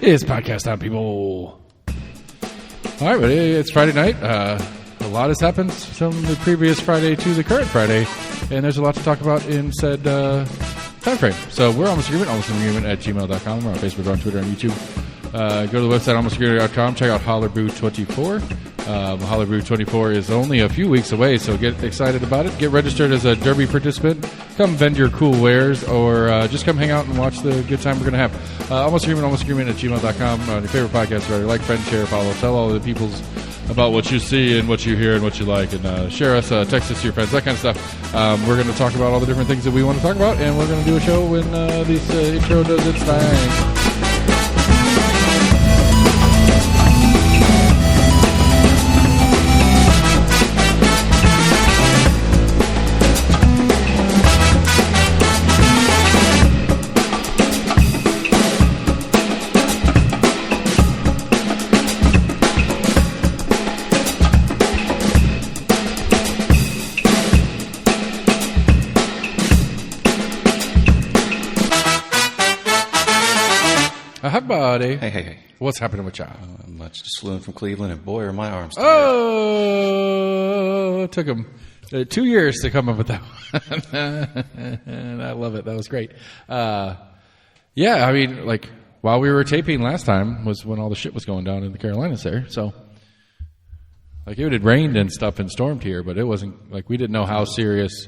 It's podcast time, people. All right, buddy. It's Friday night. A lot has happened from the previous Friday to the current Friday, and there's a lot to talk about in said time frame. So we're Almost Agreement at gmail.com. We're on Facebook, we're on Twitter, and YouTube. Go to the website, almostagreement.com. Check out Hollerbrew24. Hollerbrew24 is only a few weeks away, so get excited about it. Get registered as a Derby participant. Come vend your cool wares, or just come hang out and watch the good time we're going to have. Almost Agreement at gmail.com. Your favorite podcast writer. Like, friend, share, follow. Tell all the peoples about what you see and what you hear and what you like, and share us, text us to your friends, that kind of stuff. We're going to talk about all the different things that we want to talk about, and we're going to do a show when this intro does its thing. Hi, buddy. Hey. What's happening with y'all? Much. Just flew in from Cleveland, and boy, are my arms tired. Oh, it took them 2 years to come up with that one. And I love it. That was great. Yeah, I mean, like, while we were taping last time was when all the shit was going down in the Carolinas there. So, like, it had rained and stuff and stormed here, but it wasn't, like, we didn't know how serious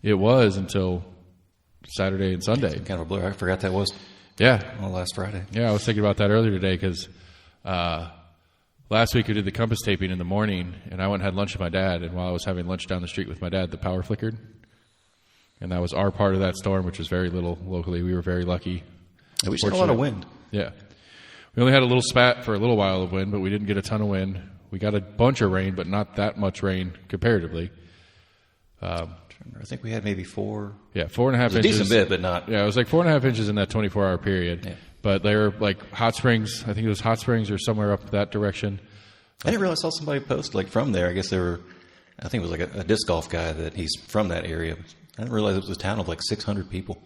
it was until Saturday and Sunday. Kind of a blur. I forgot that was. Yeah. Well, last Friday. Yeah, I was thinking about that earlier today because last week we did the Compass taping in the morning, and I went and had lunch with my dad, and while I was having lunch down the street with my dad, the power flickered. And that was our part of that storm, which was very little locally. We were very lucky. Yeah, we had a lot of wind. Yeah. We only had a little spat for a little while of wind, but we didn't get a ton of wind. We got a bunch of rain, but not that much rain comparatively. I think we had maybe 4. Yeah, 4.5 inches. A decent bit, but not. Yeah, it was like 4.5 inches in that 24-hour period. Yeah. But they're like Hot Springs. I think it was Hot Springs or somewhere up that direction. I didn't realize I saw somebody post like from there. I guess they were. I think it was like a disc golf guy that he's from that area. I didn't realize it was a town of like 600 people.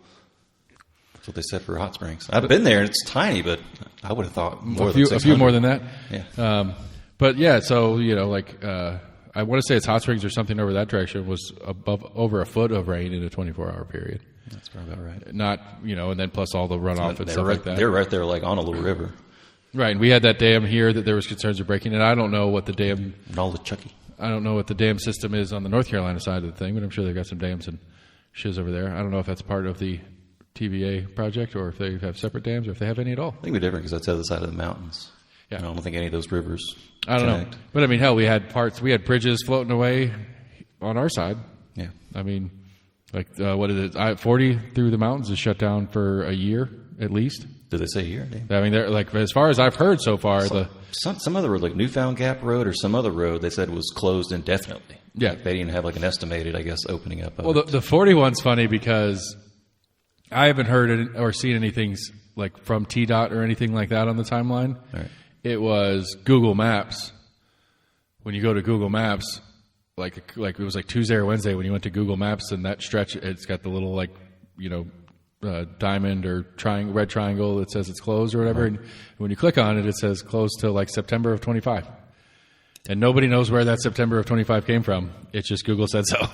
That's what they said for Hot Springs. I've been there and it's tiny, but I would have thought more than 600. A few more than that. Yeah. But yeah, so like. I want to say it's Hot Springs or something over that direction was over a foot of rain in a 24-hour period. That's probably about right. Not, and then plus all the runoff and stuff like that. They're right there like on a little river. Right, and we had that dam here that there was concerns of breaking, and I don't know what the dam... And all the Chucky. I don't know what the dam system is on the North Carolina side of the thing, but I'm sure they've got some dams and shiz over there. I don't know if that's part of the TVA project or if they have separate dams or if they have any at all. I think we're different because that's the other side of the mountains. Yeah. I don't think any of those rivers I don't know. But, I mean, hell, we had bridges floating away on our side. Yeah. I mean, like, what is it? 40 through the mountains is shut down for a year at least. Did they say a year? I mean, they're like, as far as I've heard so far, some other road, like Newfound Gap Road or some other road, they said was closed indefinitely. Yeah. Like they didn't have like an estimated, I guess, opening up. Well, the 40 one's funny because I haven't heard or seen anything like from TDOT or anything like that on the timeline. All right. It was Google Maps. When you go to Google Maps, like it was like Tuesday or Wednesday when you went to Google Maps, and that stretch, it's got the little diamond or red triangle that says it's closed or whatever. And when you click on it, it says closed till like September of 25. And nobody knows where that September of 25 came from. It's just Google said so.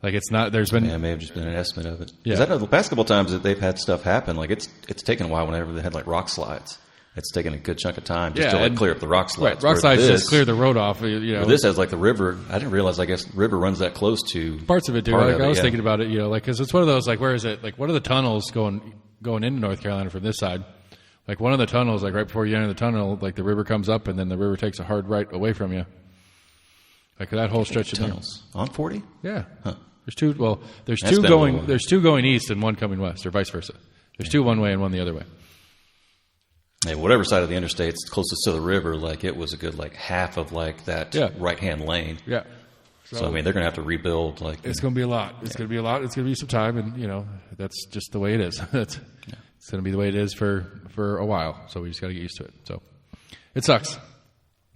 Like it's not. There's been. Yeah, it may have just been an estimate of it. Yeah. Because I know the past couple times that they've had stuff happen, like it's taken a while. Whenever they had like rock slides. It's taken a good chunk of time just to clear up the rock slides. Right, rock slides just clear the road off. This has like the river. I didn't realize. I guess the river runs that close to parts of it. Do I was thinking about it. Because it's one of those like where is it? Like what are the tunnels going into North Carolina from this side? Like one of the tunnels, like right before you enter the tunnel, like the river comes up and then the river takes a hard right away from you. Like that whole stretch of tunnels on 40. Yeah, huh. There's two. Well, there's two going. There's two going east and one coming west, or vice versa. There's two one way and one the other way. Yeah, whatever side of the interstate is closest to the river, like it was a good like half of like that right-hand lane. Yeah. So I mean, they're going to have to rebuild. Like it's going to be a lot. It's going to be a lot. It's going to be some time, and that's just the way it is. It's going to be the way it is for a while. So we just got to get used to it. So it sucks.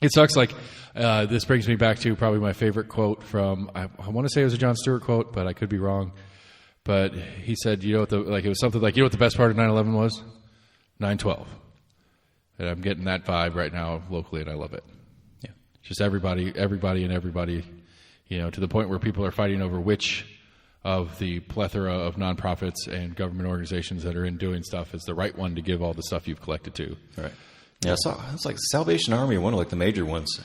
It sucks. Like this brings me back to probably my favorite quote from. I want to say it was a Jon Stewart quote, but I could be wrong. But he said, it was something like, what the best part of 9/11 was? 9/12. And I'm getting that vibe right now locally, and I love it. Yeah. Just everybody, to the point where people are fighting over which of the plethora of nonprofits and government organizations that are in doing stuff is the right one to give all the stuff you've collected to. Right. Yeah, it's like Salvation Army, one of like the major ones,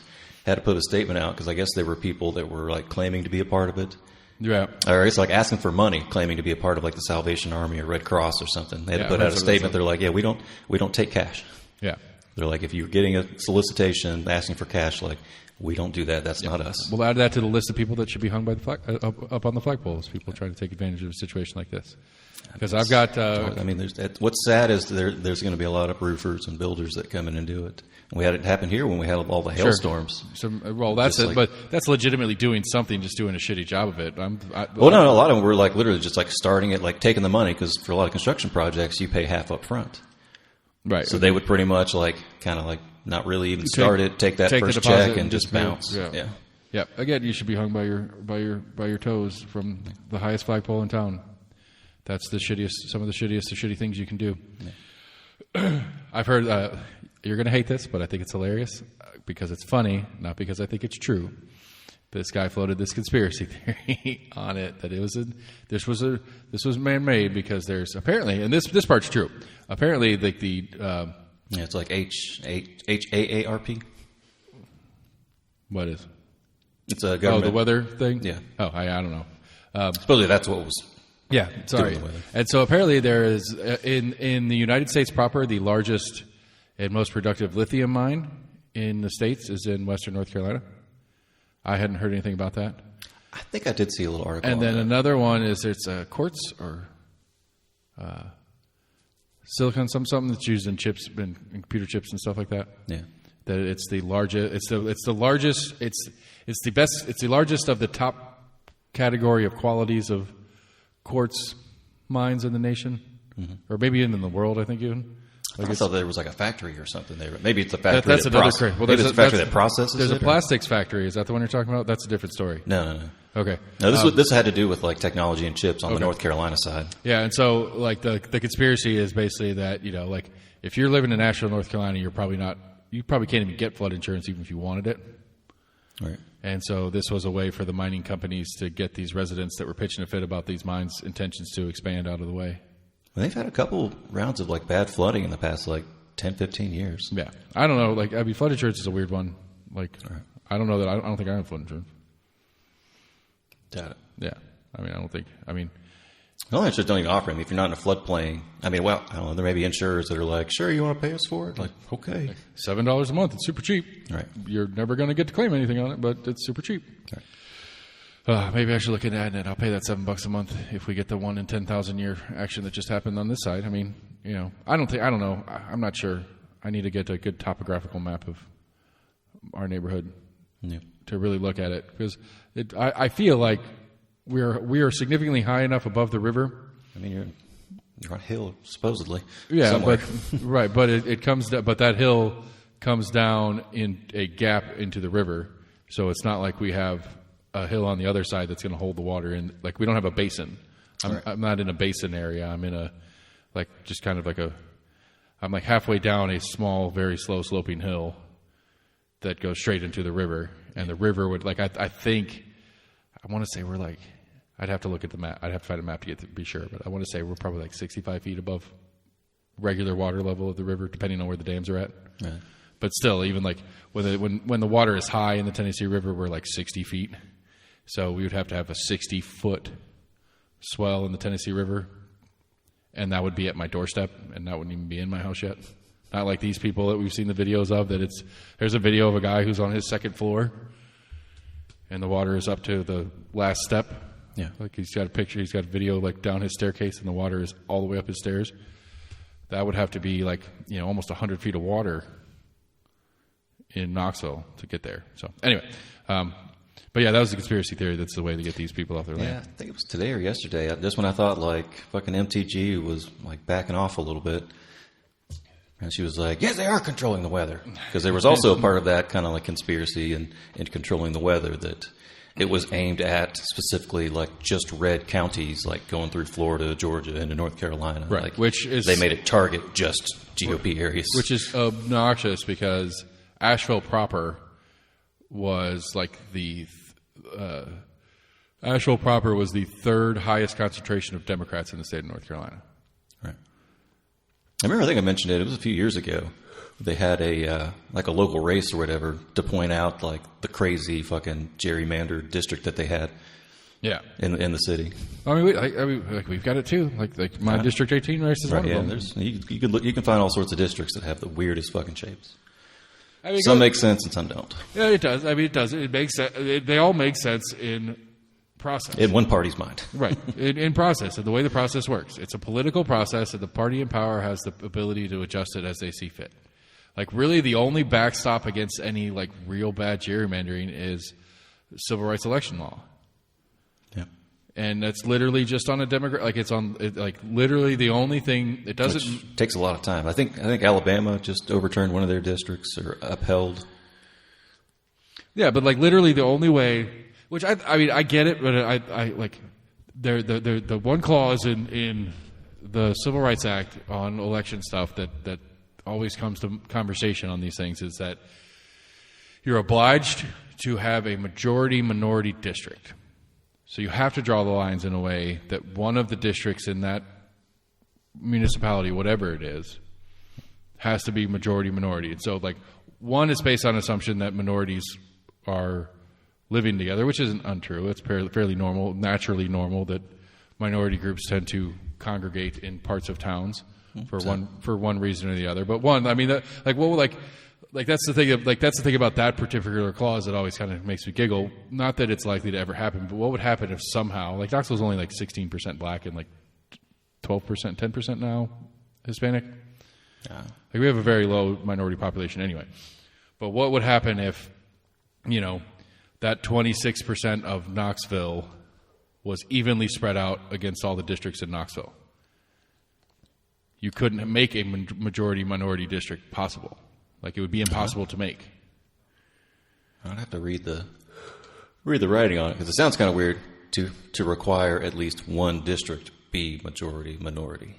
had to put a statement out because I guess there were people that were like claiming to be a part of it. Yeah. Or it's like asking for money, claiming to be a part of like the Salvation Army or Red Cross or something. They had to put out a statement. They're like, yeah, we don't take cash. Yeah. They're like, if you're getting a solicitation asking for cash, like, we don't do that. That's not us. We'll add that to the list of people that should be hung by the flag, up on the flagpoles. People trying to take advantage of a situation like this. Because I've got. What's sad is there's going to be a lot of roofers and builders that come in and do it. And we had it happen here when we had all the hailstorms. Sure. That's it. But that's legitimately doing something, just doing a shitty job of it. No, a lot of them were like literally just like starting it, like taking the money because for a lot of construction projects, you pay half up front. Right. So they would pretty much like kind of like not really even start it, take that first check, and just bounce. Yeah. Yeah. Again, you should be hung by your toes from the highest flagpole in town. That's some of the shitty things you can do. Yeah. I've heard you're going to hate this, but I think it's hilarious because it's funny, not because I think it's true. This guy floated this conspiracy theory on it that this was man-made because there's apparently, and this part's true. Apparently, it's like HAARP. What is? It's a government. Oh, the weather thing. Yeah. Oh, I don't know. Supposedly that's what was. Yeah. Sorry. And so apparently there is in the United States proper the largest and most productive lithium mine in the States is in Western North Carolina. I hadn't heard anything about that. I think I did see a little article. And then another one is it's quartz or silicon, something that's used in chips, in computer chips and stuff like that. Yeah. That it's the largest. It's the largest. It's the best. It's the largest of the top category of qualities of quartz mines in the nation, or maybe even in the world. I think even. I thought there was like a factory or something there. Maybe it's a factory. That's another crazy. Well, there's a factory that processes. There's a plastics factory. Is that the one you're talking about? That's a different story. No. Okay. No, this had to do with like technology and chips on the North Carolina side. Yeah, and so like the conspiracy is basically that like if you're living in Asheville, North Carolina, you probably can't even get flood insurance even if you wanted it. Right. And so this was a way for the mining companies to get these residents that were pitching a fit about these mines' intentions to expand out of the way. Well, they've had a couple rounds of like bad flooding in the past like 10, 15 years. Yeah. I don't know. Like, flood insurance is a weird one. Like, I don't know that. I don't think I have flood insurance. Doubt it. Yeah. I don't think. No, insurance don't even offer them if you're not in a floodplain. I don't know. There may be insurers that are like, sure, you want to pay us for it? Like, okay. Like $7 a month. It's super cheap. Right. You're never going to get to claim anything on it, but it's super cheap. Right. Maybe I should look into adding it. I'll pay that $7 a month if we get the 1 in 10,000 year action that just happened on this side. I don't know. I'm not sure. I need to get a good topographical map of our neighborhood to really look at it because I feel like we are significantly high enough above the river. You're on a hill supposedly. Yeah, somewhere. but it comes down, but that hill comes down in a gap into the river, so it's not like we have a hill on the other side that's going to hold the water in. Like we don't have a basin. I'm not in a basin area. I'm in a I'm like halfway down a small, very slow sloping hill that goes straight into the river, and the river would I want to say we're like. I'd have to look at the map. I'd have to find a map to be sure, but I want to say we're probably like 65 feet above regular water level of the river, depending on where the dams are at. Right. But still, even like when the water is high in the Tennessee River, we're like 60 feet. So we would have to have a 60-foot swell in the Tennessee River, and that would be at my doorstep, and that wouldn't even be in my house yet. Not like these people that we've seen the videos of. There's a video of a guy who's on his second floor, and the water is up to the last step. Yeah. Like he's got a video like down his staircase and the water is all the way up his stairs. That would have to be like, almost 100 feet of water in Knoxville to get there. So anyway, but yeah, that was the conspiracy theory. That's the way to get these people off their land. Yeah, I think it was today or yesterday. Just when I thought like fucking MTG was like backing off a little bit. And she was like, yes, they are controlling the weather. Because there was also a part of that kind of like conspiracy and controlling the weather that it was aimed at specifically like just red counties, like going through Florida, Georgia, into North Carolina. Right. Like, which is they made it target just GOP areas. Which is obnoxious because Asheville proper was like Asheville proper was the third highest concentration of Democrats in the state of North Carolina. Right. I think I mentioned it. It was a few years ago. They had a local race or whatever to point out like the crazy fucking gerrymandered district that they had. Yeah. In the city. I mean, we've got it too. Like my District 18 race is right, one of them. There's you can find all sorts of districts that have the weirdest fucking shapes. I mean, some make sense and some don't. Yeah, it does. I mean, it does. It makes sense. They all make sense in process. In one party's mind. Right. In process, and the way the process works. It's a political process, and the party in power has the ability to adjust it as they see fit. Like, really, the only backstop against any, like, real bad gerrymandering is civil rights election law. Yeah. And that's literally just on a Democrat. Like, it's on, literally the only thing. It doesn't. Which takes a lot of time. I think Alabama just overturned one of their districts or upheld. Yeah, but, like, literally the only way, which I mean, I get it, but I like, the one clause in the Civil Rights Act on election stuff that always comes to conversation on these things is that you're obliged to have a majority-minority district. So you have to draw the lines in a way that one of the districts in that municipality, whatever it is, has to be majority-minority. And so, like, one is based on assumption that minorities are living together, which isn't untrue. It's fairly normal, naturally normal that minority groups tend to congregate in parts of towns for one reason or the other. But one, I mean, that's the thing about that particular clause that always kind of makes me giggle. Not that it's likely to ever happen, but what would happen if somehow, like, Knoxville's only like 16% black and like 12%, 10% now Hispanic. Like, we have a very low minority population anyway. But what would happen if, you know, that 26% of Knoxville was evenly spread out against all the districts in Knoxville? You couldn't make a majority-minority district possible. Like, it would be impossible to make. I'd have to read the writing on it because it sounds kind of weird to require at least one district be majority-minority.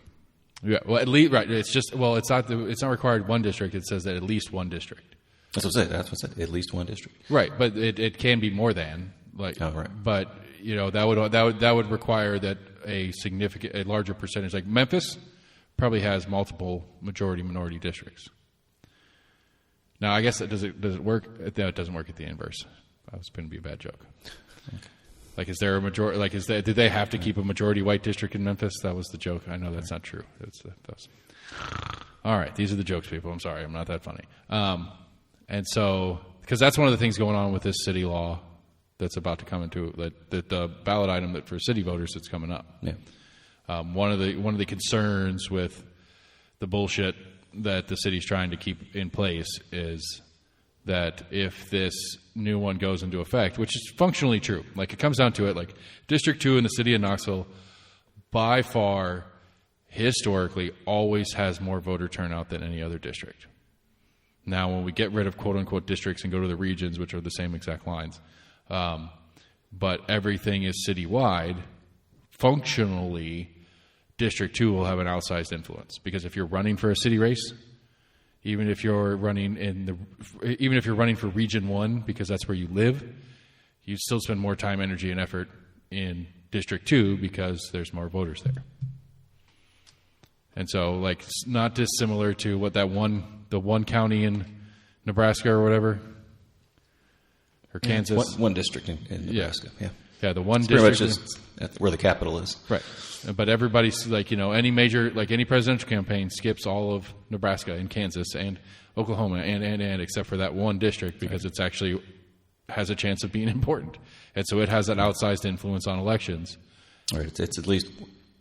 Yeah, well, at least right. It's just it's not required one district. It says that at least one district. That's what I said. At least one district. Right, but it can be more than like. Oh, right. But you know that would require that a larger percentage, like Memphis, probably has multiple majority-minority districts. Now, I guess does it work? No, it doesn't work at the inverse. That was going to be a bad joke. Okay. Like, is there a majority? Like, did they have to keep a majority white district in Memphis? That was the joke. I know that's not true. All right, these are the jokes, people. I'm sorry, I'm not that funny. And so, because that's one of the things going on with this city law that's about to come into the ballot item that for city voters that's coming up. Yeah. One of the concerns with the bullshit that the city's trying to keep in place is that if this new one goes into effect, which is functionally true, like, it comes down to it, like, District 2 in the city of Knoxville by far historically always has more voter turnout than any other district. Now, when we get rid of quote-unquote districts and go to the regions, which are the same exact lines, but everything is citywide, functionally, District 2 will have an outsized influence. Because if you're running for a city race, even if you're running for Region 1, because that's where you live, you still spend more time, energy, and effort in District 2 because there's more voters there. And so, like, it's not dissimilar to what the one county in Nebraska or whatever, or Kansas. One district in Nebraska. Yeah, the one it's district. pretty much just where the capital is. Right. But everybody's, like, you know, any presidential campaign skips all of Nebraska and Kansas and Oklahoma and except for that one district because it's actually has a chance of being important. And so it has that outsized influence on elections. Right. It's at least,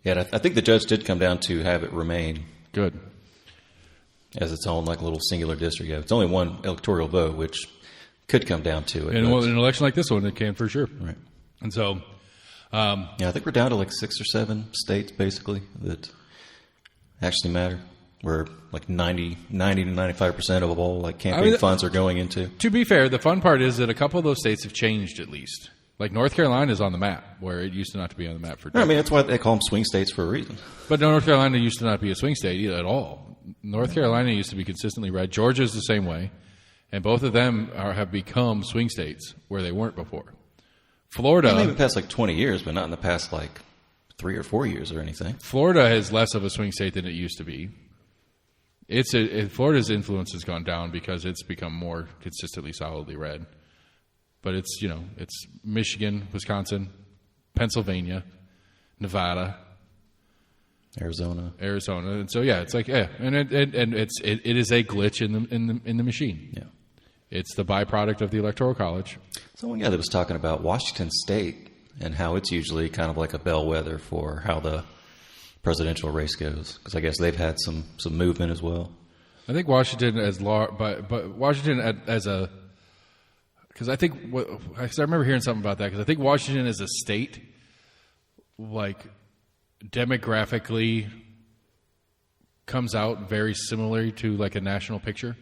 I think the judge did come down to have it remain good as its own, like, little singular district. Yeah, it's only one electoral vote, which could come down to it. And in an election like this one, it can for sure. Right. And so, I think we're down to like 6 or 7 states basically that actually matter. Where like 90 to 95% of all, like, campaign funds are going into. To be fair, the fun part is that a couple of those states have changed at least. Like North Carolina is on the map, where it used to not to be on the map for. I mean, that's why they call them swing states for a reason. But North Carolina used to not be a swing state either at all. North Carolina used to be consistently red. Georgia is the same way, and both of them have become swing states where they weren't before. Florida, maybe past like 20 years, but not in the past like 3 or 4 years or anything. Florida is less of a swing state than it used to be. Florida's influence has gone down because it's become more consistently solidly red. But it's Michigan, Wisconsin, Pennsylvania, Nevada, Arizona, and so it's like and it is a glitch in the machine. Yeah, it's the byproduct of the Electoral College. Someone that was talking about Washington State and how it's usually kind of like a bellwether for how the presidential race goes, because I guess they've had some movement as well. I think Washington but Washington as a. Because I remember hearing something about that. Because I think Washington as a state, like demographically, comes out very similarly to like a national picture,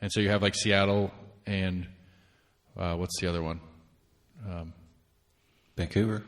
and so you have like Seattle and what's the other one? Vancouver.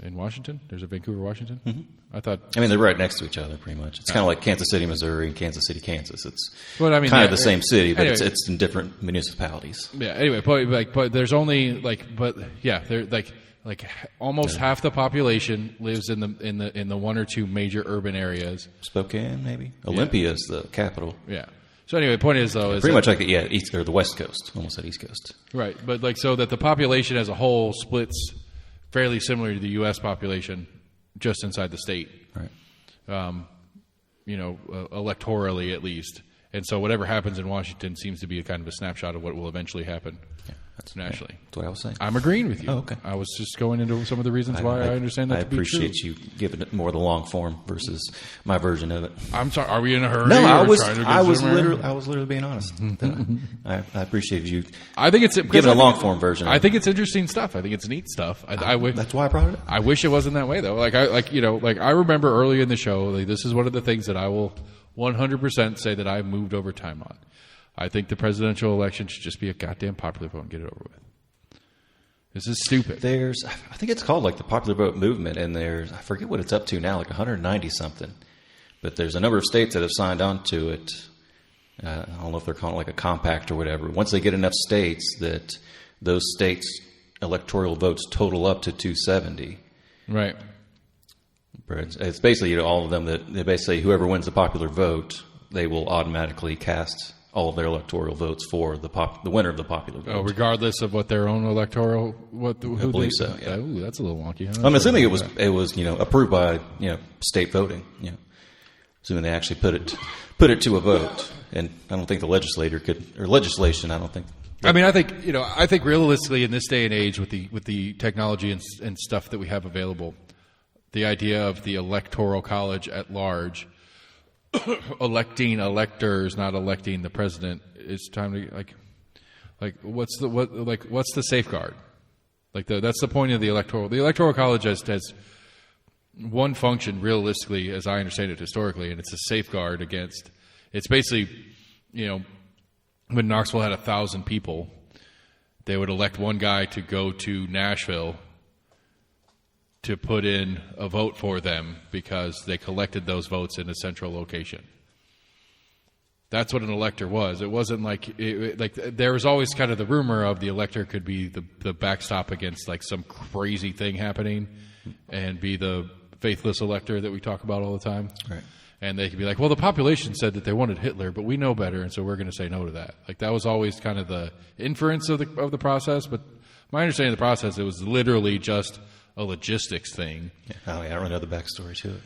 In Washington, there's a Vancouver, Washington. Mm-hmm. I thought. I mean, they're right next to each other, pretty much. It's kind of like Kansas City, Missouri, and Kansas City, Kansas. It's kind of the same city, but anyway, it's in different municipalities. Yeah. Anyway, but there's only they're like almost half the population lives in the one or two major urban areas. Spokane, maybe. Olympia is the capital. Yeah. So anyway, the point is though, pretty much like east or the West Coast, almost at East Coast. Right, but like so that the population as a whole splits fairly similar to the U.S. population just inside the state. Right. Electorally at least. And so whatever happens in Washington seems to be a kind of a snapshot of what will eventually happen nationally. That's what I was saying. I'm agreeing with you. Oh, okay. I was just going into some of the reasons why I understand that to be true. I appreciate you giving it more the long form versus my version of it. I'm sorry. Are we in a hurry? No, I was literally being honest. I appreciate you. I think it's giving a long form version. I think it's interesting stuff. I think it's neat stuff. That's why I brought it up. I wish it wasn't that way though. I remember early in the show. Like, this is one of the things that I will 100% say that I've moved over time on. I think the presidential election should just be a goddamn popular vote and get it over with. This is stupid. I think it's called like the popular vote movement, and I forget what it's up to now, like 190 something. But there's a number of states that have signed on to it. I don't know if they're calling it like a compact or whatever. Once they get enough states that those states' electoral votes total up to 270. Right. It's basically all of them that they basically whoever wins the popular vote, they will automatically cast all of their electoral votes for the winner of the popular vote. Oh, regardless of what their own electoral I believe so. Yeah. Ooh, that's a little wonky. I'm assuming it was approved by state voting. Assuming they actually put it to a vote, and I don't think the legislation. I don't think. I think realistically in this day and age with the technology and stuff that we have available, the idea of the Electoral College at large electing electors, not electing the president, it's time to what's the safeguard? That's the point of the electoral. The Electoral College has one function realistically, as I understand it historically, and it's a safeguard against. It's basically, when Knoxville had 1,000 people, they would elect one guy to go to Nashville to put in a vote for them because they collected those votes in a central location. That's what an elector was. It wasn't like there was always kind of the rumor of the elector could be the backstop against like some crazy thing happening and be the faithless elector that we talk about all the time. Right. And they could be like, well, the population said that they wanted Hitler, but we know better, and so we're going to say no to that. Like that was always kind of the inference of the process. But my understanding of the process, it was literally just a logistics thing. I don't really know the backstory to it.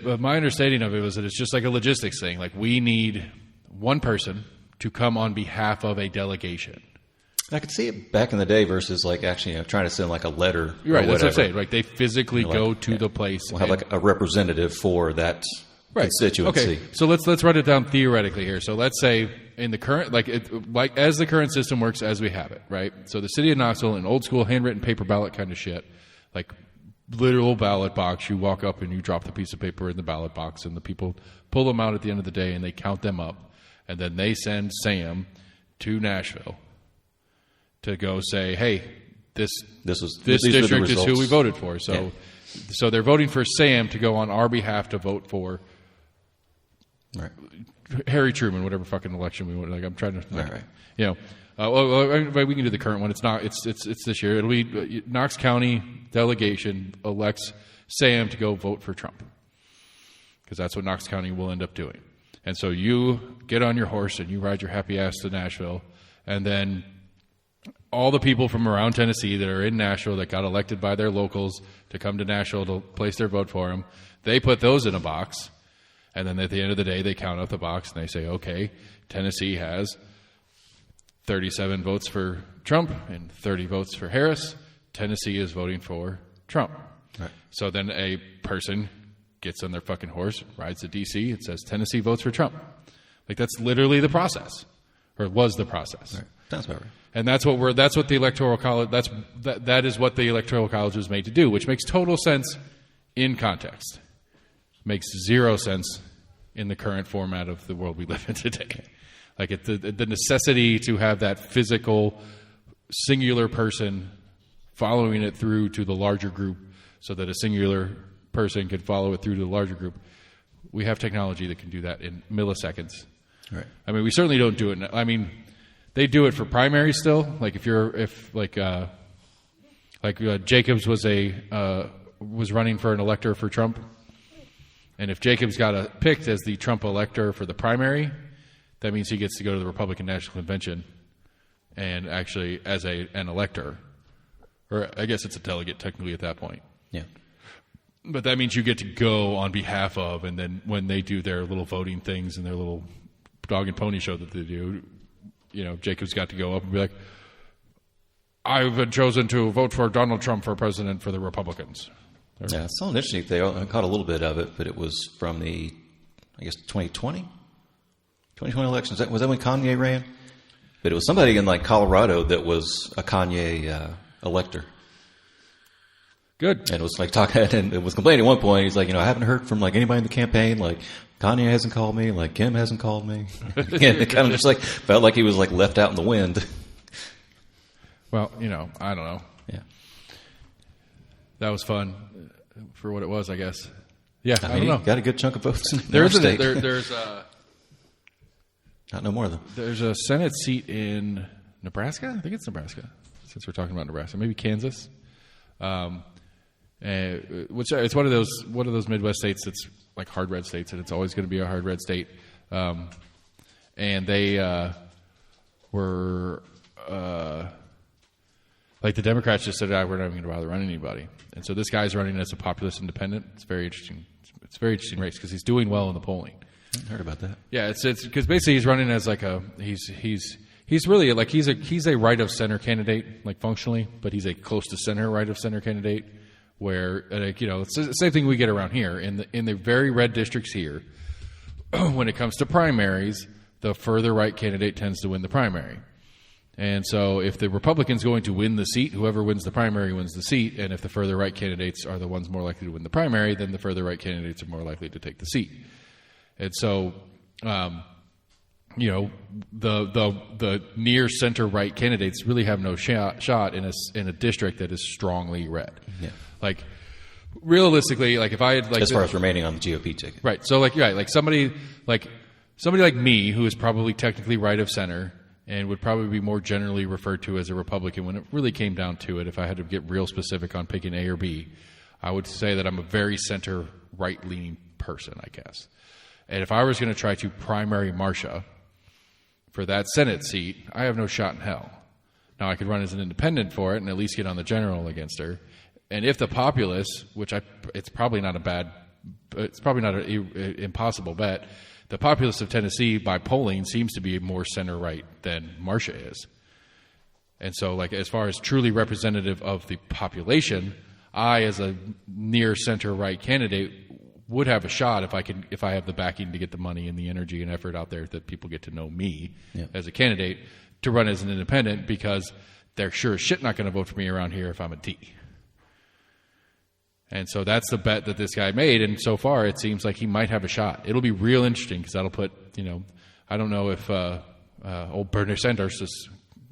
Right. My understanding of it was that it's just like a logistics thing. Like we need one person to come on behalf of a delegation. I could see it back in the day versus like actually trying to send like a letter. Right. That's what I'm saying. Like they physically go to the place. We'll have like a representative for that constituency. Okay. So let's write it down theoretically here. So let's say in the current as the current system works as we have it, right? So the city of Knoxville, an old school handwritten paper ballot kind of shit. Like literal ballot box, you walk up and you drop the piece of paper in the ballot box, and the people pull them out at the end of the day and they count them up, and then they send Sam to Nashville to go say, hey, this these are district the is who we results. voted for. So, so they're voting for Sam to go on our behalf to vote for Right. Harry Truman, whatever fucking election we want. Like I'm trying to, Right. you know. We can do the current one. It's not. It's this year. It'll be Knox County delegation elects Sam to go vote for Trump, because that's what Knox County will end up doing. And so you get on your horse and you ride your happy ass to Nashville, and then all the people from around Tennessee that are in Nashville that got elected by their locals to come to Nashville to place their vote for him, they put those in a box, and then at the end of the day they count out the box and they say, okay, Tennessee has 37 votes for Trump and 30 votes for Harris. Tennessee is voting for Trump. Right. So then a person gets on their fucking horse, rides to D.C., it says Tennessee votes for Trump. Like that's literally the process, or was the process. Right. That's about right. And that's what the Electoral College, that is what the Electoral College was made to do, which makes total sense in context. Makes zero sense in the current format of the world we live in today. Like the necessity to have that physical, singular person following it through to the larger group so that a singular person can follow it through to the larger group. We have technology that can do that in milliseconds. Right. I mean, we certainly don't do it now. I mean, they do it for primaries still. Like Jacobs was running for an elector for Trump, and if Jacobs got picked as the Trump elector for the primary, that means he gets to go to the Republican National Convention and actually as an elector, or I guess it's a delegate technically at that point. Yeah. But that means you get to go on behalf of, and then when they do their little voting things and their little dog and pony show that they do, you know, Jacobs got to go up and be like, I've been chosen to vote for Donald Trump for president for the Republicans. Yeah, it's so interesting. They caught a little bit of it, but it was from the, I guess, 2020 election. Was that when Kanye ran? But it was somebody in like Colorado that was a Kanye elector. Good. And it was like talking, and it was complaining at one point. He's like, I haven't heard from like anybody in the campaign. Like Kanye hasn't called me. Like Kim hasn't called me. And it kind of just like felt like he was like left out in the wind. Well, I don't know. Yeah. That was fun for what it was, I guess. Yeah, I mean, don't know. Got a good chunk of votes in There's our state. There's Not no more though. There's a Senate seat in Nebraska. I think it's Nebraska, since we're talking about Nebraska. Maybe Kansas. Which it's one of those Midwest states that's like hard red states, and it's always going to be a hard red state. And they were like the Democrats just said, we're not even going to bother running anybody. And so this guy's running as a populist independent. It's very interesting. It's a very interesting race because he's doing well in the polling. I hadn't heard about that. Yeah, it's because basically he's running as like he's really like he's a right of center candidate, like functionally, but he's a close to center right of center candidate. Where it's the same thing we get around here in the very red districts here. When it comes to primaries, the further right candidate tends to win the primary. And so if the Republican's going to win the seat, whoever wins the primary wins the seat. And if the further right candidates are the ones more likely to win the primary, then the further right candidates are more likely to take the seat. And so, the near center right candidates really have no shot in a district that is strongly red. Yeah. Like realistically, like if I had like as far as remaining on the GOP ticket, right? So like somebody like me who is probably technically right of center and would probably be more generally referred to as a Republican when it really came down to it. If I had to get real specific on picking A or B, I would say that I'm a very center right leaning person, I guess. And if I was going to try to primary Marcia for that Senate seat, I have no shot in hell. Now I could run as an independent for it and at least get on the general against her. And if the populace, it's probably not an impossible bet. The populace of Tennessee, by polling, seems to be more center right than Marcia is. And so, like as far as truly representative of the population, I, as a near center right candidate, would have a shot if I have the backing to get the money and the energy and effort out there that people get to know me as a candidate to run as an independent, because they're sure as shit not going to vote for me around here if I'm a D. And so that's the bet that this guy made, and so far it seems like he might have a shot. It'll be real interesting because that'll put, I don't know if old Bernie Sanders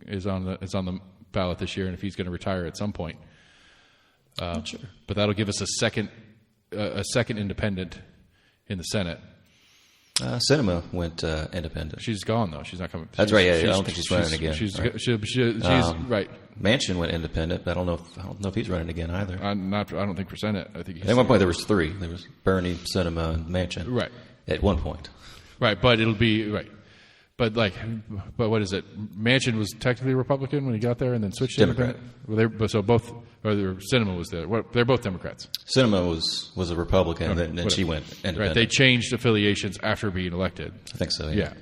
is on the ballot this year, and if he's going to retire at some point. Sure. But that'll give us a second independent in the Senate. Cinema went independent. She's gone though. She's not coming. That's right. Yeah, I don't think she's running again. She's Right. right. Manchin went independent, but I don't know if he's running again either. I don't think for Senate. I think at one point there was three. There was Bernie, Cinema, and Manchin. Right. At one point. Right, but it'll be right. But what is it? Manchin was technically Republican when he got there, and then switched to Democrat. So both, or Cinema was there. They're both Democrats. Cinema was a Republican, and then she went independent. Right, they changed affiliations after being elected. I think so. Yeah,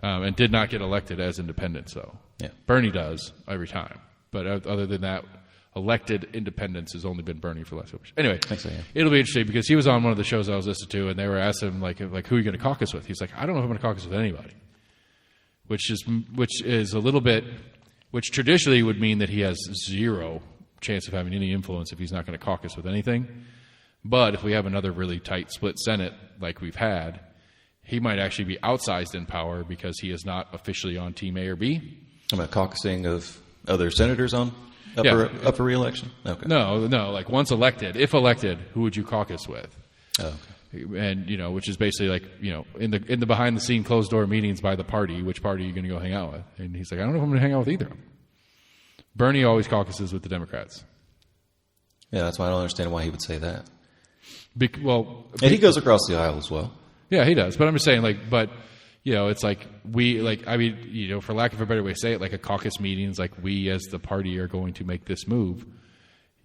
and did not get elected as independents, though. Yeah, Bernie does every time, but other than that, elected independence has only been Bernie for the last 2 years. Anyway, I think so, yeah. It'll be interesting because he was on one of the shows I was listening to, and they were asking him like who are you going to caucus with? He's like, I don't know if I'm going to caucus with anybody. Which is a little bit, which traditionally would mean that he has zero chance of having any influence if he's not going to caucus with anything. But if we have another really tight split Senate like we've had, he might actually be outsized in power because he is not officially on Team A or B. I'm caucusing of other senators on up for re-election? Okay. No, like once elected, if elected, who would you caucus with? Oh, okay. And which is basically like in the behind the scene closed door meetings by the party, which party are you going to go hang out with? And he's like, I don't know if I'm going to hang out with either of them. Bernie always caucuses with the Democrats. Yeah, that's why I don't understand why he would say that. And he goes across the aisle as well. Yeah, he does. But I'm just saying, it's like for lack of a better way to say it, like a caucus meeting is like we as the party are going to make this move.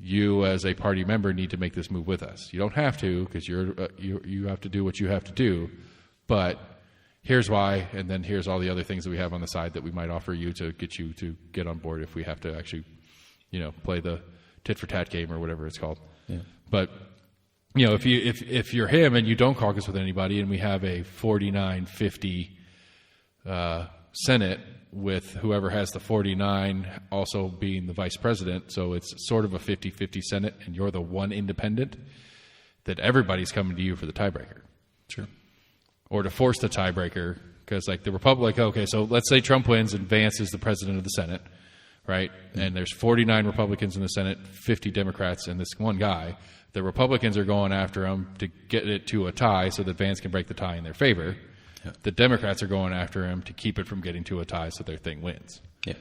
You, as a party member, need to make this move with us. You don't have to because you have to do what you have to do. But here's why, and then here's all the other things that we have on the side that we might offer you to get you to get on board if we have to actually, play the tit for tat game or whatever it's called. Yeah. But if you're him and you don't caucus with anybody, and we have a 49-50 Senate, with whoever has the 49 also being the vice president, so it's sort of a 50-50 Senate, and you're the one independent, that everybody's coming to you for the tiebreaker. Sure. Or to force the tiebreaker, because the Republic, okay, so let's say Trump wins and Vance is the president of the Senate, right? Mm-hmm. And there's 49 Republicans in the Senate, 50 Democrats, and this one guy. The Republicans are going after him to get it to a tie so that Vance can break the tie in their favor. Yeah. The Democrats are going after him to keep it from getting to a tie so their thing wins. Yeah.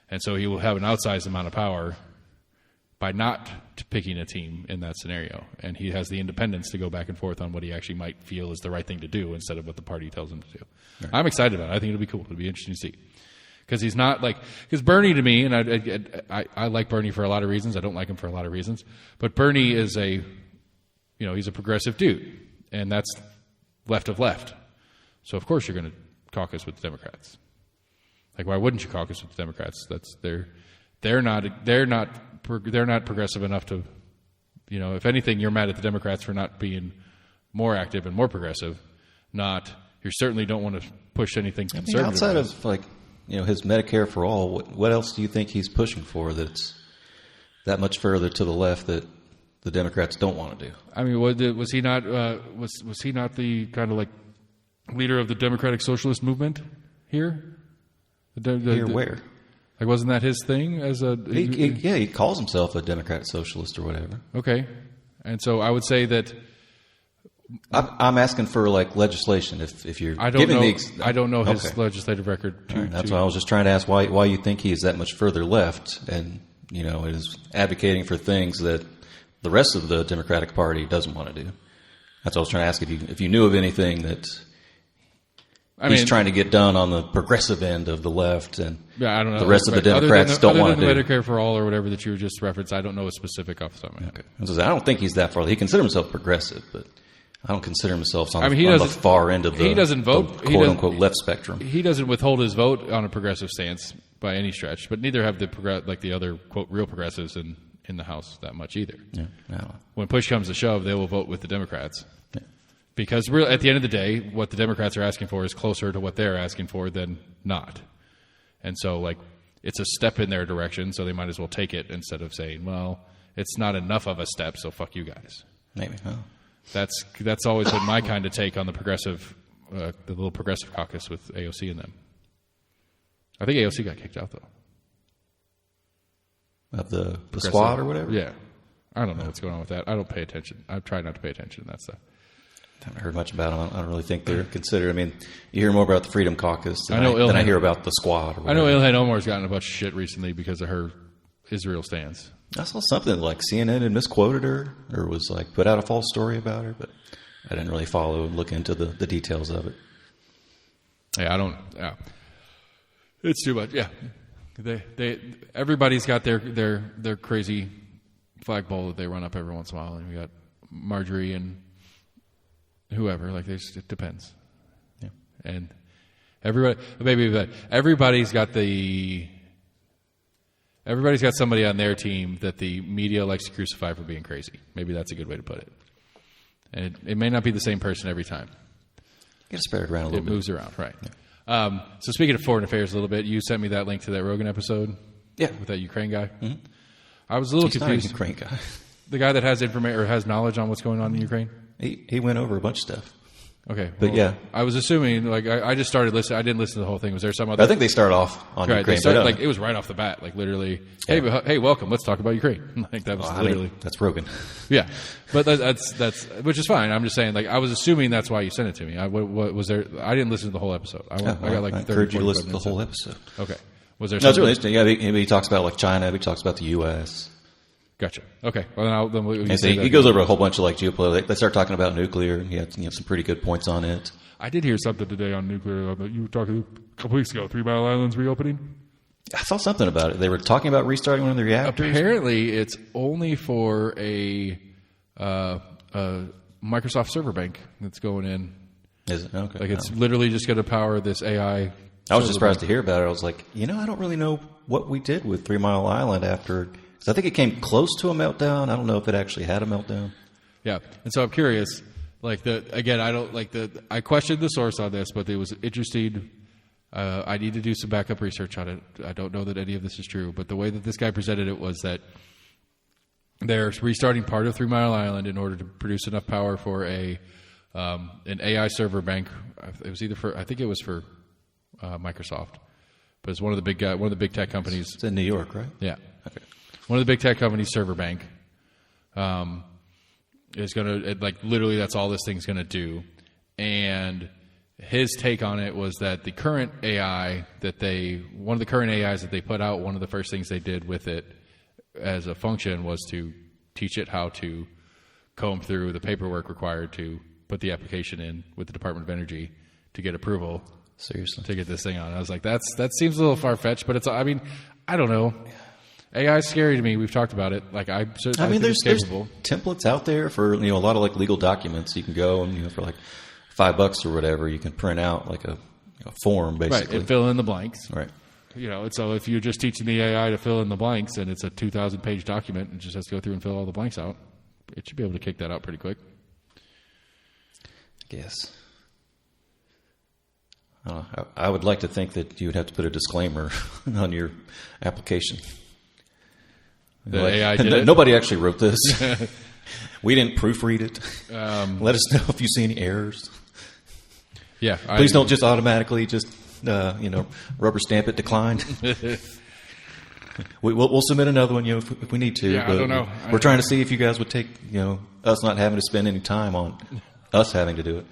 And so he will have an outsized amount of power by not picking a team in that scenario. And he has the independence to go back and forth on what he actually might feel is the right thing to do instead of what the party tells him to do. Right. I'm excited about it. I think it'll be cool. It'll be interesting to see. Because he's not because Bernie to me, and I like Bernie for a lot of reasons. I don't like him for a lot of reasons. But Bernie is he's a progressive dude. And that's left of left. So of course you're going to caucus with the Democrats. Why wouldn't you caucus with the Democrats? They're not progressive enough to, if anything, you're mad at the Democrats for not being more active and more progressive. You certainly don't want to push anything conservative. Outside of his Medicare for all, what else do you think he's pushing for that's that much further to the left that the Democrats don't want to do? I mean, was he not was he not the kind of leader of the Democratic Socialist movement here? Here where? Wasn't that his thing as a? He calls himself a Democratic Socialist or whatever. Okay, and so I would say that I'm asking for legislation. If you're I don't know his legislative record. That's why I was just trying to ask why you think he is that much further left, and is advocating for things that the rest of the Democratic Party doesn't want to do. That's what I was trying to ask if you knew of anything that. He's trying to get done on the progressive end of the left, and I don't know. The rest of the Democrats don't want to do. Other than Medicare for all or whatever that you just referenced, I don't know a specific off the top of my head. Okay. I don't think he's that far. He considers himself progressive, but I don't consider himself on the far end of the he doesn't vote the quote-unquote left spectrum. He doesn't withhold his vote on a progressive stance by any stretch, but neither have the other quote real progressives in the House that much either. Yeah. When push comes to shove, they will vote with the Democrats. Because at the end of the day, what the Democrats are asking for is closer to what they're asking for than not. And so, it's a step in their direction, so they might as well take it instead of saying, well, it's not enough of a step, so fuck you guys. Maybe. Oh. That's always been my kind of take on the progressive, the little progressive caucus with AOC and them. I think AOC got kicked out, though. of the squad or whatever. Yeah, I don't know what's going on with that. I don't pay attention. I've tried not to pay attention to that stuff. I haven't heard much about them. I don't really think they're considered. I mean, you hear more about the Freedom Caucus than I hear about the squad. Or I know Ilhan Omar's gotten a bunch of shit recently because of her Israel stance. I saw something like CNN had misquoted her or was like put out a false story about her, but I didn't really follow and look into the details of it. Yeah, I don't. Yeah, it's too much. Yeah, everybody's got their crazy flagpole that they run up every once in a while, and we got Marjorie and whoever. Like, it depends. Yeah, and everybody's got somebody on their team that the media likes to crucify for being crazy. Maybe that's a good way to put it. And it may not be the same person every time. You got to spread it around a little bit. It moves around, right. Yeah. So speaking of foreign affairs a little bit, you sent me that link to that Rogan episode. Yeah. With that Ukraine guy. Mm-hmm. I was a little He's confused. Not a Ukraine guy. The guy that has information or has knowledge on what's going on in Ukraine? He went over a bunch of stuff. Okay. But yeah. I was assuming, like, I just started listening. I didn't listen to the whole thing. Was there some other... I think they start off on Ukraine. Like, it was right off the bat. Like, literally, hey, welcome. Let's talk about Ukraine. Like, that was literally... that's Rogan. Yeah. But that's which is fine. I'm just saying, like, I was assuming that's why you sent it to me. What was there... I didn't listen to the whole episode. I got like 30, I encourage you to listen to the minutes whole episode. Okay. Was there No, it's really interesting. Yeah, he talks about, like, China. He talks about the U.S. Gotcha. Okay. Well, then he goes over a whole bunch of, like, geopolitics. They start talking about nuclear, and he had some pretty good points on it. I did hear something today on nuclear. You were talking a couple weeks ago. 3 Mile Island's reopening. I saw something about it. They were talking about restarting one of the reactors. Apparently, it's only for a Microsoft server bank that's going in. Is it? Okay. Like, it's literally just going to power this AI. I was just surprised to hear about it. I was like, I don't really know what we did with 3 Mile Island after. Because I think it came close to a meltdown. I don't know if it actually had a meltdown. Yeah, and so I'm curious. Like, I questioned the source on this, but it was interesting. I need to do some backup research on it. I don't know that any of this is true, but the way that this guy presented it was that they're restarting part of 3 Mile Island in order to produce enough power for an AI server bank. It was I think it was for Microsoft, but it's one of the big tech companies. It's in New York, right? Yeah. Okay. One of the big tech companies' server bank. Is going to, like, literally that's all this thing's going to do. And his take on it was that the current AI one of the current AIs that they put out, one of the first things they did with it as a function was to teach it how to comb through the paperwork required to put the application in with the Department of Energy to get approval. Seriously. To get this thing on. I was like, that seems a little far-fetched, but I don't know. AI is scary to me. We've talked about it. Like, I think there's capable. Templates out there for a lot of, like, legal documents. You can go and for like $5 or whatever, you can print out like a form basically, right, and fill in the blanks. Right. So if you're just teaching the AI to fill in the blanks and it's a 2,000-page document and it just has to go through and fill all the blanks out, it should be able to kick that out pretty quick. I guess. I would like to think that you would have to put a disclaimer on your application. AI did it? Nobody actually wrote this. We didn't proofread it. Let us know if you see any errors. Yeah. Please don't just automatically rubber stamp it declined. We'll submit another one, if we need to. Yeah, but I don't know. We're trying to see if you guys would take, us not having to spend any time on us having to do it.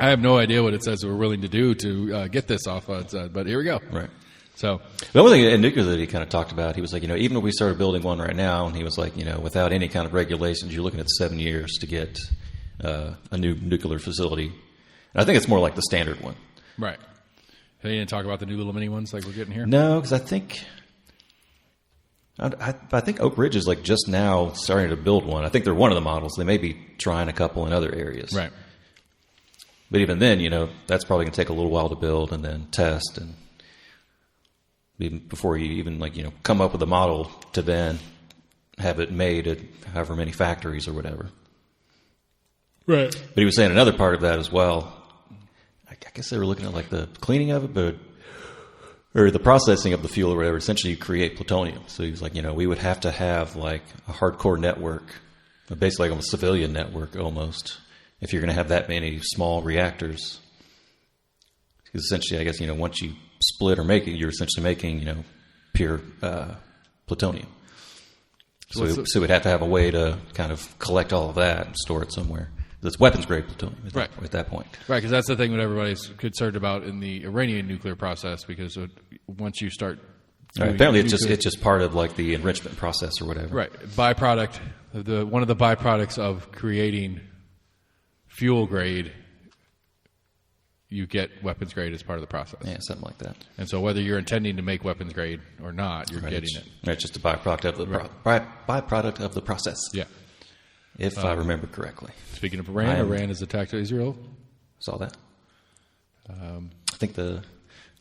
I have no idea what it says we're willing to do to get this off, but here we go. Right. So the one thing in nuclear that he kind of talked about, he was like, even if we started building one right now, and he was like, without any kind of regulations, you're looking at 7 years to get a new nuclear facility. And I think it's more like the standard one. Right. They didn't talk about the new little mini ones like we're getting here? No, because I think Oak Ridge is like just now starting to build one. I think they're one of the models. They may be trying a couple in other areas. Right. But even then, that's probably going to take a little while to build and then test, and even before you even come up with a model to then have it made at however many factories or whatever. Right. But he was saying another part of that as well. I guess they were looking at like the cleaning of it, or the processing of the fuel or whatever. Essentially, you create plutonium. So he was like, we would have to have like a hardcore network, basically like a civilian network almost, if you're going to have that many small reactors. Because essentially, I guess, once you split or make it, you're essentially making, pure plutonium. So we'd have to have a way to kind of collect all of that and store it somewhere. It's weapons-grade plutonium at that point. Right, because that's the thing that everybody's concerned about in the Iranian nuclear process, because once you start... apparently it's just part of like the enrichment process or whatever. Right. Byproduct, one of the byproducts of creating fuel grade, you get weapons grade as part of the process. Yeah, something like that. And so whether you're intending to make weapons grade or not, you're getting it. Right, just a byproduct of the byproduct of the process. Yeah. If I remember correctly. Speaking of Iran has attacked Israel. Saw that. I think the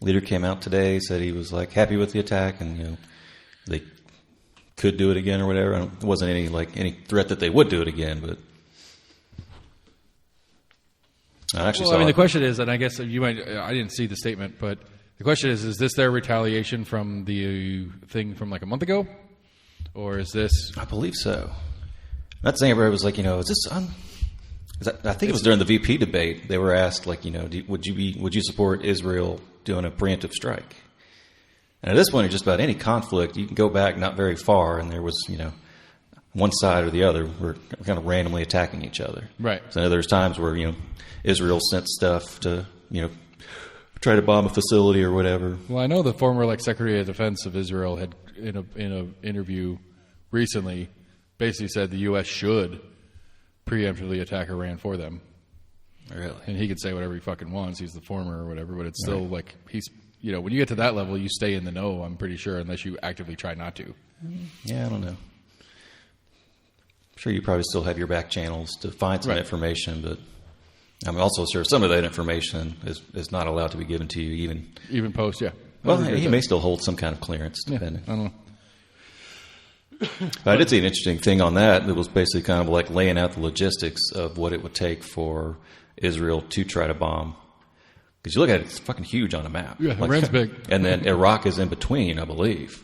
leader came out today, said he was like happy with the attack, and they could do it again or whatever. There wasn't any threat that they would do it again, but I actually the question is, and I guess I didn't see the statement, but the question is this their retaliation from the thing from like a month ago, or is this? I believe so. That thing everybody was like, is this I think it was during the VP debate. They were asked, like, would you support Israel doing a preemptive strike? And at this point, just about any conflict, you can go back not very far, and there was, one side or the other were kind of randomly attacking each other. Right. So there's times where Israel sent stuff to try to bomb a facility or whatever. Well, I know the former Secretary of Defense of Israel had in a interview recently basically said the U.S. should preemptively attack Iran for them. Really? And he can say whatever he fucking wants. He's the former or whatever, but it's still like he's, when you get to that level, you stay in the know, I'm pretty sure, unless you actively try not to. Yeah, I don't know. I'm sure you probably still have your back channels to find some information, but I'm also sure some of that information is not allowed to be given to you even post, yeah. Well, he may still hold some kind of clearance, depending. I don't know. I did see an interesting thing on that. It was basically kind of like laying out the logistics of what it would take for Israel to try to bomb. Because you look at it, it's fucking huge on a map. Yeah, Iran's big. And then Iraq is in between, I believe,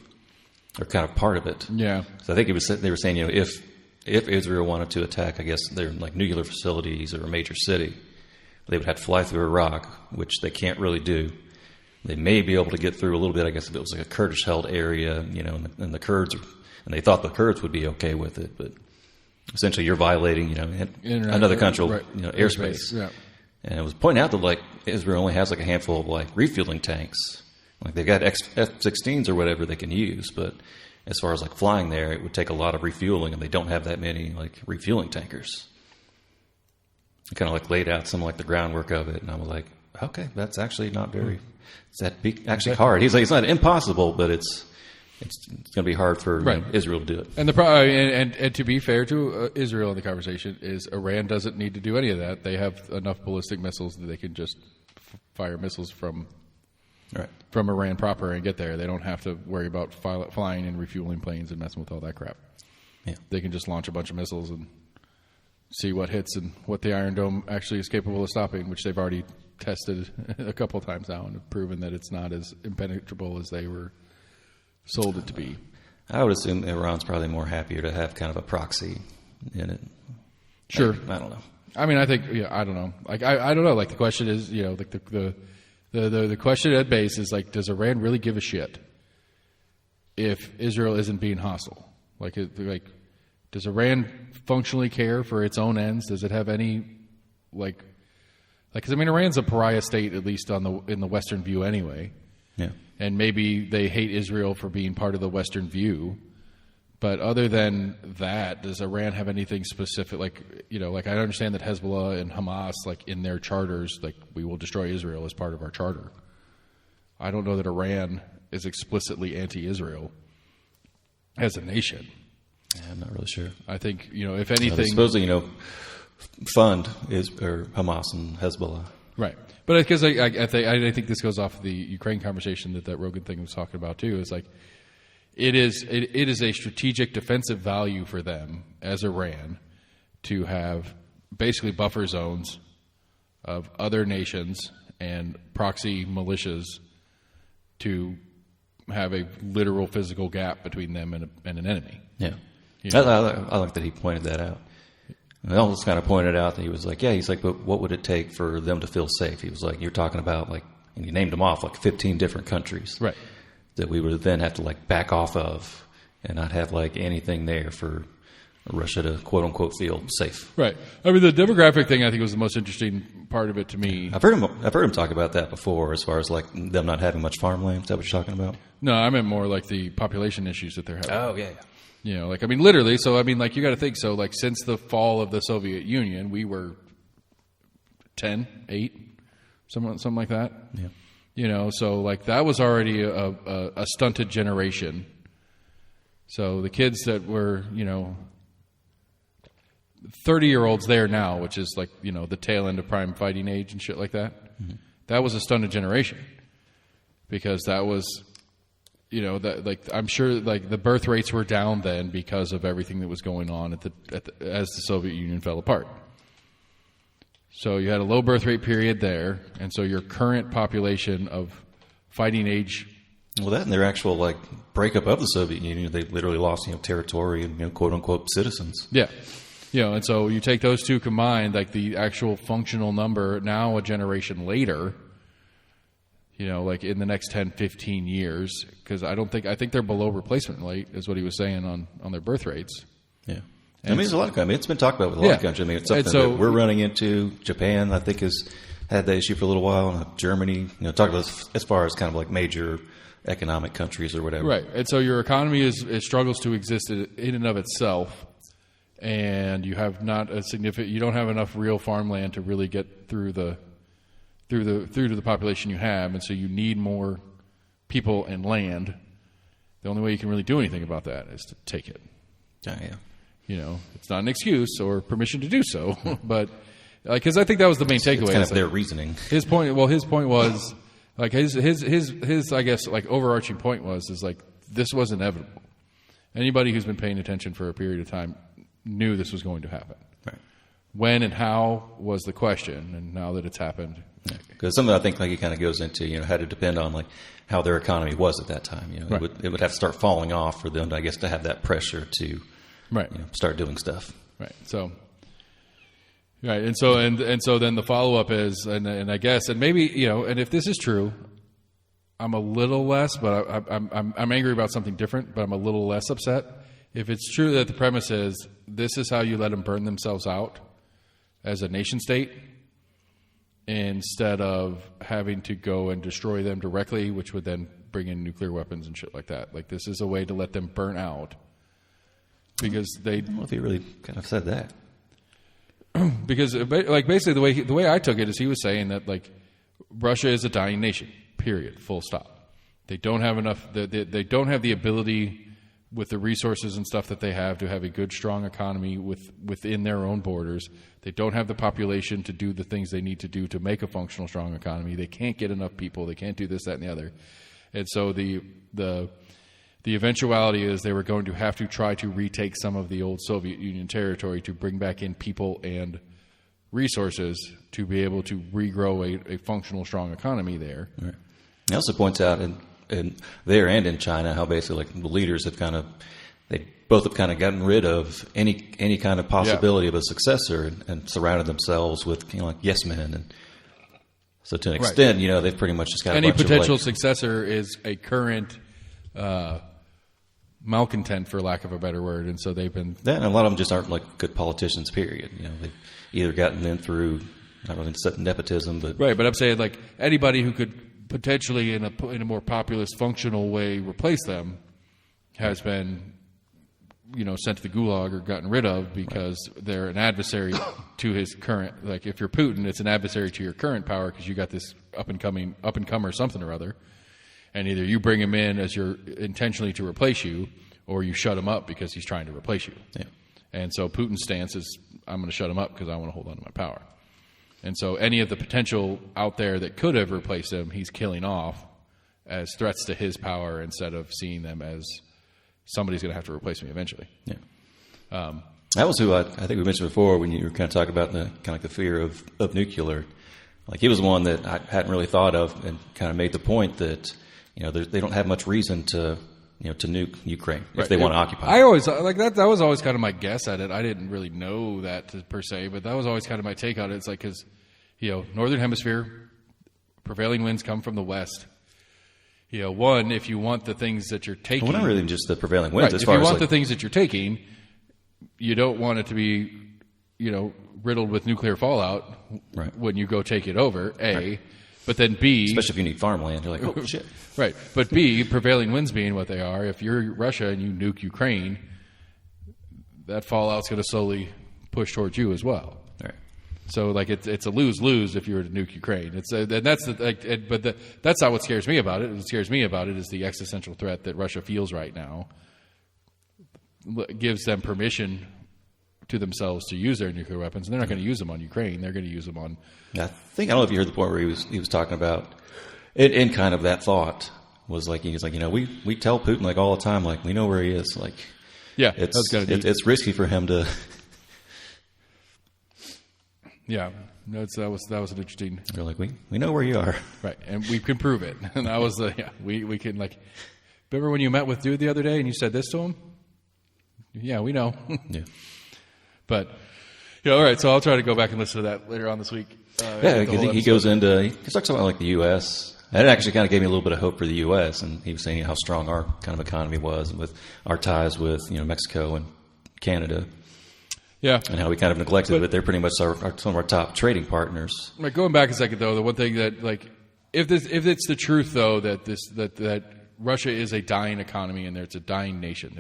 or kind of part of it. Yeah. So I think they were saying, if Israel wanted to attack, I guess, their nuclear facilities or a major city, they would have to fly through Iraq, which they can't really do. They may be able to get through a little bit, I guess, if it was like a Kurdish-held area, and the Kurds, and they thought the Kurds would be okay with it, but essentially you're violating, another country, airspace. Yeah. And it was pointing out that Israel only has a handful of refueling tanks. They've got F-16s or whatever they can use, but as far as flying there, it would take a lot of refueling, and they don't have that many refueling tankers. I kind of laid out some the groundwork of it, and I was like, okay, that's actually not very. That'd be actually hard. He's like, it's not impossible, but it's going to be hard for Israel to do it. And and to be fair to Israel in the conversation is Iran doesn't need to do any of that. They have enough ballistic missiles that they can just fire missiles from Iran proper and get there. They don't have to worry about flying and refueling planes and messing with all that crap. Yeah. They can just launch a bunch of missiles and see what hits and what the Iron Dome actually is capable of stopping, which they've already tested a couple of times now and have proven that it's not as impenetrable as they were sold it to be. I would assume Iran's probably more happier to have kind of a proxy in it. Sure. I don't know. I mean, I think, I don't know. I don't know. The question is, the question at base is does Iran really give a shit if Israel isn't being hostile? Does Iran functionally care for its own ends? Does it have any, because Iran's a pariah state, at least in the Western view anyway. Yeah. And maybe they hate Israel for being part of the Western view. But other than that, does Iran have anything specific? I understand that Hezbollah and Hamas, in their charters, we will destroy Israel as part of our charter. I don't know that Iran is explicitly anti-Israel as a nation. Yeah, I'm not really sure. I think, if anything... supposedly, fund is Hamas and Hezbollah. Right. But because I think this goes off the Ukraine conversation that Rogan thing was talking about too. Is it is a strategic defensive value for them as Iran to have basically buffer zones of other nations and proxy militias to have a literal physical gap between them and an enemy. Yeah. I like that he pointed that out. And I also kind of pointed out that he was but what would it take for them to feel safe? He was like, you're talking about and you named them off 15 different countries. Right. That we would then have to back off of and not have like anything there for Russia to quote unquote feel safe. Right. I mean, the demographic thing I think was the most interesting part of it to me. I've heard him talk about that before, as far as like them not having much farmland. Is that what you're talking about? No, I meant more like the population issues that they're having. Oh yeah. You know, like, I mean, literally. So I mean, like, you got to think. So like, since the fall of the Soviet Union, we were 10, 8, something like that. Yeah. You know, so like that was already a stunted generation. So the kids that were, you know, 30-year-olds there now, which is like, you know, the tail end of prime fighting age and shit like that. Mm-hmm. That was a stunted generation, because that was, you know, that, like, I'm sure like the birth rates were down then because of everything that was going on as the Soviet Union fell apart. So you had a low birth rate period there, and so your current population of fighting age. Well, that and their actual like breakup of the Soviet Union, they literally lost, you know, territory and, you know, quote unquote citizens. Yeah. You know, and so you take those two combined, like the actual functional number now a generation later, you know, like in the next 10, 15 years, because I think they're below replacement rate, is what he was saying on their birth rates. Yeah. I mean, there's a lot of, I mean, it's been talked about with a lot of countries. I mean, it's something that we're running into. Japan, I think, has had that issue for a little while. And Germany, you know, talk about as far as kind of like major economic countries or whatever. Right. And so your economy it struggles to exist in and of itself. And you have not a significant. You don't have enough real farmland to really get through to the population you have, and so you need more people and land. The only way you can really do anything about that is to take it. Yeah. You know, it's not an excuse or permission to do so, but because I think that was the main takeaway. It's kind of their reasoning. His point. Well, his point was like his I guess like overarching point is like this was inevitable. Anybody who's been paying attention for a period of time knew this was going to happen. Right. When and how was the question, and now that it's happened. Because something I think like it kind of goes into, you know, had to depend on like how their economy was at that time. You know, right. it would have to start falling off for them, I guess, to have that pressure to, right, you know, start doing stuff. Right. So, right, and so then the follow up is, and I guess, and maybe, you know, and if this is true, I'm a little less, but I'm angry about something different, but I'm a little less upset. If it's true that the premise is this is how you let them burn themselves out as a nation state, instead of having to go and destroy them directly, which would then bring in nuclear weapons and shit like that. Like, this is a way to let them burn out, because they. I don't know if he really kind of said that. Because like basically the way I took it is he was saying that like Russia is a dying nation. Period. Full stop. They don't have enough. They don't have the ability, with the resources and stuff that they have, to have a good, strong economy within their own borders. They don't have the population to do the things they need to do to make a functional, strong economy. They can't get enough people. They can't do this, that, and the other. And so the eventuality is they were going to have to try to retake some of the old Soviet Union territory to bring back in people and resources to be able to regrow a functional, strong economy there. Right. He also points out in there and in China how basically like the leaders have they both have kind of gotten rid of any kind of possibility of a successor and surrounded themselves with, you know, like yes men, and so to an extent, right, you know, they've pretty much just got any a bunch potential of successor is a current malcontent, for lack of a better word, and so they've been and a lot of them just aren't like good politicians. Period. You know, they've either gotten in through I don't know, nepotism, but right. But I'm saying like anybody who could potentially in a more populist, functional way replace them has been, you know, sent to the gulag or gotten rid of because they're an adversary to his current. Like if you're Putin, it's an adversary to your current power because you got this up and comer something or other, and either you bring him in as your intentionally to replace you, or you shut him up because he's trying to replace you. Yeah. And so Putin's stance is, I'm going to shut him up because I want to hold on to my power. And so any of the potential out there that could have replaced him, he's killing off as threats to his power instead of seeing them as somebody's going to have to replace me eventually. Yeah. That was who I think we mentioned before when you were kind of talking about the kind of like the fear of nuclear. Like he was one that I hadn't really thought of, and kind of made the point that, you know, they don't have much reason to, you know, to nuke Ukraine if they want to occupy. I always like that. That was always kind of my guess at it. I didn't really know that per se, but that was always kind of my take on it. It's like, because, you know, Northern Hemisphere, prevailing winds come from the west. One, if you want the things that you're taking, well, not really just the prevailing winds. Right, As if far you as want the things that you're taking, you don't want it to be, riddled with nuclear fallout when you go take it over. A, but then B, especially if you need farmland, you're like, oh shit. Right, but B, prevailing winds being what they are, if you're Russia and you nuke Ukraine, that fallout's going to slowly push towards you as well. Right. So it's a lose-lose if you were to nuke Ukraine. That's not what scares me about it. What scares me about it is the existential threat that Russia feels right now. Gives them permission to themselves to use their nuclear weapons, and they're not going to use them on Ukraine. They're going to use them on. I don't know if you heard the point where he was talking about it, and kind of that thought was like he's like, we tell Putin like all the time, like we know where he is, like it's risky for him to. Yeah, that was an interesting. They're like we know where you are, right, and we can prove it. And that was we can like. Remember when you met with dude the other day and you said this to him? Yeah, we know. Yeah, but all right. So I'll try to go back and listen to that later on this week. He goes into he talks about like the U.S. And it actually kind of gave me a little bit of hope for the U.S. And he was saying how strong our kind of economy was, and with our ties with Mexico and Canada. Yeah, and how we kind of neglected it. They're pretty much some of our top trading partners. Right, going back a second though, the one thing that if it's the truth though that Russia is a dying economy and it's a dying nation,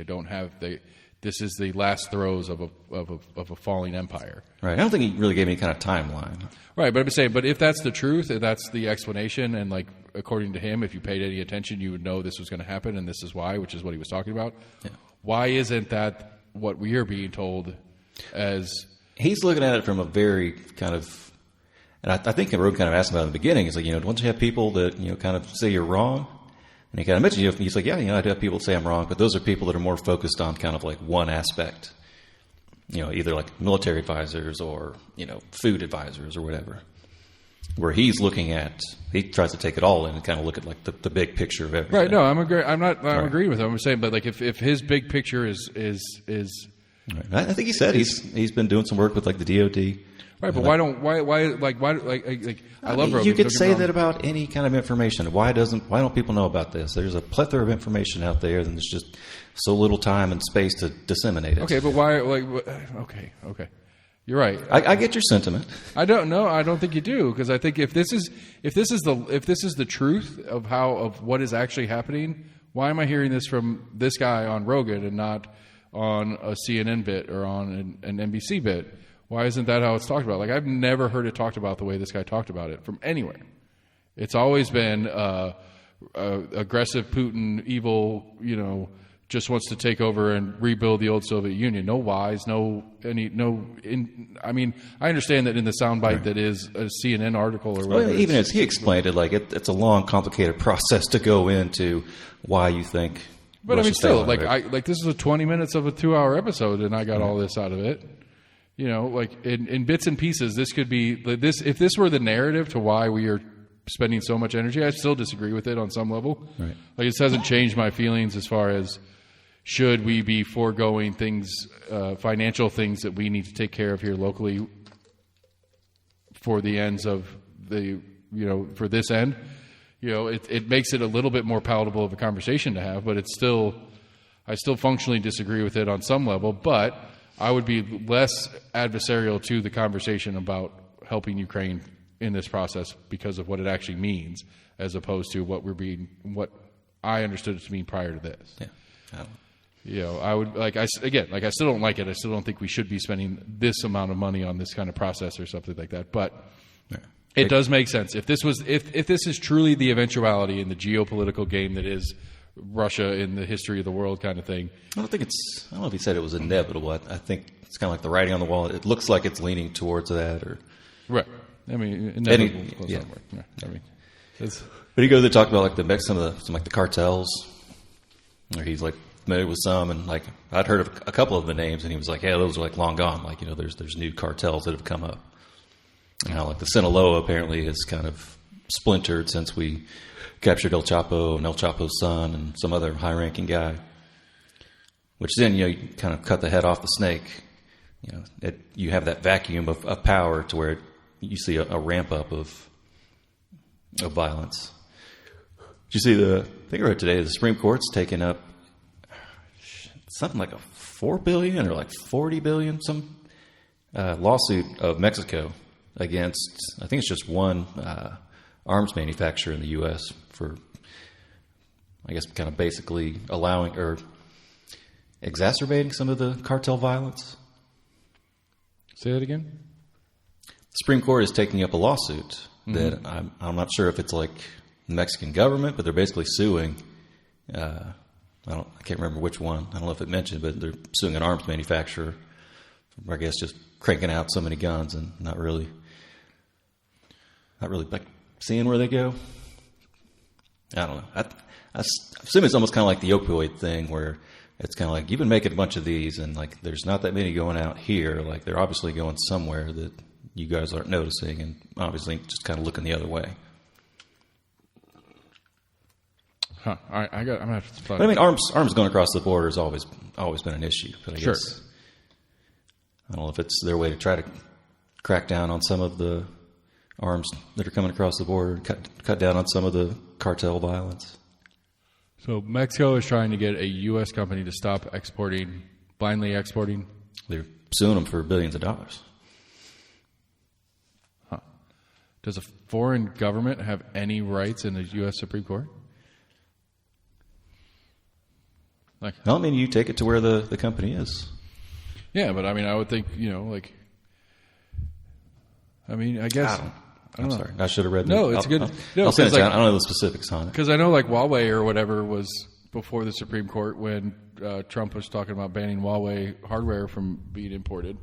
this is the last throes of a falling empire. Right. I don't think he really gave any kind of timeline. Right, but I'm saying, if that's the truth, and that's the explanation, and according to him, if you paid any attention, you would know this was going to happen, and this is why, which is what he was talking about. Yeah. Why isn't that what we are being told? As he's looking at it from a very kind of, and I think Rogan kind of asked about in the beginning. He's like, don't you have people that kind of say you're wrong? And he kind of mentioned he's like, I do have people say I'm wrong, but those are people that are more focused on kind of like one aspect, either like military advisors or food advisors or whatever. Where he's looking at, he tries to take it all in and kind of look at like the big picture of everything. Right? No, I'm agreeing with him. I'm saying, but if his big picture is. Right. I think he said he's been doing some work with like the DoD. Right, but why I love Rogan. You could say that about any kind of information. Why don't people know about this? There's a plethora of information out there, and there's just so little time and space to disseminate it. Okay, but why? Okay, you're right. I get your sentiment. I don't know. I don't think you do, because I think if this is the truth of what is actually happening, why am I hearing this from this guy on Rogan and not on a CNN bit or on an NBC bit? Why isn't that how it's talked about? I've never heard it talked about the way this guy talked about it from anywhere. It's always been aggressive Putin, evil, just wants to take over and rebuild the old Soviet Union. No whys, I understand that in the soundbite that is a CNN article or whatever. Well, even as he explained it, it's a long, complicated process to go into why you think. But still, this is a 20 minutes of a 2-hour episode, and I got all this out of it. In bits and pieces, this could be this. If this were the narrative to why we are spending so much energy, I still disagree with it on some level. Right. This hasn't changed my feelings as far as should we be foregoing things, financial things that we need to take care of here locally for the ends of for this end. It makes it a little bit more palatable of a conversation to have, but I still functionally disagree with it on some level, but I would be less adversarial to the conversation about helping Ukraine in this process because of what it actually means, as opposed to what I understood it to mean prior to this. Yeah. I would I still don't like it. I still don't think we should be spending this amount of money on this kind of process or something like that. But it does make sense. If this is truly the eventuality in the geopolitical game that is Russia in the history of the world kind of thing. I don't know if he said it was inevitable. I think it's kind of like the writing on the wall. It looks like it's leaning towards that, or right. Inevitable. Yeah. But he goes to talk about some of the cartels, or he's familiar with some, and I'd heard of a couple of the names, and he was like, "Yeah, those are long gone. There's new cartels that have come up." And how the Sinaloa apparently has kind of splintered since we captured El Chapo and El Chapo's son and some other high-ranking guy. Which then, you kind of cut the head off the snake. You have that vacuum of power to where you see a ramp up of violence. Did you see I think I read today, the Supreme Court's taken up something like a $4 billion or like $40 billion, some lawsuit of Mexico against, I think it's just one arms manufacturer in the U.S. for, I guess, kind of basically allowing or exacerbating some of the cartel violence. Say that again? The Supreme Court is taking up a lawsuit that I'm not sure if it's like the Mexican government, but they're basically suing. I can't remember which one. I don't know if it mentioned, but they're suing an arms manufacturer for, I guess, just cranking out so many guns and not really like seeing where they go. I don't know. I assume it's almost kind of like the opioid thing, where it's kind of like you've been making a bunch of these, and like there's not that many going out here. Like they're obviously going somewhere that you guys aren't noticing, and obviously just kind of looking the other way. Huh. All right, I'm gonna have to find. But I mean, arms going across the border has always been an issue. But I guess I don't know if it's their way to try to crack down on some of the arms that are coming across the border, cut down on some of the cartel violence. So Mexico is trying to get a U.S. company to stop blindly exporting. They're suing them for billions of dollars. Huh. Does a foreign government have any rights in the U.S. Supreme Court? Like, no, I mean, you take it to where the company is. Yeah, but I mean, I would think, I guess. I'm sorry. I should have read that. No, it's good. I'll send it to you. I don't know the specifics on it. Because I know, like, Huawei or whatever was before the Supreme Court when Trump was talking about banning Huawei hardware from being imported.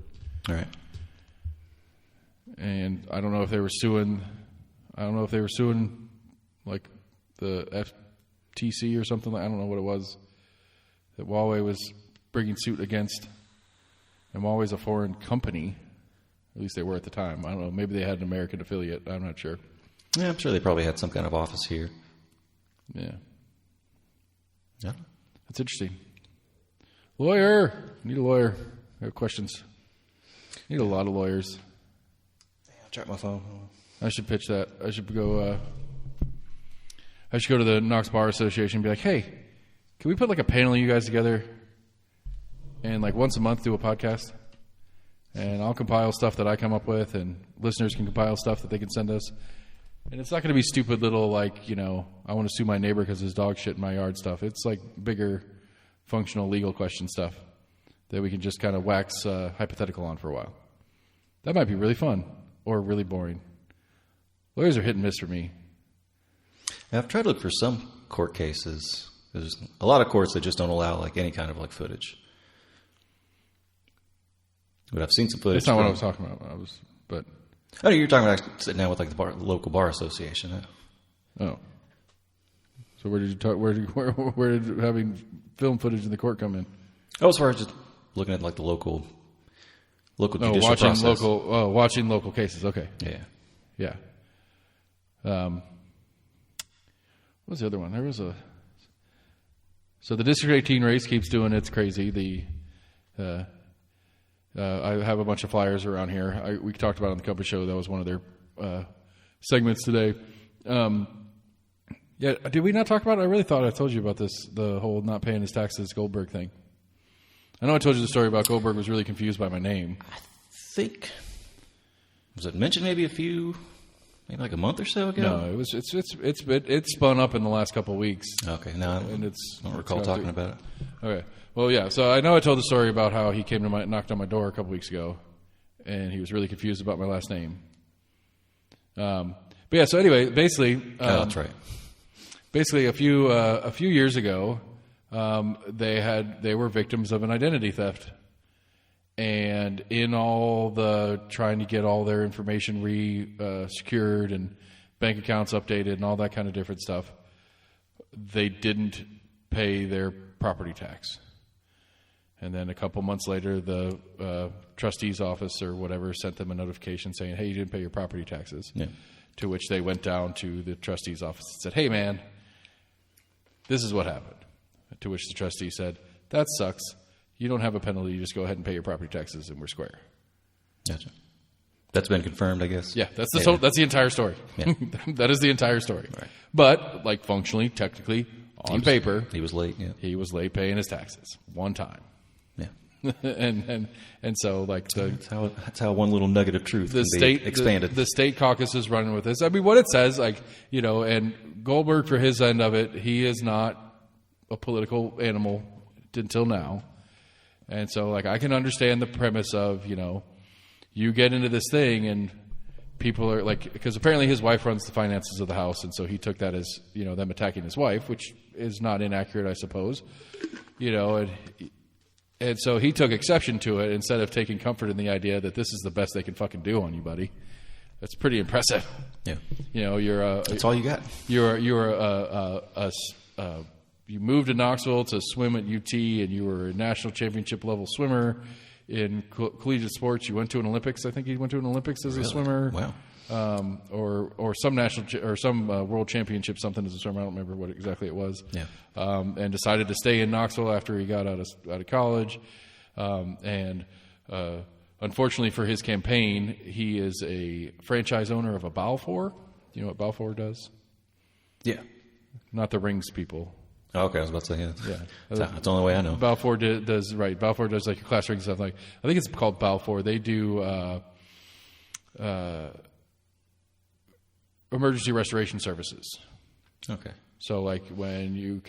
All right. And I don't know if they were suing, like, the FTC or something. I don't know what it was that Huawei was bringing suit against. And Huawei's a foreign company. At least they were at the time. I don't know. Maybe they had an American affiliate. I'm not sure. Yeah, I'm sure they probably had some kind of office here. Yeah. Yeah. That's interesting. Lawyer. Need a lawyer. I have questions. Need a lot of lawyers. I'll check my phone. I should pitch that. I should go to the Knox Bar Association and be like, hey, can we put like a panel of you guys together and like once a month do a podcast? And I'll compile stuff that I come up with, and listeners can compile stuff that they can send us. And it's not going to be stupid little, like, I want to sue my neighbor because his dog shit in my yard stuff. It's like bigger, functional, legal question stuff that we can just kind of wax hypothetical on for a while. That might be really fun or really boring. Lawyers are hit and miss for me. Yeah, I've tried to look for some court cases. There's a lot of courts that just don't allow like any kind of like footage. But I've seen some footage. That's not what I was talking about. Oh, you're talking about sitting down with like the local bar association. Huh? Oh. So where did you talk? Where did having film footage in the court come in? Oh, as far as just looking at like the local judicial process. Watching local cases. Okay. Yeah. What was the other one? There was So the District 18 race keeps doing its crazy. I have a bunch of flyers around here. We talked about it on the Compass Show. That was one of their segments today. Yeah, did we not talk about it? I really thought I told you about this, the whole not paying his taxes Goldberg thing. I know I told you the story about Goldberg was really confused by my name. I think, was it mentioned maybe maybe like a month or so ago? No, it's spun up in the last couple of weeks. Okay, no, I don't recall talking about it. Okay. Well, yeah, so I know I told the story about how he came to knocked on my door a couple weeks ago, and he was really confused about my last name. But yeah, so anyway, basically... that's right. Basically, a few years ago, they were victims of an identity theft. And in all the trying to get all their information secured and bank accounts updated and all that kind of different stuff, they didn't pay their property tax. And then a couple months later, the trustee's office or whatever sent them a notification saying, hey, you didn't pay your property taxes. Yeah. To which they went down to the trustee's office and said, hey, man, this is what happened. To which the trustee said, that sucks. You don't have a penalty. You just go ahead and pay your property taxes and we're square. Gotcha. That's been confirmed, I guess. Yeah, that's the entire story. Yeah. That is the entire story. Right. But like functionally, technically, on paper, he was late. Yeah. he was late paying his taxes one time. Yeah. and so like that's how one little nugget of truth can be expanded. The state caucus is running with this. I mean, what it says, like, you know, and Goldberg for his end of it, he is not a political animal until now. And so like I can understand the premise of, you know, you get into this thing and people are like, because apparently his wife runs the finances of the house, and so he took that as, you know, them attacking his wife, which is not inaccurate, I suppose. You know, and so he took exception to it instead of taking comfort in the idea that this is the best they can fucking do on you, buddy. That's pretty impressive. Yeah. You know, that's all you got. You moved to Knoxville to swim at UT, and you were a national championship level swimmer in collegiate sports. You went to an Olympics. I think you went to an Olympics as a swimmer. Wow. Or some national or some world championship something as a swimmer. I don't remember what exactly it was. Yeah. And decided to stay in Knoxville after he got out of college. And unfortunately for his campaign, he is a franchise owner of a Balfour. You know what Balfour does? Yeah. Not the rings people. Oh, okay, I was about to say, yeah. That's the only way I know. Balfour does right. Balfour does like your class ring stuff. Like I think it's called Balfour. They do emergency restoration services. Okay. So like when your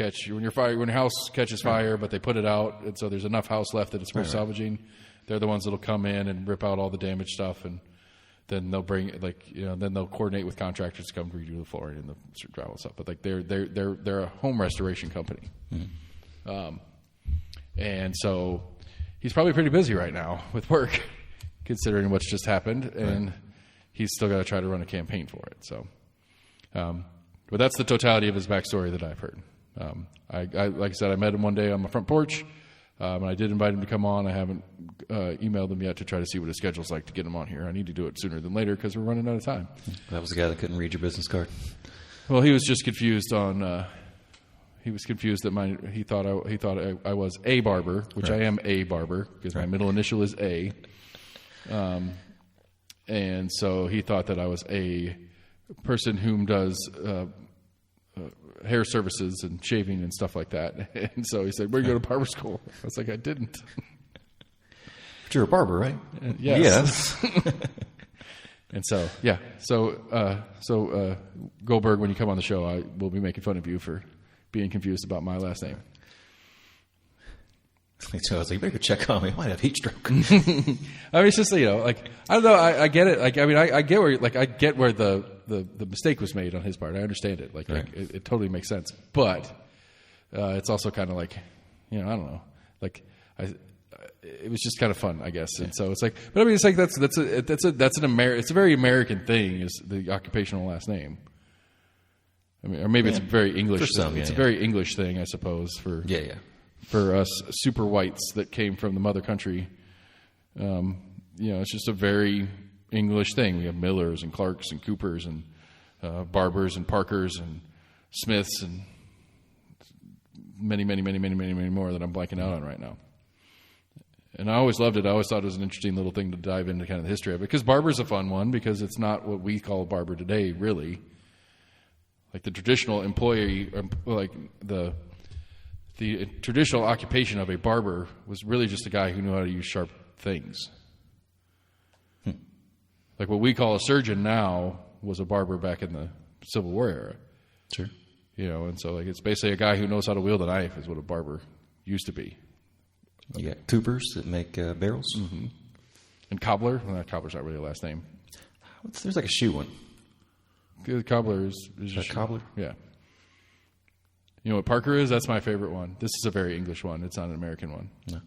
house catches fire, but they put it out, and so there's enough house left that it's worth salvaging. They're the ones that'll come in and rip out all the damaged stuff, and then they'll bring then they'll coordinate with contractors to come redo the flooring and the drywall stuff. But like they're a home restoration company, and so he's probably pretty busy right now with work, considering what's just happened, and he's still got to try to run a campaign for it. So, but that's the totality of his backstory that I've heard. Like I said, I met him one day on my front porch. And I did invite him to come on. I haven't emailed him yet to try to see what his schedule's like to get him on here. I need to do it sooner than later because we're running out of time. That was the guy that couldn't read your business card. Well, he was just confused on. He was confused that he thought I was a barber, which I am a barber because my middle initial is A. And so he thought that I was a person whom does hair services and shaving and stuff like that. And so he said, where do you go to barber school? I was like, I didn't. But you're a barber, right? Yes. And so, yeah. So Goldberg, when you come on the show, I will be making fun of you for being confused about my last name. So I was like, you better go check on me. I might have heat stroke. I mean, it's just, you know, like, I don't know. I get it. Like, I mean, I get where the mistake was made on his part. I understand it. Like, it totally makes sense. But it's also kind of like, you know, I don't know. Like, it was just kind of fun, I guess. And so it's like, but I mean, it's like it's a very American thing, is the occupational last name. I mean, or maybe it's a very English. For some, it's a very English thing, I suppose. For us super whites that came from the mother country, you know, it's just a very English thing. We have Millers and Clarks and Coopers and Barbers and Parkers and Smiths and many more that I'm blanking out on right now. And I always loved it. I always thought it was an interesting little thing to dive into kind of the history of it, because barber's a fun one, because it's not what we call a barber today, really. Like the traditional employee, like the traditional occupation of a barber was really just a guy who knew how to use sharp things. Like what we call a surgeon now was a barber back in the Civil War era. Sure. You know, and so like it's basically a guy who knows how to wield a knife is what a barber used to be. You got coopers that make barrels. Mm-hmm. And cobbler. Well, cobbler's not really a last name. There's like a shoe one. The cobbler is a cobbler? Yeah. You know what Parker is? That's my favorite one. This is a very English one. It's not an American one. No.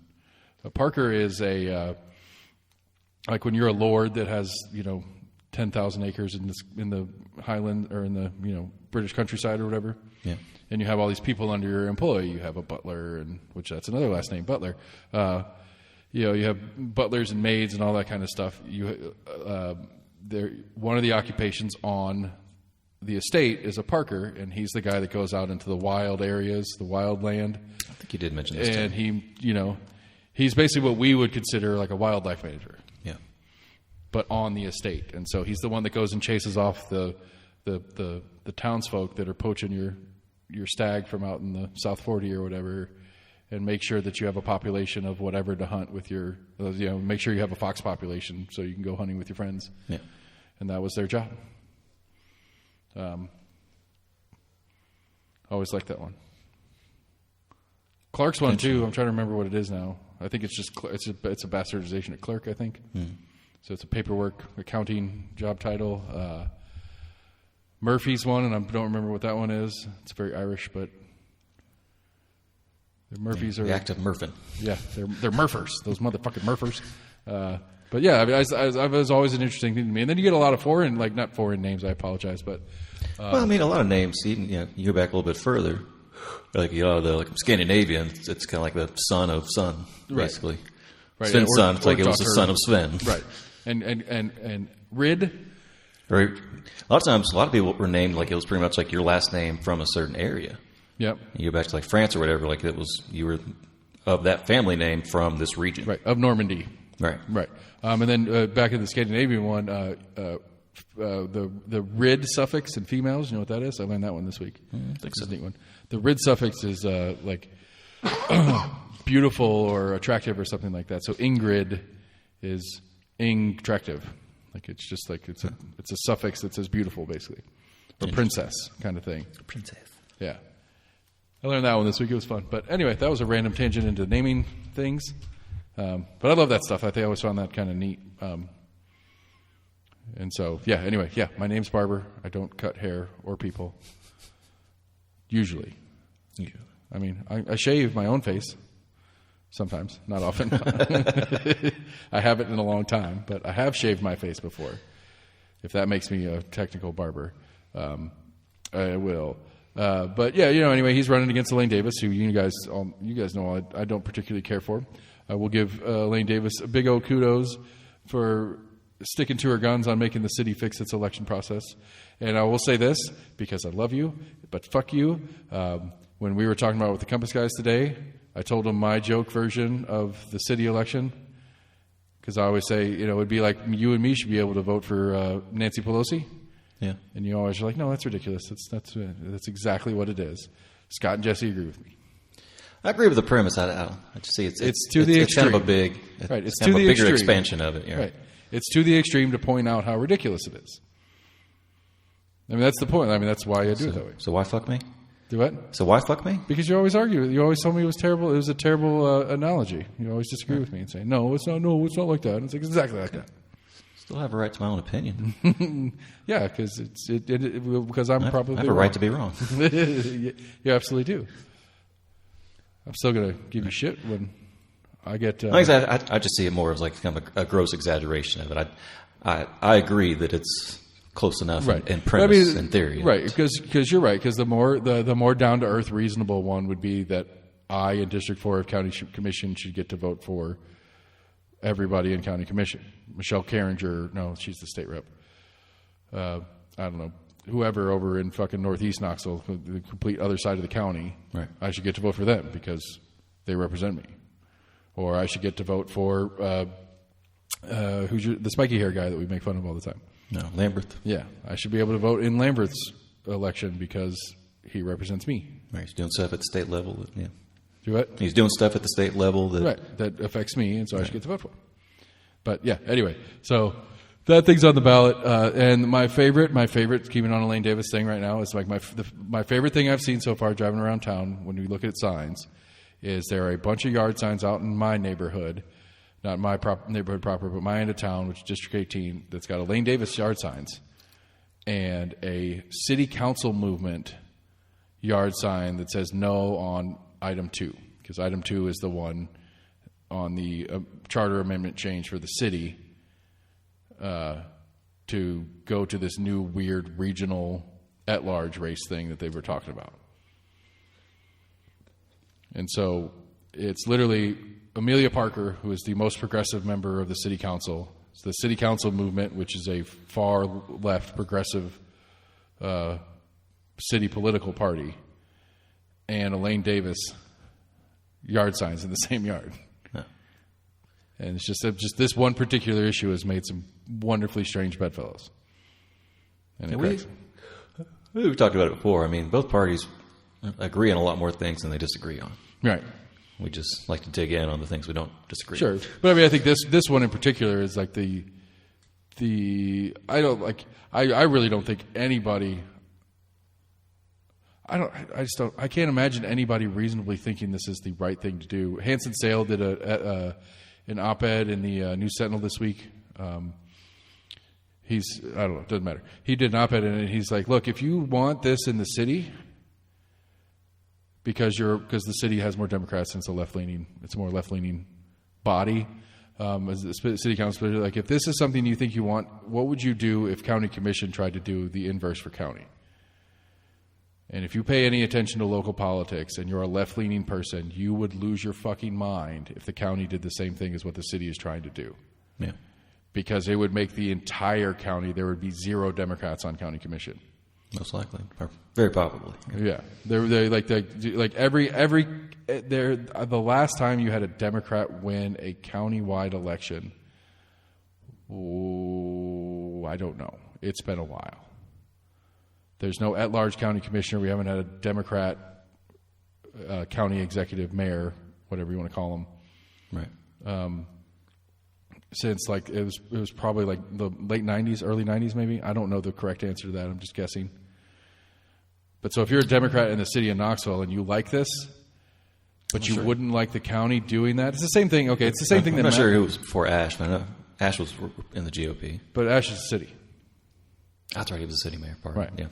Parker is like when you're a lord that has, you know, 10,000 acres in the Highland or in the, you know, British countryside or whatever. Yeah. And you have all these people under your employ. You have a butler, and which that's another last name, Butler. You know, you have butlers and maids and all that kind of stuff. One of the occupations on the estate is a Parker, and he's the guy that goes out into the wild areas, the wild land. I think you did mention this. And he's basically what we would consider like a wildlife manager. Yeah. but on the estate. And so he's the one that goes and chases off the townsfolk that are poaching your stag from out in the South 40 or whatever, and make sure that you have a population of whatever to hunt with your, make sure you have a fox population so you can go hunting with your friends. Yeah. And that was their job. Always liked that one. Clark's one too. I'm trying to remember what it is now. I think it's just it's a bastardization of clerk, I think. So it's a paperwork accounting job title. Murphy's one, and I don't remember what that one is. It's very Irish, but the Murphys are the act of Murphin. Yeah, they're Murphers. Those motherfucking Murphers. But yeah, I mean, I was always an interesting thing to me. And then you get a lot of foreign, like not foreign names. I apologize, but well, I mean, a lot of names. You go back a little bit further, like the Scandinavian. It's kind of like the son of son, basically. Right. Sven's son. It's like it was the son of Sven. Right. And Rid. Right. A lot of times, a lot of people were named like it was pretty much like your last name from a certain area. Yep. You go back to like France or whatever, like you were of that family name from this region. Right. Of Normandy. Right. Right. And then back in the Scandinavian one, the rid suffix in females, you know what that is? I learned that one this week. I think so. That's a neat one. The rid suffix is like beautiful or attractive or something like that. So Ingrid is attractive. Like it's just like it's a suffix that says beautiful, basically, or princess kind of thing. Princess. Yeah. I learned that one this week. It was fun. But anyway, that was a random tangent into naming things. But I love that stuff. I think I always found that kind of neat. And so, yeah, anyway, yeah, my name's Barber. I don't cut hair or people. Usually. I mean, I shave my own face. Sometimes. Not often. I haven't in a long time, but I have shaved my face before. If that makes me a technical barber, I will. But yeah, anyway, he's running against Elaine Davis, who you guys know I don't particularly care for. I will give Elaine Davis a big old kudos for sticking to her guns on making the city fix its election process. And I will say this, because I love you, but fuck you. When we were talking about it with the Compass guys today, I told them my joke version of the city election, because I always say, it would be like you and me should be able to vote for Nancy Pelosi. Yeah. And you always are like, no, that's ridiculous. That's exactly what it is. Scott and Jesse agree with me. I agree with the premise. I just see it's to the extreme. Kind of a big, right. It's kind to of a the bigger extreme. expansion of it. Yeah. Right. It's to the extreme to point out how ridiculous it is. I mean, that's the point. I mean, that's why I do it that way. So why fuck me? Do what? So why fuck me? Because you always argue. You always told me it was terrible. It was a terrible analogy. You always disagree with me and say, no, it's not. No, it's not like that. And it's like exactly like that. Still have a right to my own opinion. Yeah, because because I'm probably I have a right to be wrong. You absolutely do. I'm still gonna give you shit when I get. I just see it more as like kind of a gross exaggeration of it. I agree that it's close enough in premise and theory. Right, because you're right. Because the more down to earth, reasonable one would be that I in District 4 of County Commission should get to vote for everybody in County Commission. Michelle Carringer, no, she's the state rep. I don't know. Whoever over in fucking Northeast Knoxville, the complete other side of the county, right. I should get to vote for them because they represent me. Or I should get to vote for who's the spiky hair guy that we make fun of all the time. No, Lamberth. Yeah, I should be able to vote in Lamberth's election because he represents me. Right, he's doing stuff at the state level. Yeah. Do what? He's doing stuff at the state level that affects me, and so I should get to vote for him. But yeah, anyway, so that thing's on the ballot, and my favorite, keeping on Elaine Davis thing right now is like my favorite thing I've seen so far driving around town when we look at signs is there are a bunch of yard signs out in my neighborhood, not my neighborhood proper, but my end of town, which is District 18, that's got Elaine Davis yard signs and a city council movement yard sign that says no on item 2, because item 2 is the one on the charter amendment change for the city to go to this new weird regional at-large race thing that they were talking about. And so it's literally Amelia Parker, who is the most progressive member of the city council. It's the city council movement, which is a far left progressive city political party, and Elaine Davis yard signs in the same yard. And it's just this one particular issue has made some wonderfully strange bedfellows. And we talked about it before. I mean, both parties agree on a lot more things than they disagree on. Right. We just like to dig in on the things we don't disagree on. Sure. But I mean, I think this one in particular is like I really don't think anybody, I can't imagine anybody reasonably thinking this is the right thing to do. Hanson Sale did an op-ed in the News Sentinel this week. I don't know, it doesn't matter. He did an op-ed and he's like, look, if you want this in the city, because the city has more Democrats and it's a more left-leaning body, as the city council, like if this is something you think you want, what would you do if county commission tried to do the inverse for county? And if you pay any attention to local politics and you're a left-leaning person, you would lose your fucking mind if the county did the same thing as what the city is trying to do. Yeah. Because it would make the entire county, there would be 0 Democrats on county commission. Most likely, or very probably. Yeah, the last time you had a Democrat win a countywide election, I don't know. It's been a while. There's no at-large county commissioner. We haven't had a Democrat county executive, mayor, whatever you want to call them. Right. Since it was probably like the late 90s, early 90s maybe. I don't know the correct answer to that. I'm just guessing. But so if you're a Democrat in the city of Knoxville and you like this, but you wouldn't like the county doing that, it's the same thing. Okay, it's the same thing. I'm not sure who was before Ash, but I know Ash was in the GOP. But Ash is the city. That's right. He was the city mayor. Right. Yeah.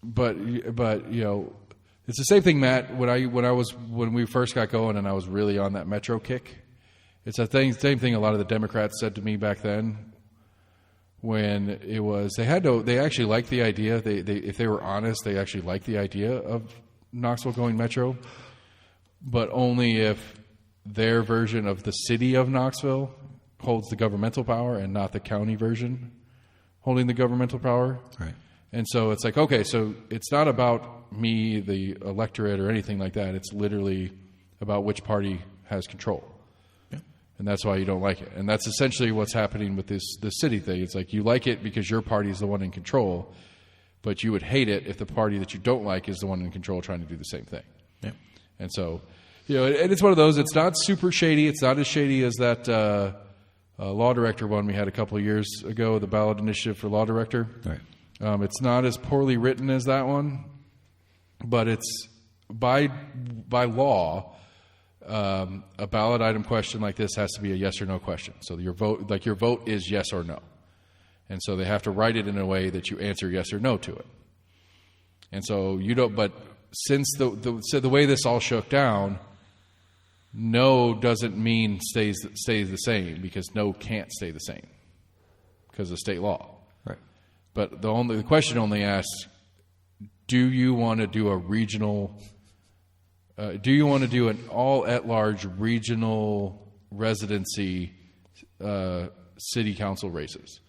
But it's the same thing, Matt. When we first got going and I was really on that Metro kick, it's the same thing a lot of the Democrats said to me back then. When it was, they actually liked the idea. If they were honest, they actually liked the idea of Knoxville going Metro, but only if their version of the city of Knoxville holds the governmental power and not the county version holding the governmental power. Right. And so it's like, okay, so it's not about me, the electorate, or anything like that. It's literally about which party has control. Yeah. And that's why you don't like it. And that's essentially what's happening with this city thing. It's like you like it because your party is the one in control, but you would hate it if the party that you don't like is the one in control trying to do the same thing. Yeah. And so, and it's one of those, it's not super shady. It's not as shady as that law director one we had a couple of years ago, the ballot initiative for law director. Right. It's not as poorly written as that one, but it's by law, a ballot item question like this has to be a yes or no question. So your vote is yes or no. And so they have to write it in a way that you answer yes or no to it. And so you don't, but since the way this all shook down, no doesn't mean stays the same, because no can't stay the same because of state law. Right. But the question only asks, do you want to do a regional? Do you want to do an all at large regional residency city council races?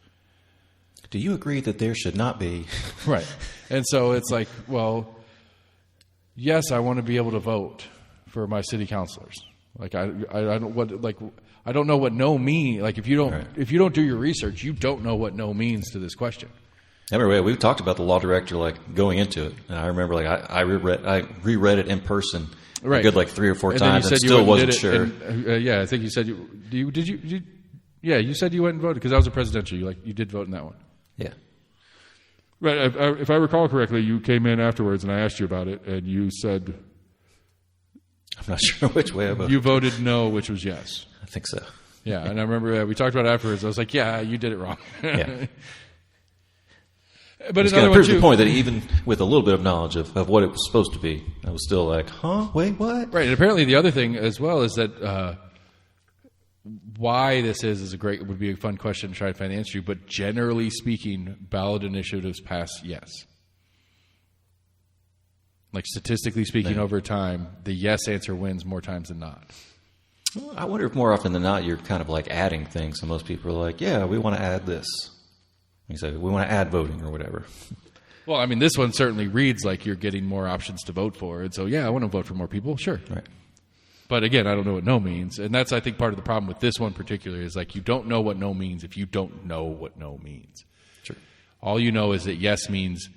Do you agree that there should not be? Right. And so it's like, well, yes, I want to be able to vote for my city councilors. Like I don't know what no mean. Like if you don't do your research, you don't know what no means to this question. Anyway, we've talked about the law director going into it, and I remember I reread it in person a good 3 or 4 times and still wasn't sure. Yeah, I think you said you said you went and voted because that was a presidential. You did vote in that one. Yeah. Right. If I recall correctly, you came in afterwards and I asked you about it, and you said, I'm not sure which way I voted. You voted no, which was yes. I think so. Yeah, and I remember we talked about it afterwards. I was like, yeah, you did it wrong. Yeah. But it's kind of proves the point that even with a little bit of knowledge of what it was supposed to be, I was still like, huh? Wait, what? Right, and apparently the other thing as well is that why this would be a fun question to try to find the answer to, but generally speaking, ballot initiatives pass yes. Like statistically speaking, over time, the yes answer wins more times than not. Well, I wonder if more often than not you're kind of like adding things, and most people are like, yeah, we want to add this. You say, we want to add voting or whatever. Well, I mean, this one certainly reads like you're getting more options to vote for. And so, yeah, I want to vote for more people. Sure. Right. But again, I don't know what no means. And that's, I think, part of the problem with this one particularly is like you don't know what no means if you don't know what no means. Sure. All you know is that yes means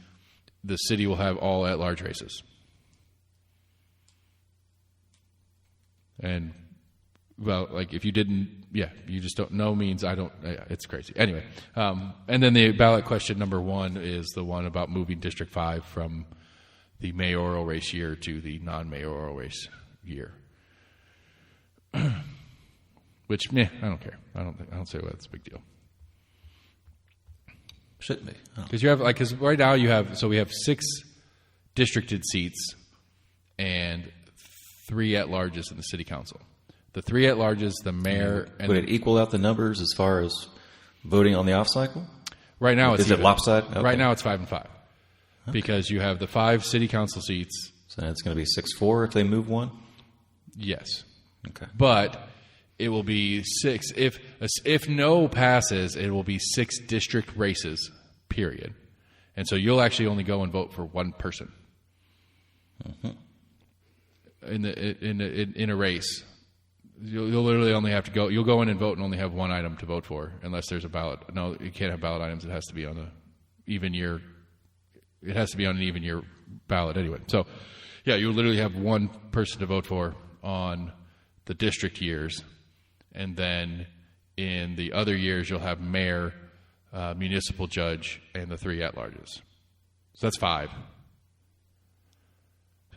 the city will have all at-large races. And, well, like if you didn't, you just don't know means I don't, it's crazy. Anyway, and then the ballot question number 1 is the one about moving District 5 from the mayoral race year to the non-mayoral race year. Which, I don't care. I don't say that's a big deal. Shouldn't be. Because you have, like, because right now we have 6 districted seats and 3 at-larges in the city council. The 3 at-larges, the mayor, and would it equal out the numbers as far as voting on the off cycle? Right now, is it lopsided? Okay. Right now, it's 5 and 5, because you have the 5 city council seats. So it's going to be 6-4 if they move one. Yes. Okay. But it will be 6 if no passes. It will be 6 district races. Period. And so you'll actually only go and vote for one person in a race. You'll literally only have to go. You'll go in and vote and only have one item to vote for, unless there's a ballot. No, you can't have ballot items. It has to be on an even year. It has to be on an even year ballot anyway. So, you'll literally have one person to vote for on the district years, and then in the other years you'll have mayor, municipal judge, and the 3 at-larges. So that's 5.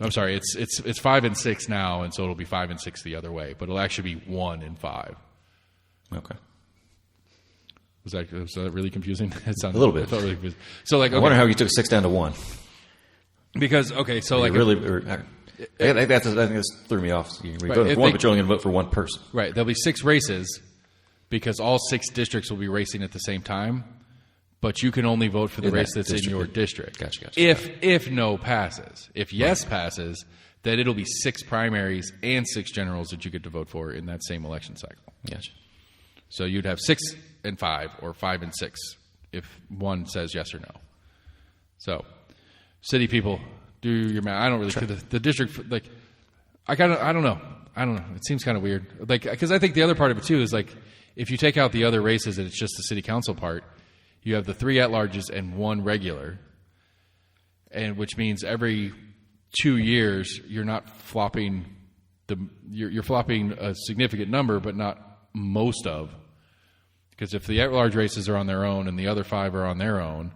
I'm sorry, it's 5 and 6 now, and so it'll be 5 and 6 the other way, but it'll actually be 1 and 5. Okay. Was that really confusing? It sounded a little bit. It felt really confusing. So, like, okay. I wonder how you took 6 down to 1. Because so like I think that threw me off. You voted for one, but you're only going to vote for one person. Right. There'll be 6 races because all 6 districts will be racing at the same time, but you can only vote for the race that's in your district. Gotcha. If no passes. If yes passes, then it'll be 6 primaries and 6 generals that you get to vote for in that same election cycle. Gotcha. So you'd have 6 and 5 or 5 and 6 if one says yes or no. So, city people, do your math. I don't really. The district, like, I don't know. It seems kind of weird. Like, because I think the other part of it too is like, if you take out the other races and it's just the city council part, you have the 3 at-larges and 1 regular, and which means every 2 years you're not flopping you're flopping a significant number, but not most of. Because if the at-large races are on their own and the other 5 are on their own,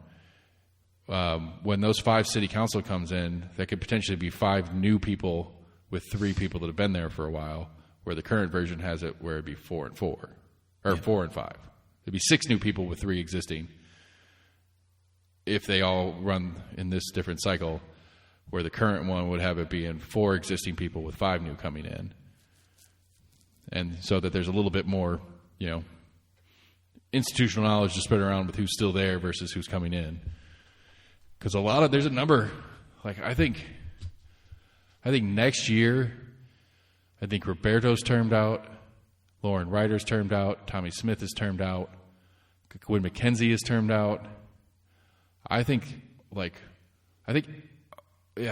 when those 5 city council comes in, that could potentially be 5 new people with 3 people that have been there for a while, where the current version has it where it'd be 4 and 4, or 4 and 5. It'd be 6 new people with 3 existing if they all run in this different cycle, where the current one would have it being 4 existing people with 5 new coming in. And so that there's a little bit more, institutional knowledge to spread around with who's still there versus who's coming in. Because there's a number, like I think next year, I think Roberto's termed out, Lauren Ryder's termed out, Tommy Smith is termed out, Gwen McKenzie is termed out. I think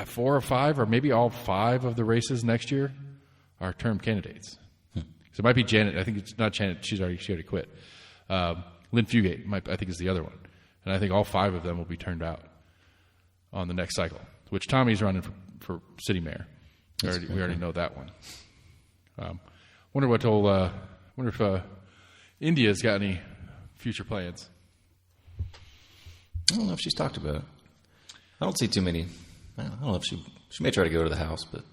4 or 5, or maybe all 5 of the races next year are termed candidates. So it might be Janet. I think it's not Janet. She already quit. Lynn Fugate, I think, is the other one. And I think all 5 of them will be turned out on the next cycle, which Tommy's running for city mayor. We already know that one. Wonder if India's got any future plans. I don't know if she's talked about it. I don't see too many. I don't know if she may try to go to the House, but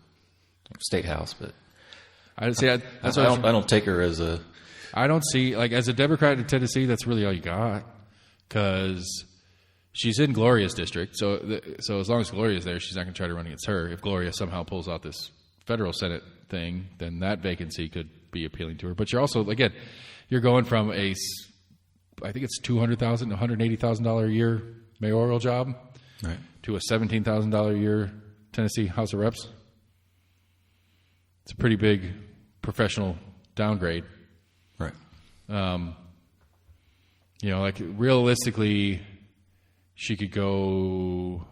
state House, but I don't take her as a. I don't see, like, as a Democrat in Tennessee, that's really all you got, because she's in Gloria's district. So as long as Gloria's there, she's not going to try to run against her. If Gloria somehow pulls out this federal Senate thing, then that vacancy could be appealing to her. But you're also, again, you're going from I think it's $200,000 to $180,000 a year mayoral job, right, to a $17,000 a year Tennessee House of Reps. It's a pretty big professional downgrade. Right. Like, realistically, she could run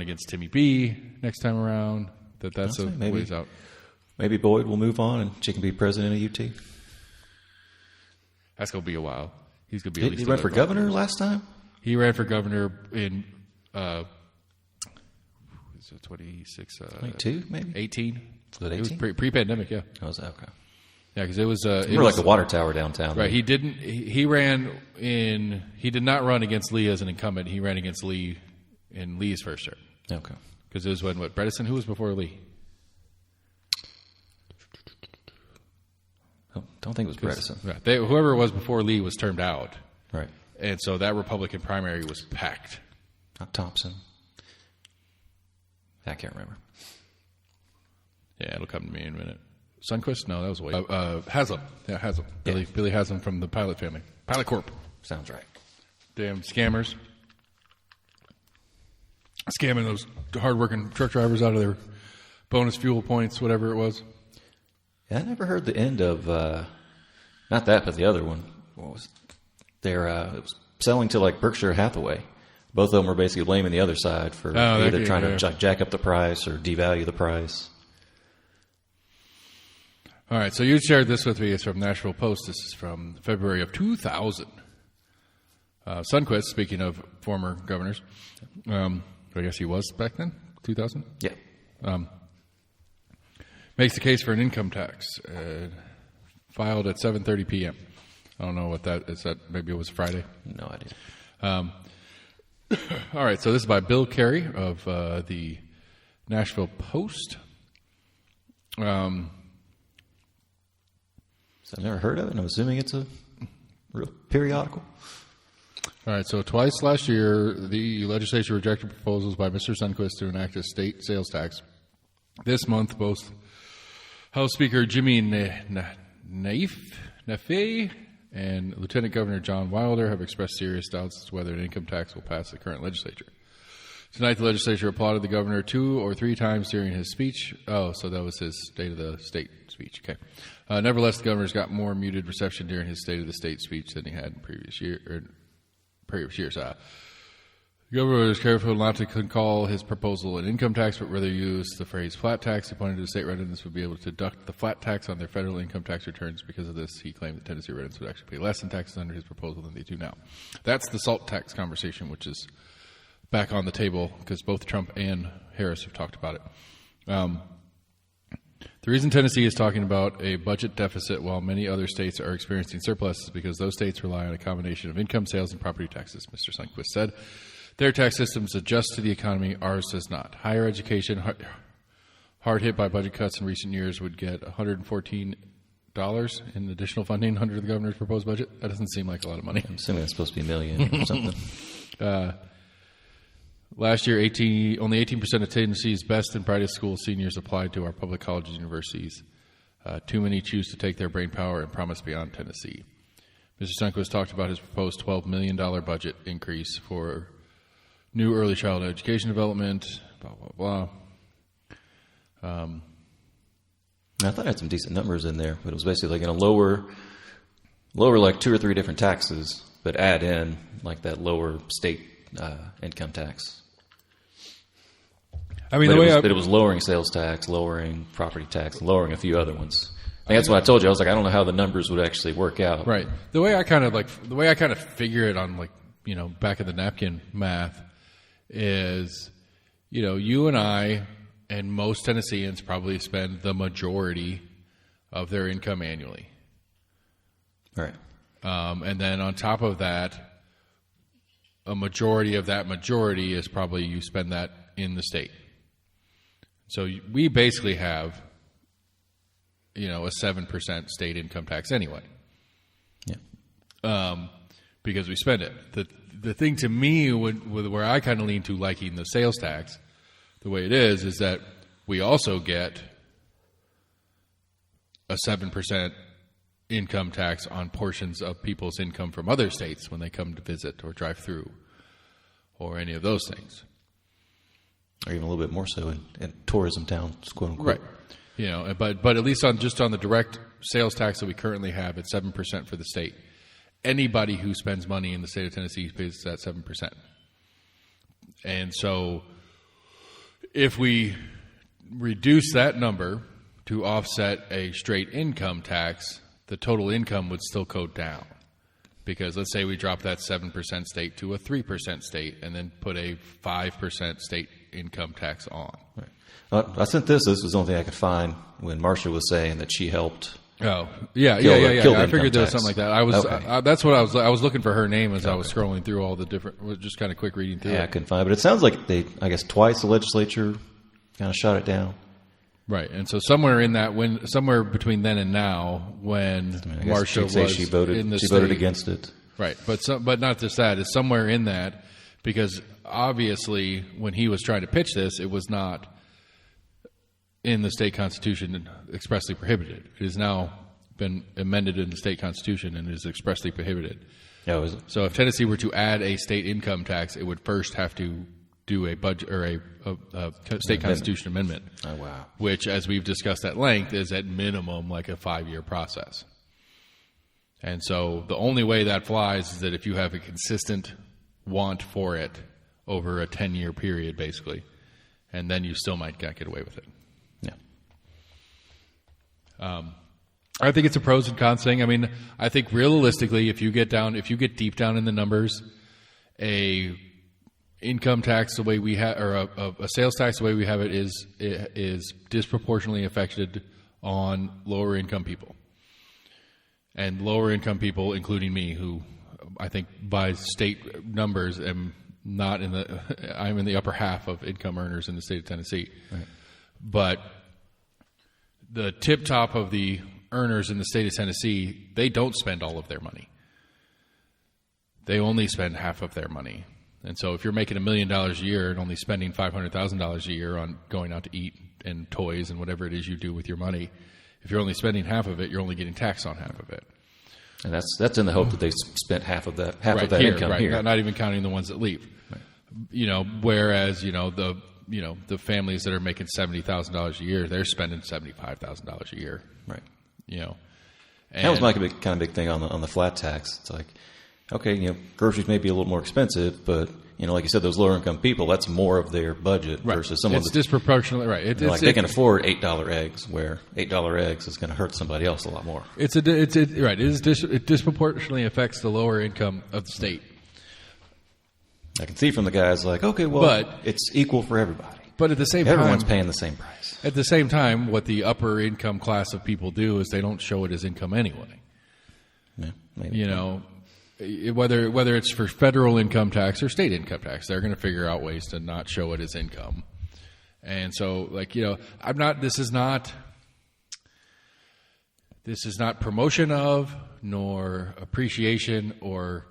against Timmy B next time around, that's a ways out. Maybe Boyd will move on and she can be president of UT. That's going to be a while. He's going to be. He ran for governor last time. He ran for governor in 26, 22, maybe 18. Was it 18? It was pre-pandemic, yeah. Oh, was that okay? Yeah, because it was. More like the water tower downtown. Right. He didn't. He ran in. He did not run against Lee as an incumbent. He ran against Lee in Lee's first term. Okay. Because it was when Bredesen, who was before Lee? Oh, don't think it was Bredesen. Right. Whoever it was before Lee was termed out. Right. And so that Republican primary was packed. Not Thompson. I can't remember. Yeah, it'll come to me in a minute. Sunquist? No, that was Wade. Haslam. Yeah, Haslam. Yeah. Billy Haslam from the Pilot family. Pilot Corp. Sounds right. Damn scammers. Scamming those hard-working truck drivers out of their bonus fuel points, whatever it was. Yeah, I never heard the end of, not that, but the other one. What was it? It was selling to like Berkshire Hathaway. Both of them were basically blaming the other side for either trying to jack up the price or devalue the price. All right, so you shared this with me. It's from Nashville Post. This is from February of 2000. Sunquist, speaking of former governors, I guess he was back then, 2000? Yeah. Makes the case for an income tax, filed at 7:30 p.m. I don't know what that is. That maybe it was Friday? No idea. All right, so this is by Bill Carey of the Nashville Post. I've never heard of it, and I'm assuming it's a real periodical. All right, so twice last year, the legislature rejected proposals by Mr. Sunquist to enact a state sales tax. This month, both House Speaker Jimmy Nafe and Lieutenant Governor John Wilder have expressed serious doubts as to whether an income tax will pass the current legislature. Tonight, the legislature applauded the governor 2 or 3 times during his speech. Oh, so that was his State of the State speech. Okay. Nevertheless, the governor's got more muted reception during his State of the State speech than he had in previous years. The governor was careful not to call his proposal an income tax, but rather use the phrase flat tax. He pointed to state residents would be able to deduct the flat tax on their federal income tax returns. Because of this, he claimed that Tennessee residents would actually pay less in taxes under his proposal than they do now. That's the SALT tax conversation, which is back on the table because both Trump and Harris have talked about it. The reason Tennessee is talking about a budget deficit while many other states are experiencing surplus is because those states rely on a combination of income, sales, and property taxes, Mr. Sunquist said. Their tax systems adjust to the economy. Ours does not. Higher education, hard hit by budget cuts in recent years, would get $114 in additional funding under the governor's proposed budget. That doesn't seem like a lot of money. I'm assuming it's supposed to be $1 million or something. Last year, only 18% of Tennessee's best and brightest school seniors applied to our public colleges and universities. Too many choose to take their brain power and promise beyond Tennessee. Mr. Sunquist talked about his proposed $12 million budget increase for new early childhood education development, blah, blah, blah. I thought I had some decent numbers in there, but it was basically like in a lower like 2 or 3 different taxes, but add in like that lower state income tax. I mean, it was lowering sales tax, lowering property tax, lowering a few other ones. I think that's what I told you. I was like, I don't know how the numbers would actually work out. Right. The way I kind of figure it on, like, back of the napkin math is, you and I and most Tennesseans probably spend the majority of their income annually. Right. And then on top of that, a majority of that majority is probably you spend that in the state. So we basically have, a 7% state income tax anyway. Yeah. Because we spend it. The thing to me, where I kind of lean to liking the sales tax, the way it is that we also get a 7% income tax on portions of people's income from other states when they come to visit or drive through or any of those things. Or even a little bit more so in tourism towns, quote unquote. Right. But at least on the direct sales tax that we currently have at 7% for the state, anybody who spends money in the state of Tennessee pays that 7%. And so if we reduce that number to offset a straight income tax, the total income would still go down. Because let's say we drop that 7% state to a 3% state and then put a 5% state income tax on. Right. I sent this. This was the only thing I could find when Marcia was saying that she helped. Oh, yeah. I figured there was something like that. That's what I was looking for her name as I was scrolling through all the different, just kind of quick reading through it. I couldn't find it. But it sounds like I guess twice the legislature kind of shot it down. Right, and so somewhere between then and now, when Marcia was she voted against it. Right, but not just that. It's somewhere in that, because obviously when he was trying to pitch this, it was not in the state constitution expressly prohibited. It has now been amended in the state constitution and is expressly prohibited. Oh, is it? So if Tennessee were to add a state income tax, it would first have to do a budget or a state constitution amendment. Oh, wow. Which, as we've discussed at length, is at minimum like a 5-year process. And so the only way that flies is that if you have a consistent want for it over a 10-year period, basically, and then you still might not get away with it. Yeah. I think it's a pros and cons thing. I mean, I think realistically, if you get deep down in the numbers, a income tax the way we have, or a sales tax the way we have it is disproportionately affected on lower income people, and lower income people, including me, who I think by state numbers I'm in the upper half of income earners in the state of Tennessee, right. But the tip top of the earners in the state of Tennessee, they don't spend all of their money. They only spend half of their money. And so if you're making $1 million a year and only spending $500,000 a year on going out to eat and toys and whatever it is you do with your money, if you're only spending half of it, you're only getting taxed on half of it. And that's in the hope that they spent half of that income here. Not even counting the ones that leave. Right. Whereas the families that are making $70,000 a year, they're spending $75,000 a year. Right. And that was my kind of big thing on the flat tax. It's like, okay, groceries may be a little more expensive, but like you said, those lower income people, that's more of their budget versus someone that's disproportionately right. They can afford $8 eggs, where $8 eggs is going to hurt somebody else a lot more. It disproportionately affects the lower income of the state. I can see from the guys like, okay, but it's equal for everybody. But at the same time, everyone's paying the same price. At the same time, what the upper income class of people do is they don't show it as income anyway. Yeah, maybe. Whether it's for federal income tax or state income tax, they're going to figure out ways to not show it as income. And so, this is not promotion of, nor appreciation, or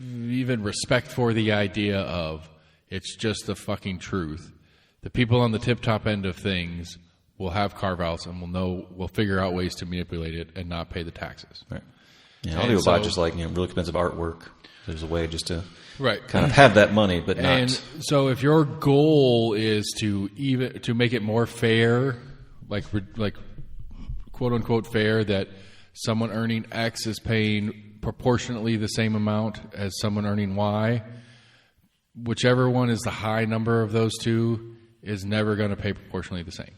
even respect for the idea of. It's just the fucking truth. The people on the tip-top end of things will have carve-outs and will figure out ways to manipulate it and not pay the taxes. Right. Yeah, I'll do buy just really expensive artwork. There's a way just to kind of have that money, but not. And so, if your goal is to make it more fair, like quote unquote fair, that someone earning X is paying proportionately the same amount as someone earning Y, whichever one is the high number of those two is never going to pay proportionally the same.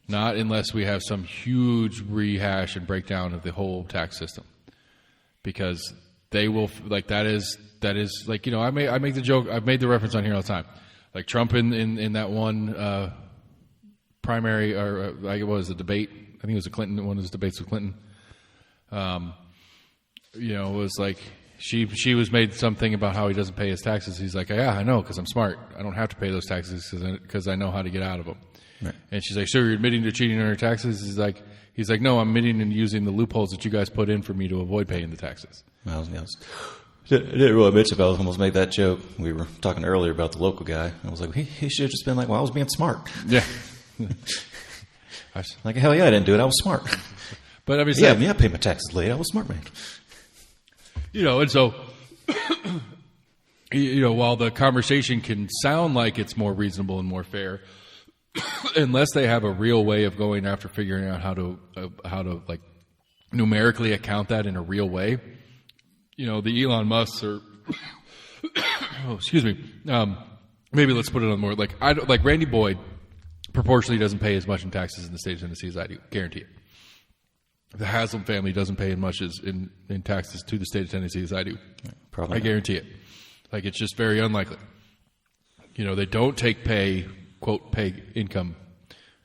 Not unless we have some huge rehash and breakdown of the whole tax system. Because they will, that is I make the joke, I've made the reference on here all the time. Like Trump in that one primary, or it was a debate, I think it was one of his debates with Clinton, it was like, she was made something about how he doesn't pay his taxes. He's like, yeah, I know, because I'm smart. I don't have to pay those taxes because I know how to get out of them. Right. And she's like, so you're admitting to cheating on your taxes? He's like, no, I'm admitting and using the loopholes that you guys put in for me to avoid paying the taxes. I didn't really admit to it. I almost made that joke. We were talking earlier about the local guy. I was like, he should have just been like, well, I was being smart. Yeah. Like, hell yeah, I didn't do it. I was smart. But I mean, I paid my taxes late. I was smart, man. And so, while the conversation can sound like it's more reasonable and more fair, unless they have a real way of going after figuring out how to numerically account that in a real way, the Elon Musk or excuse me, maybe let's put it on more like Randy Boyd proportionally doesn't pay as much in taxes in the state of Tennessee as I do. Guarantee it. The Haslam family doesn't pay as much in taxes to the state of Tennessee as I do. Probably I not. guarantee it. Like, it's just very unlikely. They don't take pay, quote, income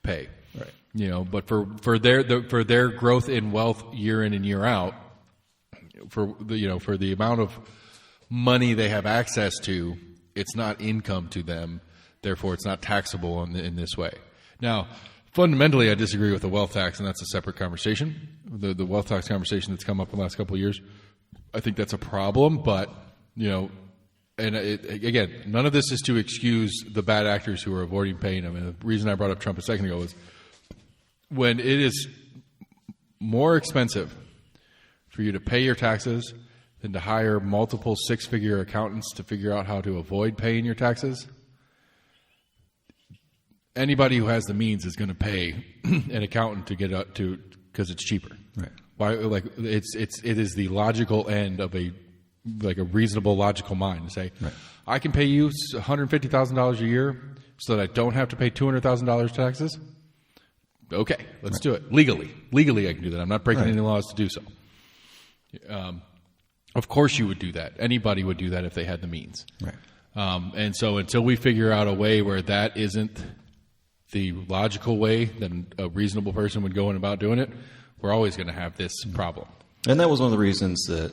pay. Right. But for their growth in wealth year in and year out, for the amount of money they have access to, it's not income to them. Therefore, it's not taxable in this way. Now, fundamentally, I disagree with the wealth tax, and that's a separate conversation. The wealth tax conversation that's come up in the last couple of years, I think that's a problem. But and again, none of this is to excuse the bad actors who are avoiding paying them. And the reason I brought up Trump a second ago is when it is more expensive for you to pay your taxes than to hire multiple six-figure accountants to figure out how to avoid paying your taxes. Anybody who has the means is going to pay an accountant to get up to because it's cheaper. Right. Why? Like it is the logical end of a reasonable logical mind to say, right. I can pay you $150,000 a year so that I don't have to pay $200,000 taxes. Okay, let's do it legally. Legally, I can do that. I'm not breaking any laws to do so. Of course, you would do that. Anybody would do that if they had the means. Right. And so until we figure out a way where that isn't the logical way that a reasonable person would go in about doing it, we're always going to have this problem. And that was one of the reasons that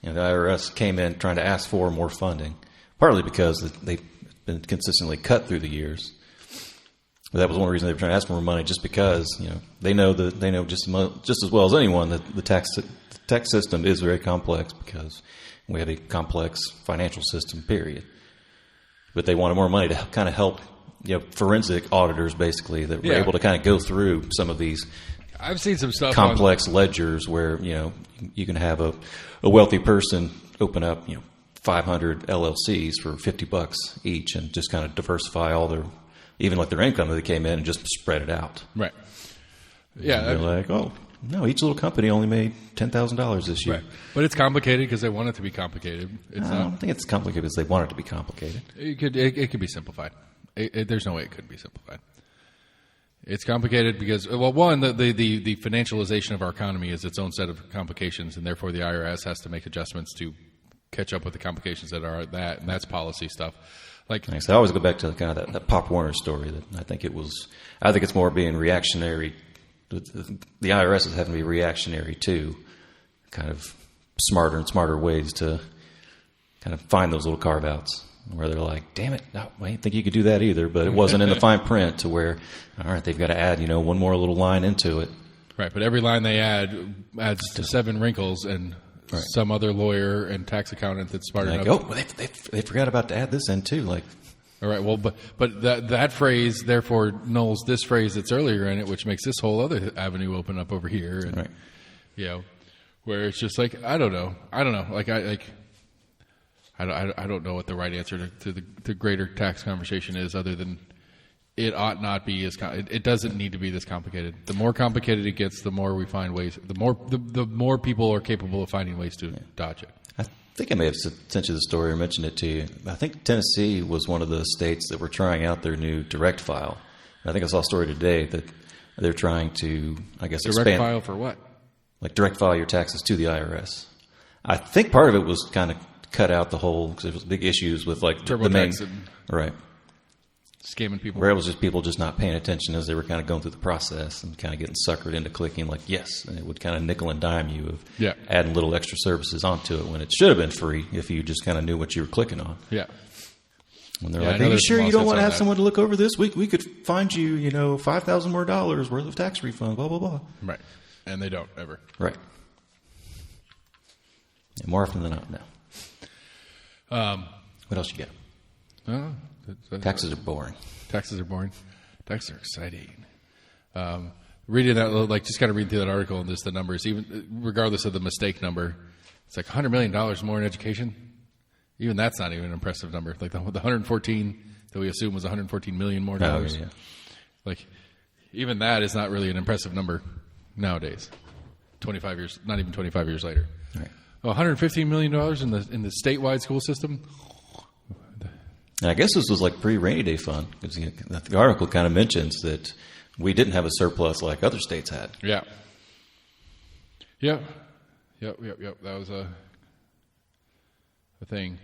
the IRS came in trying to ask for more funding, partly because they've been consistently cut through the years. But that was one reason they were trying to ask for more money, just because they know just as well as anyone that the tax system is very complex because we have a complex financial system. Period. But they wanted more money to kind of help forensic auditors, basically, that were able to kind of go through some of these. I've seen some stuff complex ledgers where you can have a wealthy person open up 500 LLCs for $50 each and just kind of diversify all their income that they came in and just spread it out. Right. Yeah. And they're like, oh no, each little company only made $10,000 this year. Right. But it's complicated because they want it to be complicated. I don't think it's complicated because they want it to be complicated. It could be simplified. There's no way it couldn't be simplified. It's complicated because, well, one, the financialization of our economy is its own set of complications, and therefore the IRS has to make adjustments to catch up with the complications that are that, and that's policy stuff. I always go back to kind of that Pop Warner story. That I think it's more being reactionary. The IRS is having to be reactionary to kind of smarter and smarter ways to kind of find those little carve outs. Where they're like, damn it, no, I didn't think you could do that either. But it wasn't in the fine print to where, all right, they've got to add, one more little line into it. Right, but every line they add adds to 7 wrinkles, and some other lawyer and tax accountant that's smart enough. Oh, well, they forgot about to add this in too. All right, well, but that phrase therefore nulls this phrase that's earlier in it, which makes this whole other avenue open up over here. And, where it's just like, I don't know. I don't know what the right answer to the greater tax conversation is, other than it ought not be it doesn't need to be this complicated. The more complicated it gets, the more we find ways. The more people are capable of finding ways to dodge it. I think I may have sent you the story or mentioned it to you. I think Tennessee was one of the states that were trying out their new direct file. I think I saw a story today that they're trying to, direct expand. File for what? Like direct file your taxes to the IRS. I think part of it was kind of cut out the whole, because there was big issues with the main, right, scamming people. Where it was just people just not paying attention as they were kind of going through the process and kind of getting suckered into clicking yes, and it would kind of nickel and dime you of adding little extra services onto it when it should have been free if you just kind of knew what you were clicking on. Yeah. When they're like, are you sure you don't want to have someone to look over this? We could find you, $5,000 more worth of tax refund, blah, blah, blah. Right. And they don't ever. Right. Yeah, more often than not, no. What else you got? Taxes are boring. Taxes are boring. Taxes are exciting. Reading that, just kind of reading through that article and just the numbers, even regardless of the mistake number, it's like $100 million more in education. Even that's not even an impressive number. Like the 114 that we assume was 114 million more dollars. Oh, yeah. Like even that is not really an impressive number nowadays. 25 years, not even 25 years later. Right. $115 million in the statewide school system. And I guess this was like pre-rainy day fun, because the article kind of mentions that we didn't have a surplus like other states had. Yeah. Yep. That was a thing.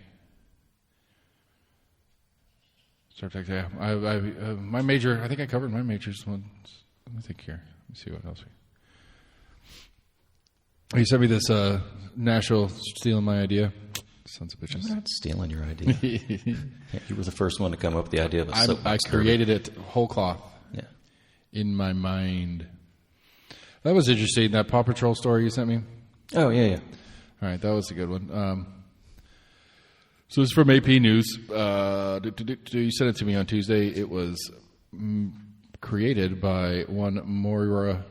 Yeah. My major, I think I covered my majors once. Let me think here. Let me see what else. You sent me this Nashville stealing my idea. Sons of bitches. I'm not stealing your idea. You were the first one to come up with the idea of a soapbox. I created it whole cloth. Yeah. In my mind. That was interesting. That Paw Patrol story you sent me. Oh, yeah. All right, that was a good one. So it's from AP News. You sent it to me on Tuesday. It was created by one Moria.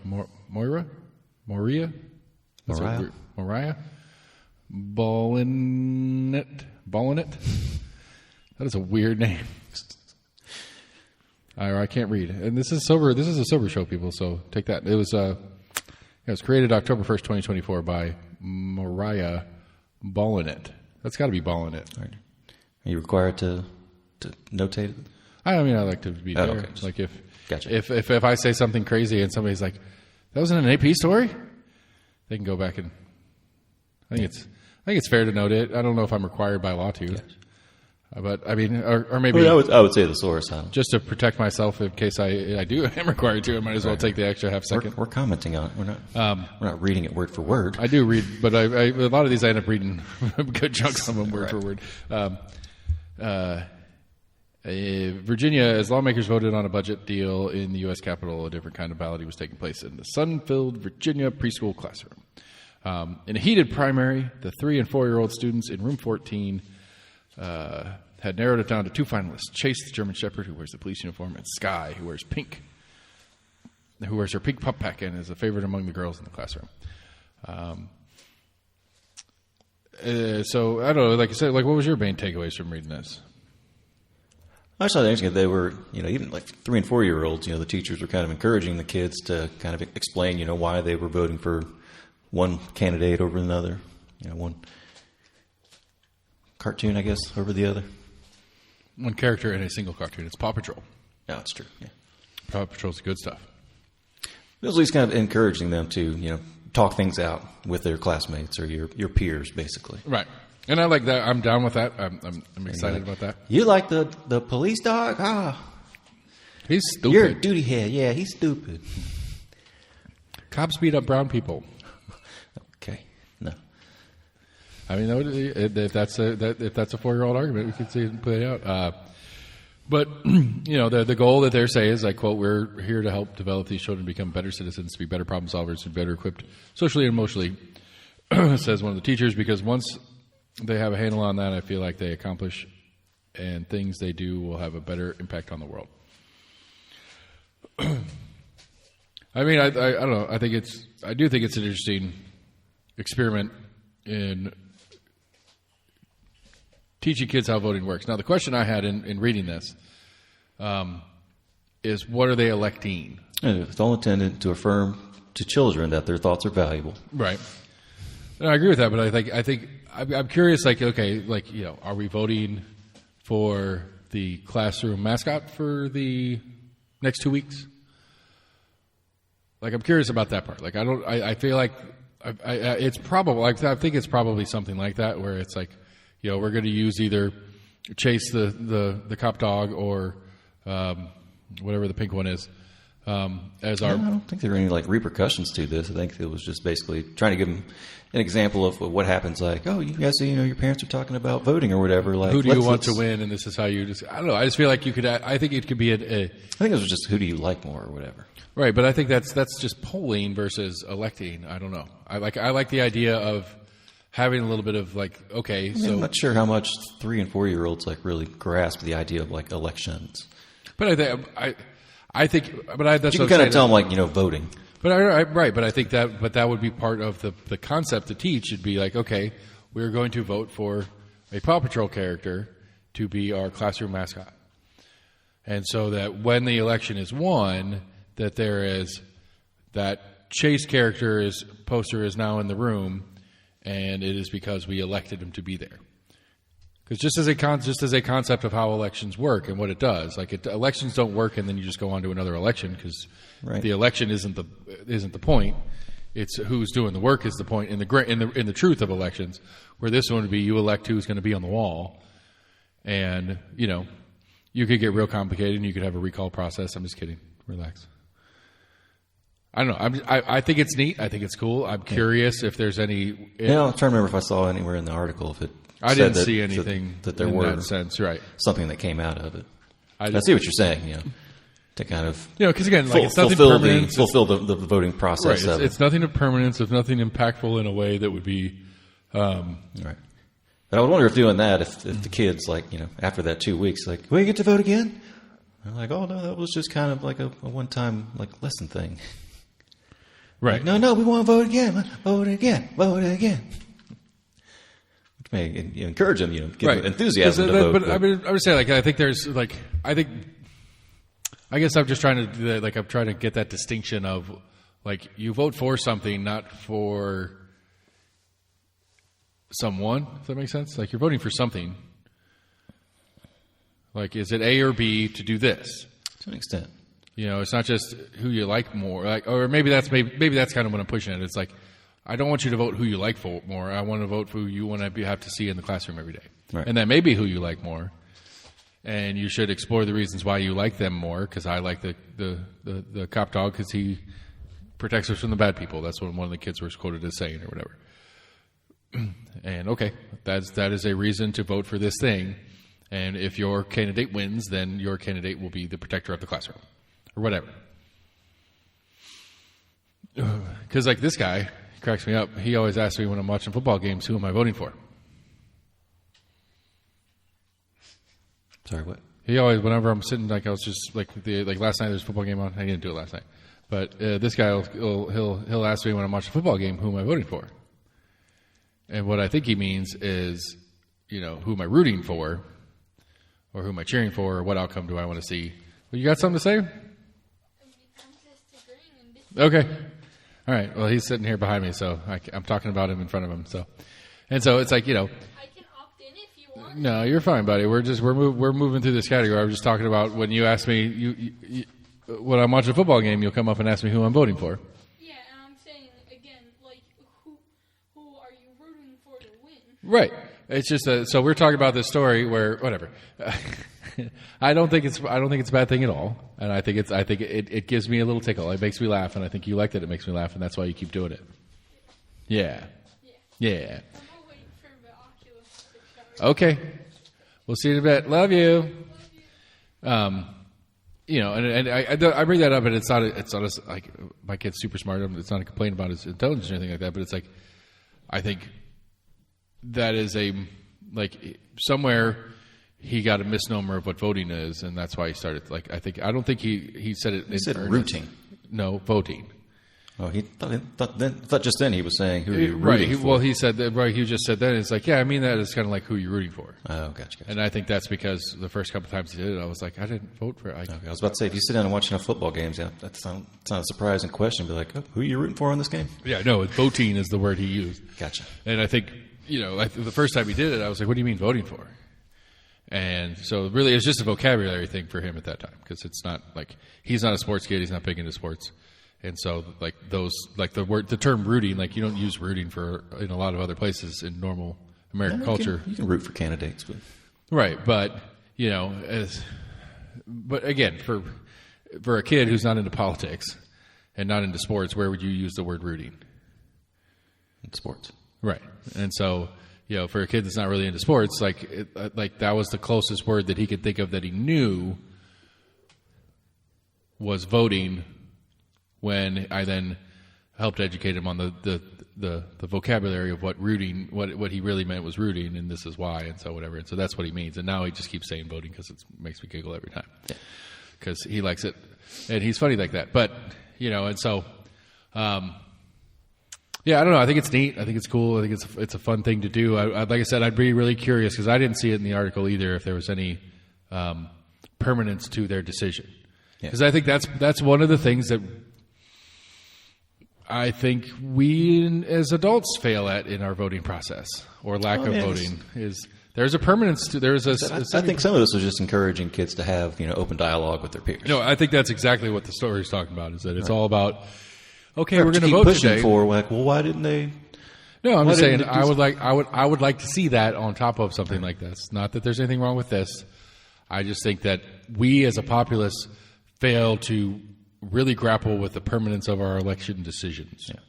Ballinet. That is a weird name. I can't read. And this is sober. This is a sober show, people. So take that. It was created October 1st, 2024 by Mariah Ballinet. That's got to be Ballinet. Right. Are you required to notate it? I mean, I like to be fair. Okay. Like Gotcha. if I say something crazy and somebody's like, "That was in an AP story," they can go back and. I think it's fair to note it. I don't know if I'm required by law to, but I mean, or maybe I would say the source. Just to protect myself in case I am required to. I might as well take the extra half second. We're commenting on it. We're not reading it word for word. I do read, but a lot of these I end up reading good chunks of them word for word. Virginia, as lawmakers voted on a budget deal in the U.S. Capitol, a different kind of ballot was taking place in the sun-filled Virginia preschool classroom. In a heated primary, the 3- and 4-year-old students in room 14 had narrowed it down to 2 finalists: Chase, the German Shepherd, who wears the police uniform, and Sky, who wears her pink pup pack and is a favorite among the girls in the classroom. So I don't know. Like you said, what was your main takeaways from reading this? I just thought it was interesting that they were, even like 3- and 4-year-olds, the teachers were kind of encouraging the kids to kind of explain, why they were voting for one candidate over another, one cartoon, I guess, over the other. One character in a single cartoon. It's Paw Patrol. Yeah, that's true. Yeah. Paw Patrol's good stuff. It was at least kind of encouraging them to, talk things out with their classmates or your peers, basically. Right. And I like that. I'm down with that. I'm excited about that. You like the police dog? Ah. He's stupid. You're a duty head. Yeah, he's stupid. Cops beat up brown people. Okay. No. I mean, if that's a 4-year-old argument, we could see it play out. But the goal that they're saying is, I quote, "We're here to help develop these children to become better citizens, to be better problem solvers, and better equipped socially and emotionally," says one of the teachers, because once they have a handle on that, I feel like they accomplish and things they do will have a better impact on the world. I mean, I don't know. I do think it's an interesting experiment in teaching kids how voting works. Now, the question I had in reading this is, what are they electing? It's all intended to affirm to children that their thoughts are valuable. Right. And I agree with that, but I think I'm curious. Are we voting for the classroom mascot for the next 2 weeks? I'm curious about that part. I feel like it's probably. I think it's probably something like that, where it's we're going to use either Chase the cop dog or whatever the pink one is as our. I don't think there are any repercussions to this. I think it was just basically trying to give them an example of what happens. Oh, you guys, your parents are talking about voting or whatever. Who do you want to win? And this is how you just. I don't know. I just feel like you could. I think it could be I think it was just who do you like more or whatever. Right, but I think that's just polling versus electing. I don't know. I like the idea of having a little bit of I'm not sure how much 3- and 4-year-olds really grasp the idea of elections. But I think that's you can kind of tell them voting. But but I think that would be part of the concept to teach. It'd be okay, we're going to vote for a Paw Patrol character to be our classroom mascot, and so that when the election is won, that there is that Chase poster is now in the room, and it is because we elected him to be there. Because just as a concept of how elections work and what it does, elections don't work and then you just go on to another election because the election isn't the point. It's who's doing the work is the point in the truth of elections. Where this one would be, you elect who's going to be on the wall, and you could get real complicated and you could have a recall process. I'm just kidding. Relax. I don't know. I think it's neat. I think it's cool. I'm curious if there's any. I'm trying to remember if I saw anywhere in the article if it. I didn't see anything that there in were that sense, right? Something that came out of it. I see what you're saying. To kind of because again, it's nothing permanent. Fulfill the voting process. Right. It's nothing of permanence. It's nothing impactful in a way that would be. Right. But I would wonder if doing that, if the kids after that 2 weeks, will you get to vote again? I'm like, oh no, that was just kind of like a one-time lesson thing. Right. No, we want to vote again. Vote again. Which may encourage them, get enthusiasm to vote. But I would say, I think there's, I guess I'm just trying to do that, I'm trying to get that distinction of, you vote for something, not for someone, if that makes sense. You're voting for something. Is it A or B to do this? To an extent. It's not just who you like more, or maybe that's kind of what I'm pushing at. It's I don't want you to vote who you like for more. I want to vote for who you want to have to see in the classroom every day, right. And that may be who you like more. And you should explore the reasons why you like them more. Because I like the cop dog because he protects us from the bad people. That's what one of the kids was quoted as saying, or whatever. And okay, that is a reason to vote for this thing. And if your candidate wins, then your candidate will be the protector of the classroom. Or whatever. Because this guy cracks me up. He always asks me when I'm watching football games, who am I voting for? Sorry, what? He always, whenever I'm sitting, I was just last night there's a football game on. I didn't do it last night. But this guy he'll ask me when I'm watching a football game, who am I voting for? And what I think he means is, who am I rooting for? Or who am I cheering for? Or what outcome do I want to see? Well, you got something to say? Okay. All right. Well, he's sitting here behind me, so I'm talking about him in front of him. So it's I can opt in if you want. No, you're fine, buddy. We're moving through this category. I was just talking about when you ask me, you when I'm watching a football game, you'll come up and ask me who I'm voting for. Yeah, and I'm saying again, who are you rooting for to win? Right. It's just so we're talking about this story where whatever. I don't think it's a bad thing at all, and I think it gives me a little tickle. It makes me laugh, and I think you like that it makes me laugh, and that's why you keep doing it. Yeah. I'm waiting for the Oculus to show. Okay. We'll see you in a bit. Love you. And I bring that up, and it's not my kid's super smart. It's not a complaint about his intelligence or anything like that, but it's I think that is somewhere he got a misnomer of what voting is, and that's why he started. I don't think he said it. He said rooting. No, voting. Oh, he thought just then he was saying who you're rooting for. Well, he said that. Right, he just said that. It's yeah, I mean that is kind of like who you're rooting for. Oh, gotcha. And I think that's because the first couple times he did it, I was I didn't vote for it. Okay, I was about to say, if you sit down and watch enough football games, that's not a surprising question. Be who are you rooting for in this game? Yeah, no, voting is the word he used. Gotcha. And I think the first time he did it, I was what do you mean voting for? And so really it's just a vocabulary thing for him at that time because it's not he's not a sports kid, he's not big into sports. And so the term rooting, you don't use rooting in a lot of other places in normal American culture. You can root for candidates, but right, but but again, for a kid who's not into politics and not into sports, where would you use the word rooting? In sports. Right. And so, for a kid that's not really into sports, that was the closest word that he could think of that he knew was voting when I then helped educate him on the vocabulary of what rooting, what he really meant was rooting, and this is why, and so whatever. And so that's what he means. And now he just keeps saying voting because it makes me giggle every time because he likes it. And he's funny like that. But, and so... yeah, I don't know. I think it's neat. I think it's cool. I think it's a fun thing to do. Like I said, I'd be really curious because I didn't see it in the article either if there was any permanence to their decision. Because I think that's one of the things that I think we as adults fail at in our voting process or lack of voting is There's a permanence to there's a. I think some of this was just encouraging kids to have open dialogue with their peers. No, I think that's exactly what the story is talking about. Is that it's all about okay, we're going to keep vote pushing today. for like, well, why didn't they? No, I'm just Why saying didn't they I would like to see that on top of something like this. Not that there's anything wrong with this. I just think that we as a populace fail to really grapple with the permanence of our election decisions. Yeah.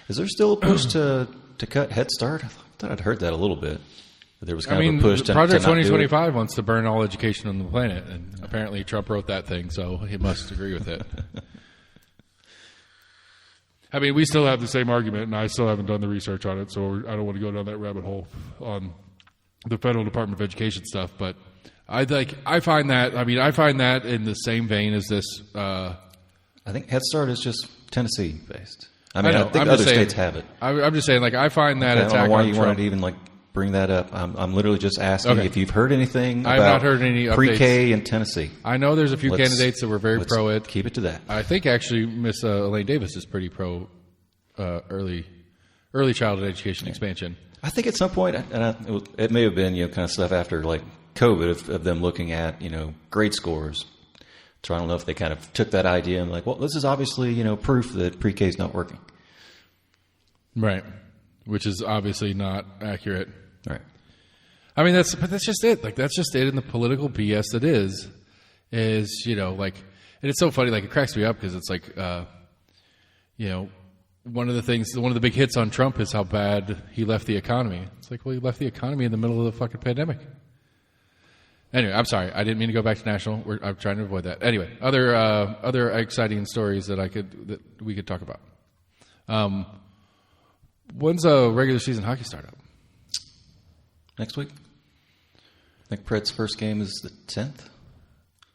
Is there still a push to cut Head Start? I thought I'd heard that a little bit. There was kind of a push to Project not do it. 2025 wants to burn all education on the planet, and apparently Trump wrote that thing, so he must agree with it. I mean, we still have the same argument, and I still haven't done the research on it, so I don't want to go down that rabbit hole on the Federal Department of Education stuff. But I find that in the same vein as this. I think Head Start is just Tennessee based. I know, think I'm other just saying, states have it. I'm just saying, I find that I don't attack know why on you Trump. wanted to even bring that up. I'm literally just asking if you've heard anything I have about not heard any pre-K in Tennessee. I know there's a few candidates that were very pro it. Keep it to that. I think actually Miss Elaine Davis is pretty pro early childhood education expansion. I think at some point, and it may have been kind of stuff after like COVID of them looking at grade scores. So I don't know if they kind of took that idea and like, well, this is obviously proof that pre-K is not working. Right, which is obviously not accurate. Right. I mean, that's just it. Like, that's just it in the political BS that is, and it's so funny. Like, it cracks me up because it's like, one of the big hits on Trump is how bad he left the economy. It's like, well, he left the economy in the middle of the fucking pandemic. Anyway, I'm sorry. I didn't mean to go back to national. I'm trying to avoid that. Anyway, other exciting stories that we could talk about. When's regular season hockey start up? Next week. I think Pred's first game is the 10th.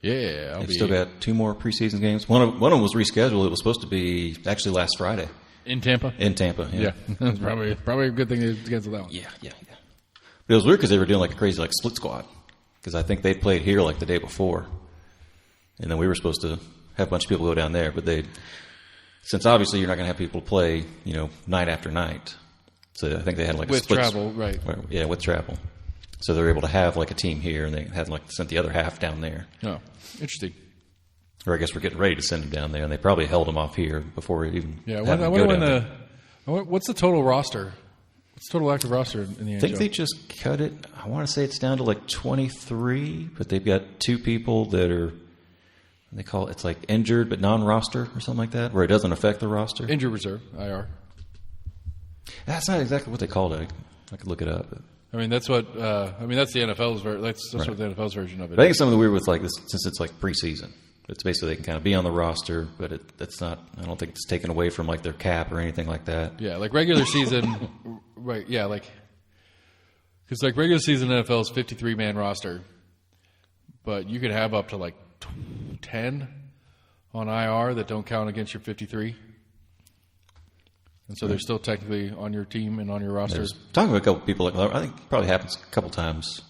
Yeah, They've still got 2 more preseason games. One of them was rescheduled. It was supposed to be actually last Friday. In Tampa? In Tampa, yeah. That's probably a good thing to cancel that one. Yeah. But it was weird because they were doing like a crazy split squad. Because I think they played here like the day before. And then we were supposed to have a bunch of people go down there. But since obviously you're not going to have people play, night after night. So I think they had like a split. With travel, right. Yeah, with travel. So they were able to have like a team here and they had sent the other half down there. Oh, interesting. Or I guess we're getting ready to send them down there. And they probably held them off here before we even what's the total roster? What's the total active roster in the NHL? I think they just cut it. I want to say it's down to like 23, but they've got 2 people that are, they call it's like injured but non-roster or something like that, where it doesn't affect the roster. Injured reserve, IR. That's not exactly what they called it. I could look it up. I mean, that's what. That's the NFL's version. That's right. what the NFL's version of it. But I think something weird with like this, since it's like preseason. It's basically they can kind of be on the roster, but it's not. I don't think it's taken away from like their cap or anything like that. Yeah, like regular season, right? Yeah, because like regular season NFL is 53-man roster, but you could have up to like 10 on IR that don't count against your 53. And so they're still technically on your team and on your roster. There's talking to a couple people, I think it probably happens a couple times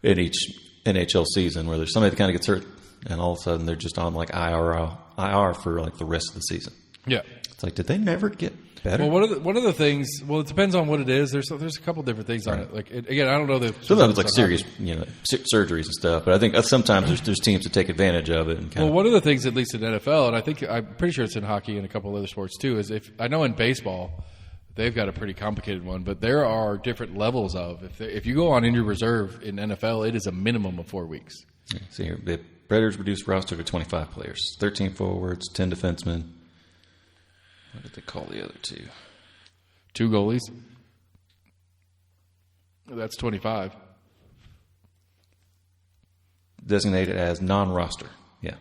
in each NHL season where there's somebody that kind of gets hurt and all of a sudden they're just on like IR for like the rest of the season. Yeah. It's like, did they never get better? Well, one of the things, it depends on what it is. There's a couple different things on it. Like, again, I don't know that. Sometimes it's like serious, surgeries and stuff. But I think sometimes there's teams that take advantage of it. And one of the things, at least in NFL, and I'm pretty sure it's in hockey and a couple other sports too, is I know in baseball they've got a pretty complicated one, but there are different levels of if you go on injured reserve in NFL, it is a minimum of 4 weeks. Yeah, see here, the Predators reduced roster to 25 players, 13 forwards, 10 defensemen. What did they call the other 2? 2 goalies. That's 25. Designated as non-roster. Yeah.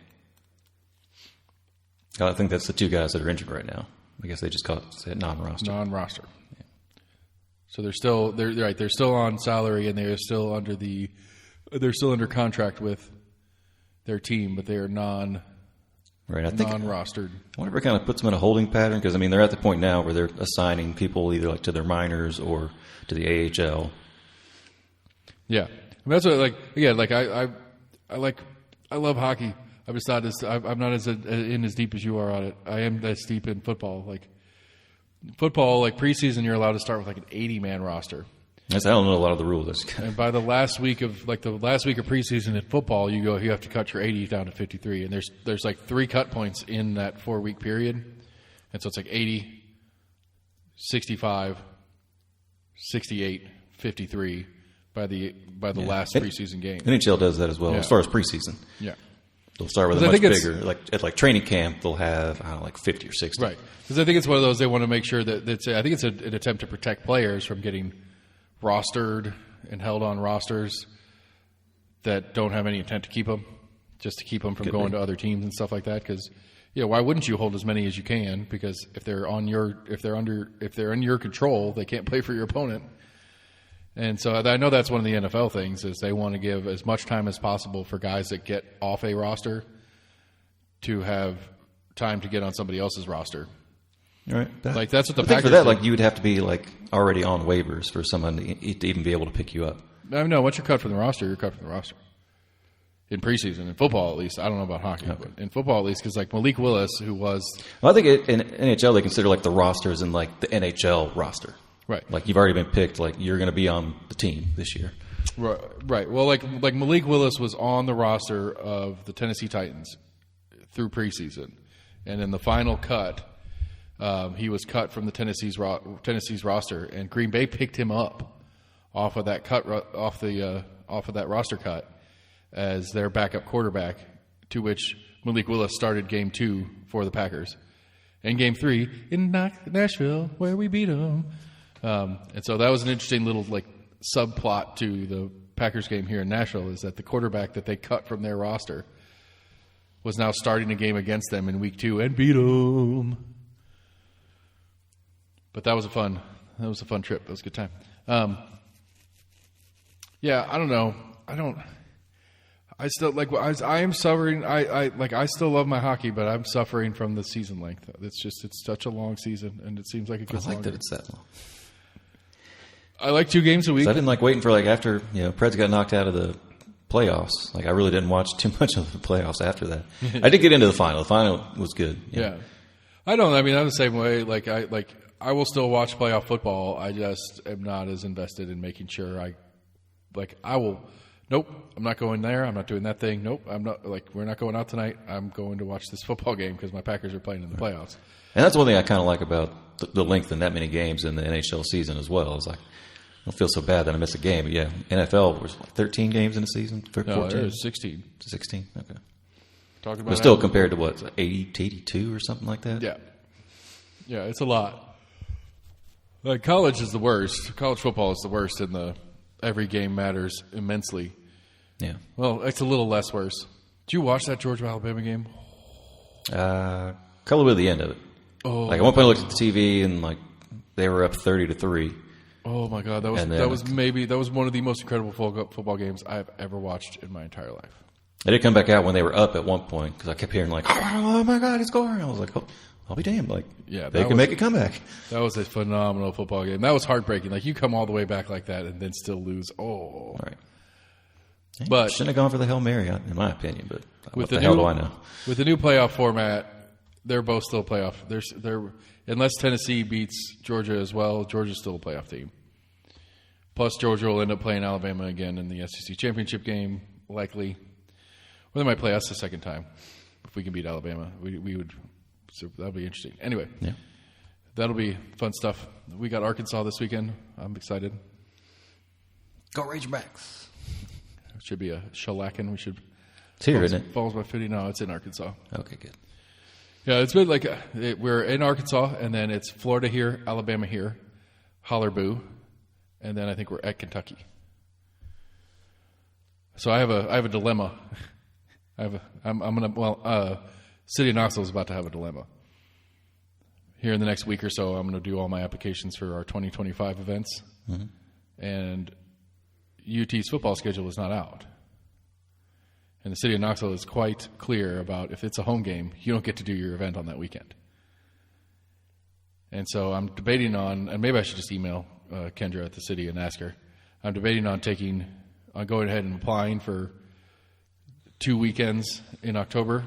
I think that's the 2 guys that are injured right now. I guess they just say it non-roster. Non-roster. Yeah. So they're still on salary and they're still under contract with their team, but they are non-rostered. I wonder if it kind of puts them in a holding pattern because they're at the point now where they're assigning people either like to their minors or to the AHL. Yeah, that's what I love hockey. I'm just not as in as deep as you are on it. I am as deep in football. Like football, like preseason, you're allowed to start with like an 80-man roster, I don't know a lot of the rules. And by the last week of preseason in football, you have to cut your 80 down to 53, and there's like 3 cut points in that 4-week period, and so it's like 80, 65, 68, 53 by the last preseason game. NHL does that as well as far as preseason. Yeah. They'll start with a much bigger, like training camp, they'll have, I don't know, like 50 or 60. Right. Because I think it's one of those, they want to make sure that I think it's an attempt to protect players from getting rostered and held on rosters that don't have any intent to keep them, just to keep them from going to other teams and stuff like that. Because, why wouldn't you hold as many as you can? Because if they're in your control, they can't play for your opponent. And so I know that's one of the NFL things is they want to give as much time as possible for guys that get off a roster to have time to get on somebody else's roster. Right. That's what the I think Packers for that, did. you would have to be already on waivers for someone to even be able to pick you up. No, once you're cut from the roster, you're cut from the roster. In preseason, in football at least. I don't know about hockey, but in football at least, because Malik Willis, who was... Well, I think in NHL they consider the rosters in the NHL roster. Right. You've already been picked, you're going to be on the team this year. Right. Well, like Malik Willis was on the roster of the Tennessee Titans through preseason. And in the final cut, he was cut from the Tennessee's roster, and Green Bay picked him up off of that roster cut as their backup quarterback, to which Malik Willis started Game 2 for the Packers. And Game 3 in Nashville, where we beat them. And so that was an interesting little subplot to the Packers game here in Nashville, is that the quarterback that they cut from their roster was now starting a game against them in Week 2 and beat them. But that was a fun trip. That was a good time. I don't know. I still I am suffering. I still love my hockey, but I'm suffering from the season length. It's such a long season, and it seems like it gets I like longer. that it's that long. I like 2 games a week. So I didn't like waiting for after Preds got knocked out of the playoffs. I really didn't watch too much of the playoffs after that. I did get into the final. The final was good. Yeah. I don't. I mean, I'm the same way. I will still watch playoff football. I just am not as invested in making sure I will. Nope, I'm not going there. I'm not doing that thing. Nope, I'm not. We're not going out tonight. I'm going to watch this football game because my Packers are playing in the playoffs. And that's one thing I kind of like about the length and that many games in the NHL season as well. Is I don't feel so bad that I miss a game. But yeah, NFL was 13 games in a season. 14? No, it was 16. 16. Okay. Talking about but still compared to 80 to 82 or something like that. Yeah, it's a lot. College is the worst. College football is the worst in the every game matters immensely. Yeah. Well, it's a little less worse. Did you watch that Georgia-Alabama game? Caught a little bit of the end of it. Oh, at one point I looked at the TV and they were up 30-3. Oh my God, that was one of the most incredible football games I've ever watched in my entire life. They did come back out when they were up at one point because I kept hearing oh my God, he's scoring. I was like, oh, I'll be damned. They can make a comeback. That was a phenomenal football game. That was heartbreaking. You come all the way back like that and then still lose. Oh, right. But shouldn't have gone for the Hail Mary, in my opinion. But what the hell do I know? With the new playoff format, they're both still playoff. They're unless Tennessee beats Georgia as well, Georgia's still a playoff team. Plus, Georgia will end up playing Alabama again in the SEC championship game, likely. Well, they might play us a second time if we can beat Alabama. We would. So that'll be interesting. Anyway, that'll be fun stuff. We got Arkansas this weekend. I'm excited. Go Razorbacks. It should be a shellacking. We should. It's here, isn't it? Falls by 50. No, it's in Arkansas. Okay, good. Yeah, it's been we're in Arkansas, and then it's Florida here, Alabama here, Holler Boo, and then I think we're at Kentucky. So I have a dilemma. City of Knoxville is about to have a dilemma. Here in the next week or so, I'm going to do all my applications for our 2025 events, and UT's football schedule is not out. And the city of Knoxville is quite clear about if it's a home game, you don't get to do your event on that weekend. And so I'm debating on, and maybe I should just email Kendra at the city and ask her. I'm debating on going ahead and applying for 2 weekends in October.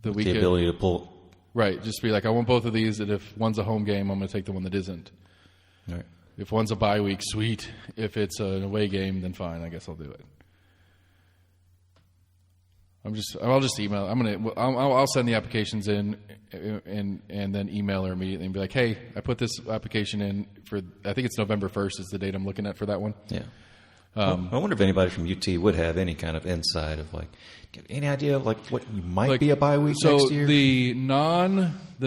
The ability to pull. Right, just be I want both of these, and if one's a home game, I'm going to take the one that isn't. All right. If one's a bye week, sweet. If it's an away game, then fine. I guess I'll do it. I'll just email. I'll send the applications in, and then email her immediately and be like, hey, I put this application in for. I think it's November 1st is the date I'm looking at for that one. Yeah. I wonder if anybody from UT would have any kind of insight of any idea of what might be a bye week next year. So the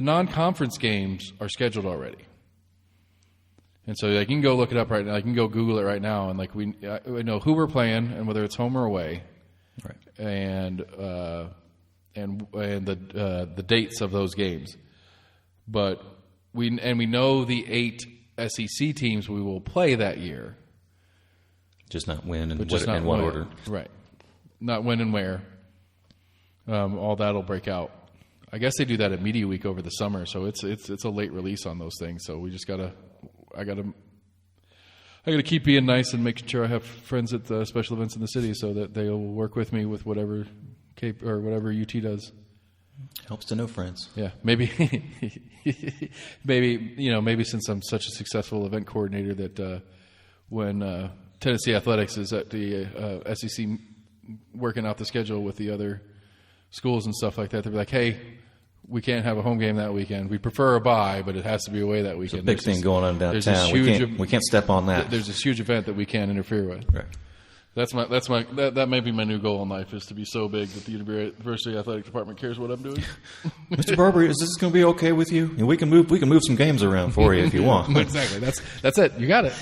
non-conference games are scheduled already. And so you can go look it up right now. I can go Google it right now, and we know who we're playing and whether it's home or away, right? And the dates of those games. But we know the 8 SEC teams we will play that year. Just not when and in what order, right? Not when and where. All that'll break out. I guess they do that at media week over the summer, so it's a late release on those things. So we just I gotta keep being nice and making sure I have friends at the special events in the city, so that they'll work with me with whatever whatever UT does. Helps to know friends. Yeah, maybe maybe since I'm such a successful event coordinator that when Tennessee Athletics is at the SEC working out the schedule with the other schools and stuff like that, they'll be like, hey, we can't have a home game that weekend. We prefer a bye, but it has to be away that weekend. There's a big thing going on downtown. We can't step on that. There's this huge event that we can't interfere with. Right. That may be my new goal in life, is to be so big that the University Athletic Department cares what I'm doing. Mr. Barber, is this going to be okay with you? We can move some games around for you if you want. Exactly. That's it. You got it.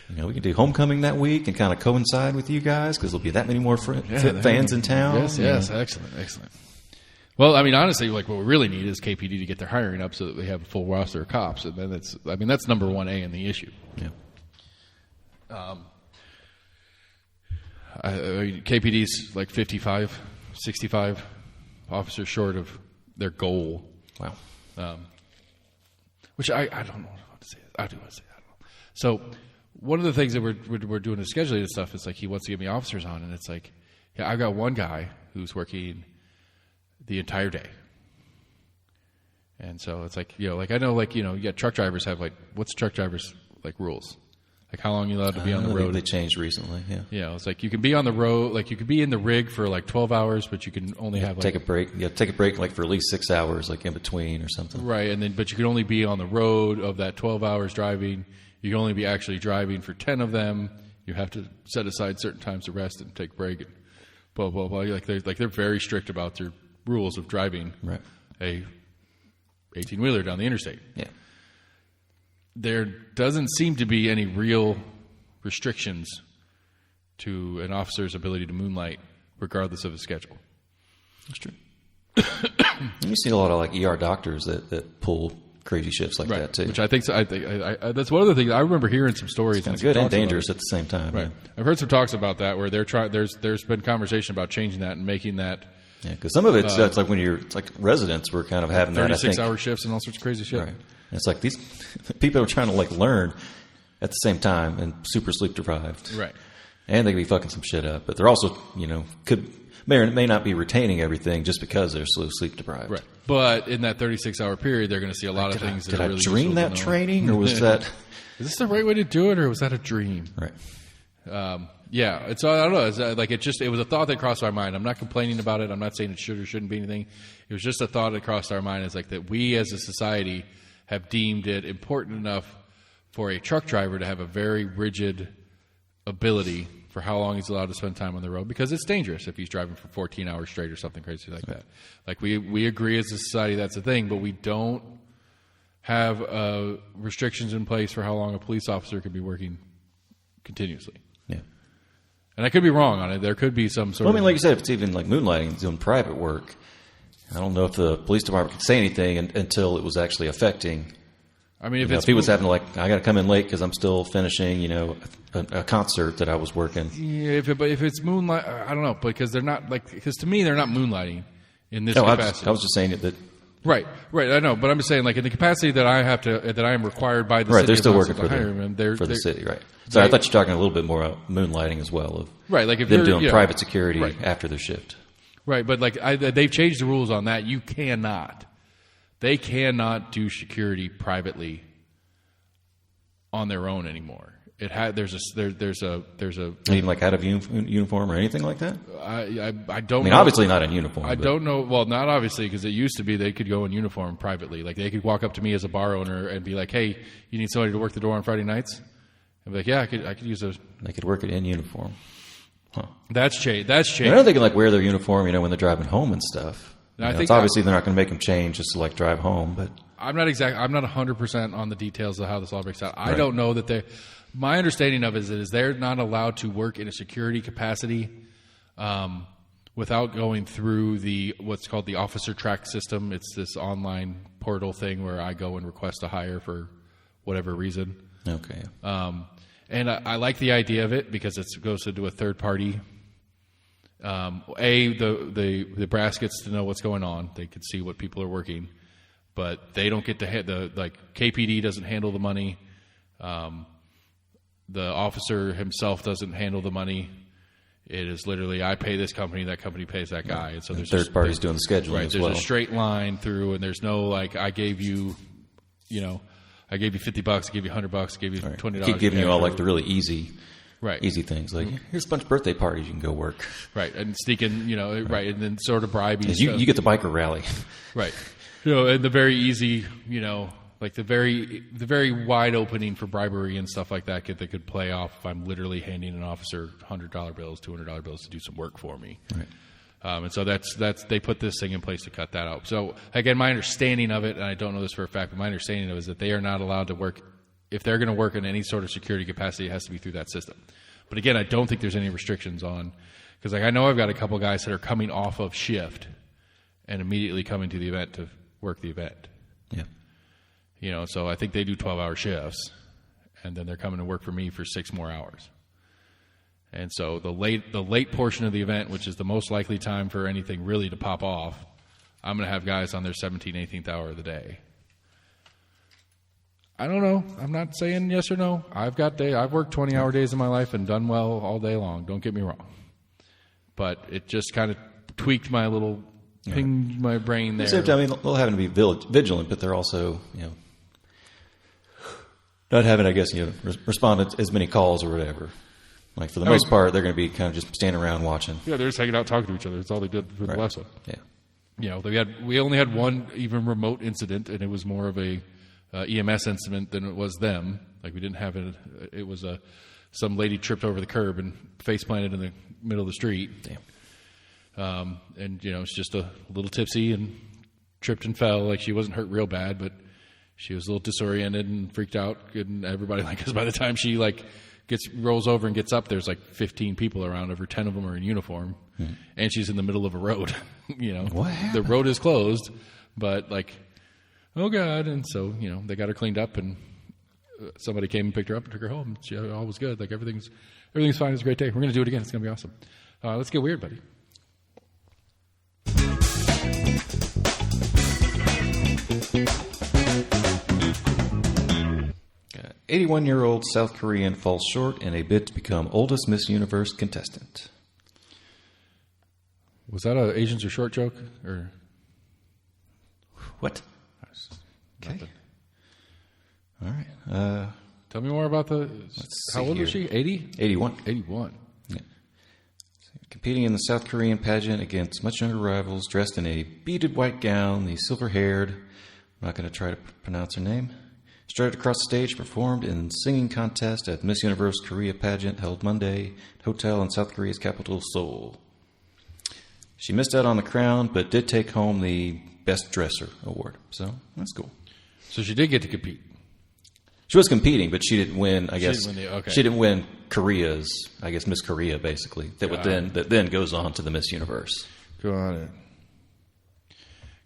We can do homecoming that week and kind of coincide with you guys because there'll be that many more fans in town. Yes, excellent. Well, I mean, honestly, what we really need is KPD to get their hiring up so that they have a full roster of cops, and then that's number 1A in the issue. Yeah. KPD's 55, 65 officers short of their goal. Wow. Which I don't know what to say. I do want to say that. I don't know. So one of the things that we're doing the scheduling and stuff is he wants to get me officers on, and it's I've got one guy who's working the entire day. And so it's I know you got truck drivers have what's truck drivers rules? How long are you allowed to be on the road? They changed recently, yeah. Yeah, it's you can be on the road, you can be in the rig for 12 hours, but you can only have take a break. You take a break for at least 6 hours, in between or something. Right, but you can only be on the road of that 12 hours driving. You can only be actually driving for 10 of them. You have to set aside certain times to rest and take a break and blah blah blah. They're very strict about their rules of driving a 18-wheeler down the interstate. Yeah. There doesn't seem to be any real restrictions to an officer's ability to moonlight regardless of his schedule. That's true. You see a lot of ER doctors that pull crazy shifts like that too. Which I think so. I that's one of the things I remember hearing some stories. It's good and dangerous at the same time. Right. Yeah. I've heard some talks about that where they're trying. There's been conversation about changing that and making that. Yeah, because some of it's when you're residents were kind of having 36-hour shifts and all sorts of crazy shit. Right. And it's these people are trying to learn at the same time and super sleep deprived. Right. And they could be fucking some shit up, but they're also may or may not be retaining everything just because they're so sleep deprived. Right. But in that 36-hour period, they're going to see a lot of things that are really useful. Did I dream that training, or was that? Is this the right way to do it, or was that a dream? Right. Yeah, I don't know. It was a thought that crossed our mind. I'm not complaining about it. I'm not saying it should or shouldn't be anything. It was just a thought that crossed our mind. It's that we as a society have deemed it important enough for a truck driver to have a very rigid ability for how long he's allowed to spend time on the road, because it's dangerous if he's driving for 14 hours straight or something crazy like that. We agree as a society that's a thing, but we don't have restrictions in place for how long a police officer could be working continuously. Yeah. And I could be wrong on it. There could be some sort of... like you said, if it's even moonlighting, doing private work, I don't know if the police department could say anything until it was actually affecting... I mean, if he was having I got to come in late because I'm still finishing, a concert that I was working. Yeah, if it's moonlight, I don't know, because they're not because to me they're not moonlighting in this capacity. I was just saying that. Right. I know, but I'm just saying in the capacity that I am required by the city. Right, they're still working for the city, right? So I thought you were talking a little bit more about moonlighting as well, of if them doing private security after their shift. Right, but they've changed the rules on that. They cannot do security privately on their own anymore. It had there's a Even like out of uniform or anything like that? I don't. I mean, know. obviously not in uniform. I don't know. Well, not obviously, because it used to be they could go in uniform privately. Like they could walk up to me as a bar owner and be like, "Hey, you need somebody to work the door on Friday nights?" I'd be like, "Yeah, I could use those." They could work it in uniform. Huh. That's changed. That's changed. I know they can like wear their uniform, when they're driving home and stuff. I think it's obviously they're not going to make them change just to like drive home, but I'm not 100% on the details of how this all breaks out. I Right. don't know that they. My understanding of it is they're not allowed to work in a security capacity without going through what's called the officer track system. It's this online portal thing where I go and request a hire for whatever reason. okay. And I like the idea of it because it goes into a third party. The brass gets to know what's going on. They can see what people are working, but they don't get to KPD doesn't handle the money. The officer himself doesn't handle the money. It is literally I pay this company, that company pays that guy, and so there's third parties doing the scheduling right. as There's well. a straight line through, and there's no like I gave you, I gave you $50, I gave you $100, I gave you $20. Keep giving you all like the really easy things. Like here's a bunch of birthday parties you can go work. Right, and sneaking, right, and then sort of bribing. You get the biker rally. Right. And the very easy, like the very wide opening for bribery and stuff like that they could play off if I'm literally handing an officer $100 bills, $200 bills to do some work for me. Right. And so that's they put this thing in place to cut that out. So again, my understanding of it, and I don't know this for a fact, but my understanding of it is that they are not allowed to work. If they're going to work in any sort of security capacity, it has to be through that system. But again, I don't think there's any restrictions on, because I know I've got a couple guys that are coming off of shift and immediately coming to the event to work the event. Yeah. So I think they do 12-hour shifts, and then they're coming to work for me for 6 more hours. And so the late portion of the event, which is the most likely time for anything really to pop off, I'm going to have guys on their 17th, 18th hour of the day. I don't know. I'm not saying yes or no. I've worked 20-hour days in my life and done well all day long. Don't get me wrong. But it just kind of tweaked my little, pinged my brain there. At the same time, they'll have to be vigilant, but they're also, not having, I guess, respond to as many calls or whatever. Like for the most part, they're going to be kind of just standing around watching. Yeah, they're just hanging out talking to each other. That's all they did for the last one. Yeah. We only had one even remote incident, and it was more of a EMS incident than it was them. Like we didn't have it. It was some lady tripped over the curb and face planted in the middle of the street. Damn. And it's just a little tipsy and tripped and fell. Like she wasn't hurt real bad, but she was a little disoriented and freaked out. And everybody, because by the time she rolls over and gets up, there's like 15 people around her. 10 of them are in uniform, and she's in the middle of a road. What happened? The road is closed, but oh God! And so they got her cleaned up, and somebody came and picked her up and took her home. All was good. Like everything's fine. It's a great day. We're going to do it again. It's going to be awesome. Let's get weird, buddy. 81-year-old South Korean falls short in a bid to become oldest Miss Universe contestant. Was that a Asians are short joke? Or what? Okay. Nothing. All right. Tell me more about how old was she? 80? 81. 81. Yeah. Competing in the South Korean pageant against much younger rivals, dressed in a beaded white gown, the silver-haired, I'm not going to try to pronounce her name, strutted across the stage, performed in singing contest at Miss Universe Korea pageant held Monday at hotel in South Korea's capital, Seoul. She missed out on the crown, but did take home the Best Dresser award. So that's cool. So she did get to compete. She was competing, but she didn't win. I guess she didn't win Korea's. I guess Miss Korea, basically. That then goes on to the Miss Universe. Go on it.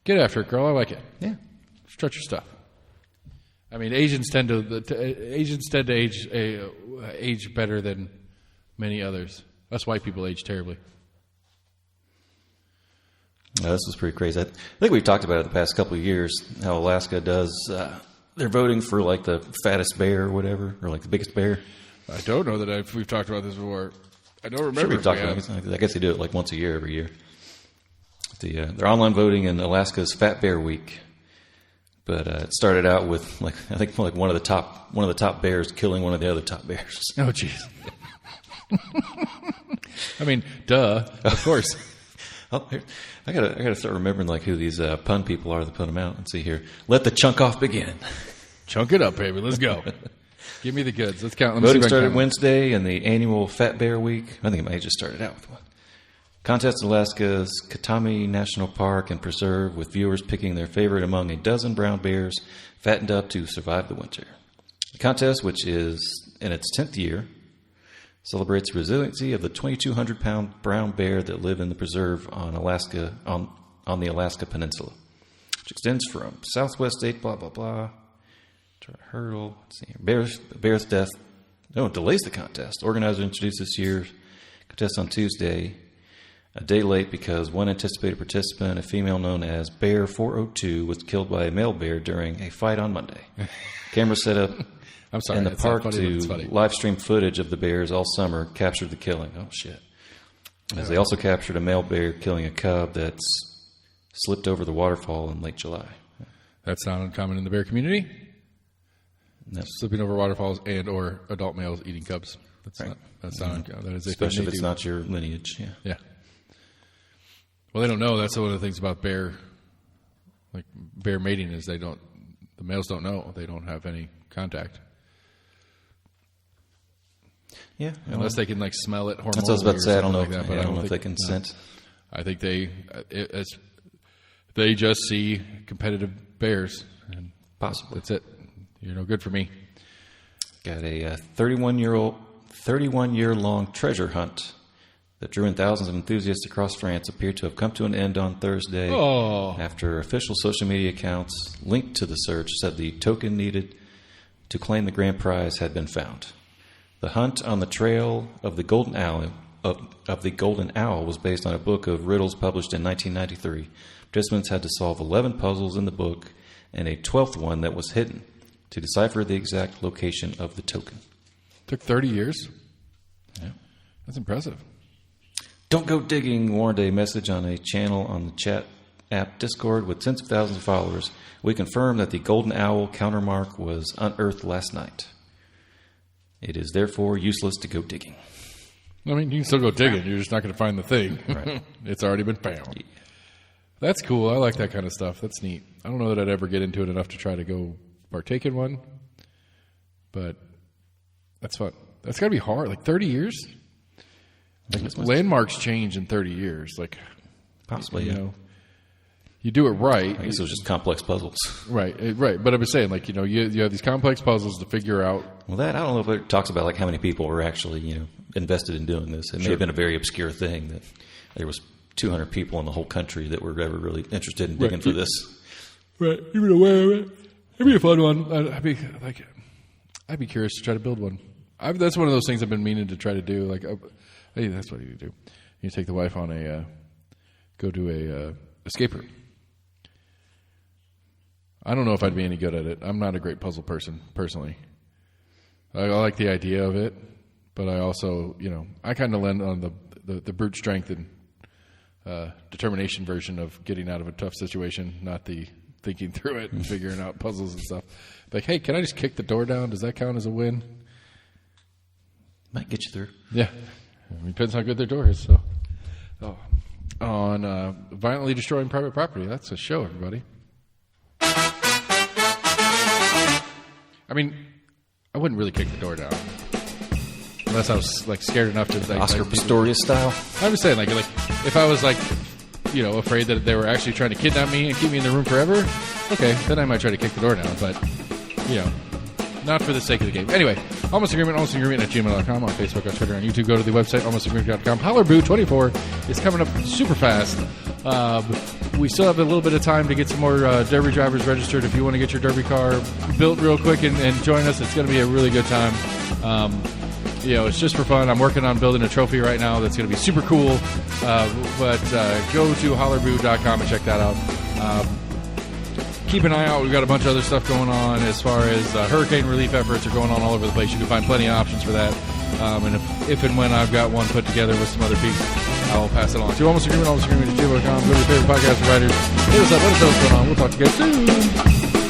Get after it, girl. I like it. Yeah, stretch your stuff. I mean, Asians tend to age better than many others. Us white people age terribly. This is pretty crazy. I think we've talked about it the past couple of years, how Alaska does. They're voting for like the fattest bear or whatever, or like the biggest bear. I don't know that we've talked about this before. I don't remember. Sure we've talked about it. I guess they do it like once a year, every year. They're online voting in Alaska's Fat Bear Week. But it started out with I think one of the top bears killing one of the other top bears. Oh, jeez. I mean, duh, of course. Oh, here, I gotta start remembering who these pun people are that put them out. Let's see here. Let the chunk off begin. Chunk it up, baby. Let's go. Give me the goods. Let's count. Voting started Wednesday in the annual Fat Bear Week. I think it may have just started out with one. Contest in Alaska's Katami National Park and Preserve, with viewers picking their favorite among a dozen brown bears fattened up to survive the winter. The contest, which is in its 10th year, celebrates the resiliency of the 2,200-pound brown bear that live in the preserve on Alaska on the Alaska Peninsula, which extends from southwest state, blah, blah, blah. Try to hurdle. Let's see here. Bear's death. No, it delays the contest. Organizer introduced this year's contest on Tuesday, a day late because one anticipated participant, a female known as Bear 402, was killed by a male bear during a fight on Monday. Cameras set up in the park to live stream footage of the bears all summer captured the killing. Oh, shit. As they also captured a male bear killing a cub that's slipped over the waterfall in late July. That's not uncommon in the bear community. No. Slipping over waterfalls and or adult males eating cubs. That's not uncommon. That is especially if it's not your lineage. Yeah. Well, they don't know. That's one of the things about bear mating is the males don't know. They don't have any contact. Yeah. Unless they can smell it hormonally. That's what I was about to say. I don't know. But I don't know if they can scent. I think they just see competitive bears. And possibly. That's it. You're no good for me. Got a 31-year-long treasure hunt that drew in thousands of enthusiasts across France appeared to have come to an end on Thursday after official social media accounts linked to the search said the token needed to claim the grand prize had been found. The hunt on the trail of the Golden Owl was based on a book of riddles published in 1993. Participants had to solve 11 puzzles in the book and a 12th one that was hidden to decipher the exact location of the token. Took 30 years? Yeah. That's impressive. Don't go digging, warned a message on a channel on the chat app Discord with tens of thousands of followers. We confirm that the Golden Owl countermark was unearthed last night. It is therefore useless to go digging. I mean, you can still go digging. You're just not going to find the thing. Right. It's already been found. Yeah. That's cool. I like that kind of stuff. That's neat. I don't know that I'd ever get into it enough to try to go partake in one, but that's fun. That's got to be hard. 30 years? Landmarks change in 30 years. Possibly, you do it right. I guess it was just complex puzzles. Right. But I was saying, you have these complex puzzles to figure out. Well, I don't know if it talks about how many people were actually, invested in doing this. It may have been a very obscure thing that there was 200 people in the whole country that were ever really interested in digging for this. Right. Even aware of it. It'd be a fun one. I'd be curious to try to build one. That's one of those things I've been meaning to try to do. Hey, that's what you do. You take the wife on go to a escape room. I don't know if I'd be any good at it. I'm not a great puzzle person, personally. I like the idea of it, but I also, I kind of lend on the brute strength and determination version of getting out of a tough situation, not the thinking through it and figuring out puzzles and stuff. Hey, can I just kick the door down? Does that count as a win? Might get you through. Yeah. Depends how good their door is. So, on violently destroying private property. That's a show, everybody. I mean, I wouldn't really kick the door down unless I was scared enough to Oscar Pistorius style. I'm just saying, if I was afraid that they were actually trying to kidnap me and keep me in the room forever. Okay, then I might try to kick the door down, but not for the sake of the game. Anyway, almost agreement at gmail.com, on Facebook, on Twitter, on YouTube. Go to the website, almostagreement.com. Hollerboo 24 is coming up super fast. We still have a little bit of time to get some more Derby drivers registered. If you want to get your Derby car built real quick and join us, it's going to be a really good time. It's just for fun. I'm working on building a trophy right now that's going to be super cool. But go to hollerboo.com and check that out. Keep an eye out. We've got a bunch of other stuff going on as far as hurricane relief efforts are going on all over the place. You can find plenty of options for that. And if and when I've got one put together with some other people, I'll pass it on to almostagreement@gmail.com. Go to your favorite podcast providers. Hit us up. Let us know what's going on. We'll talk to you guys soon.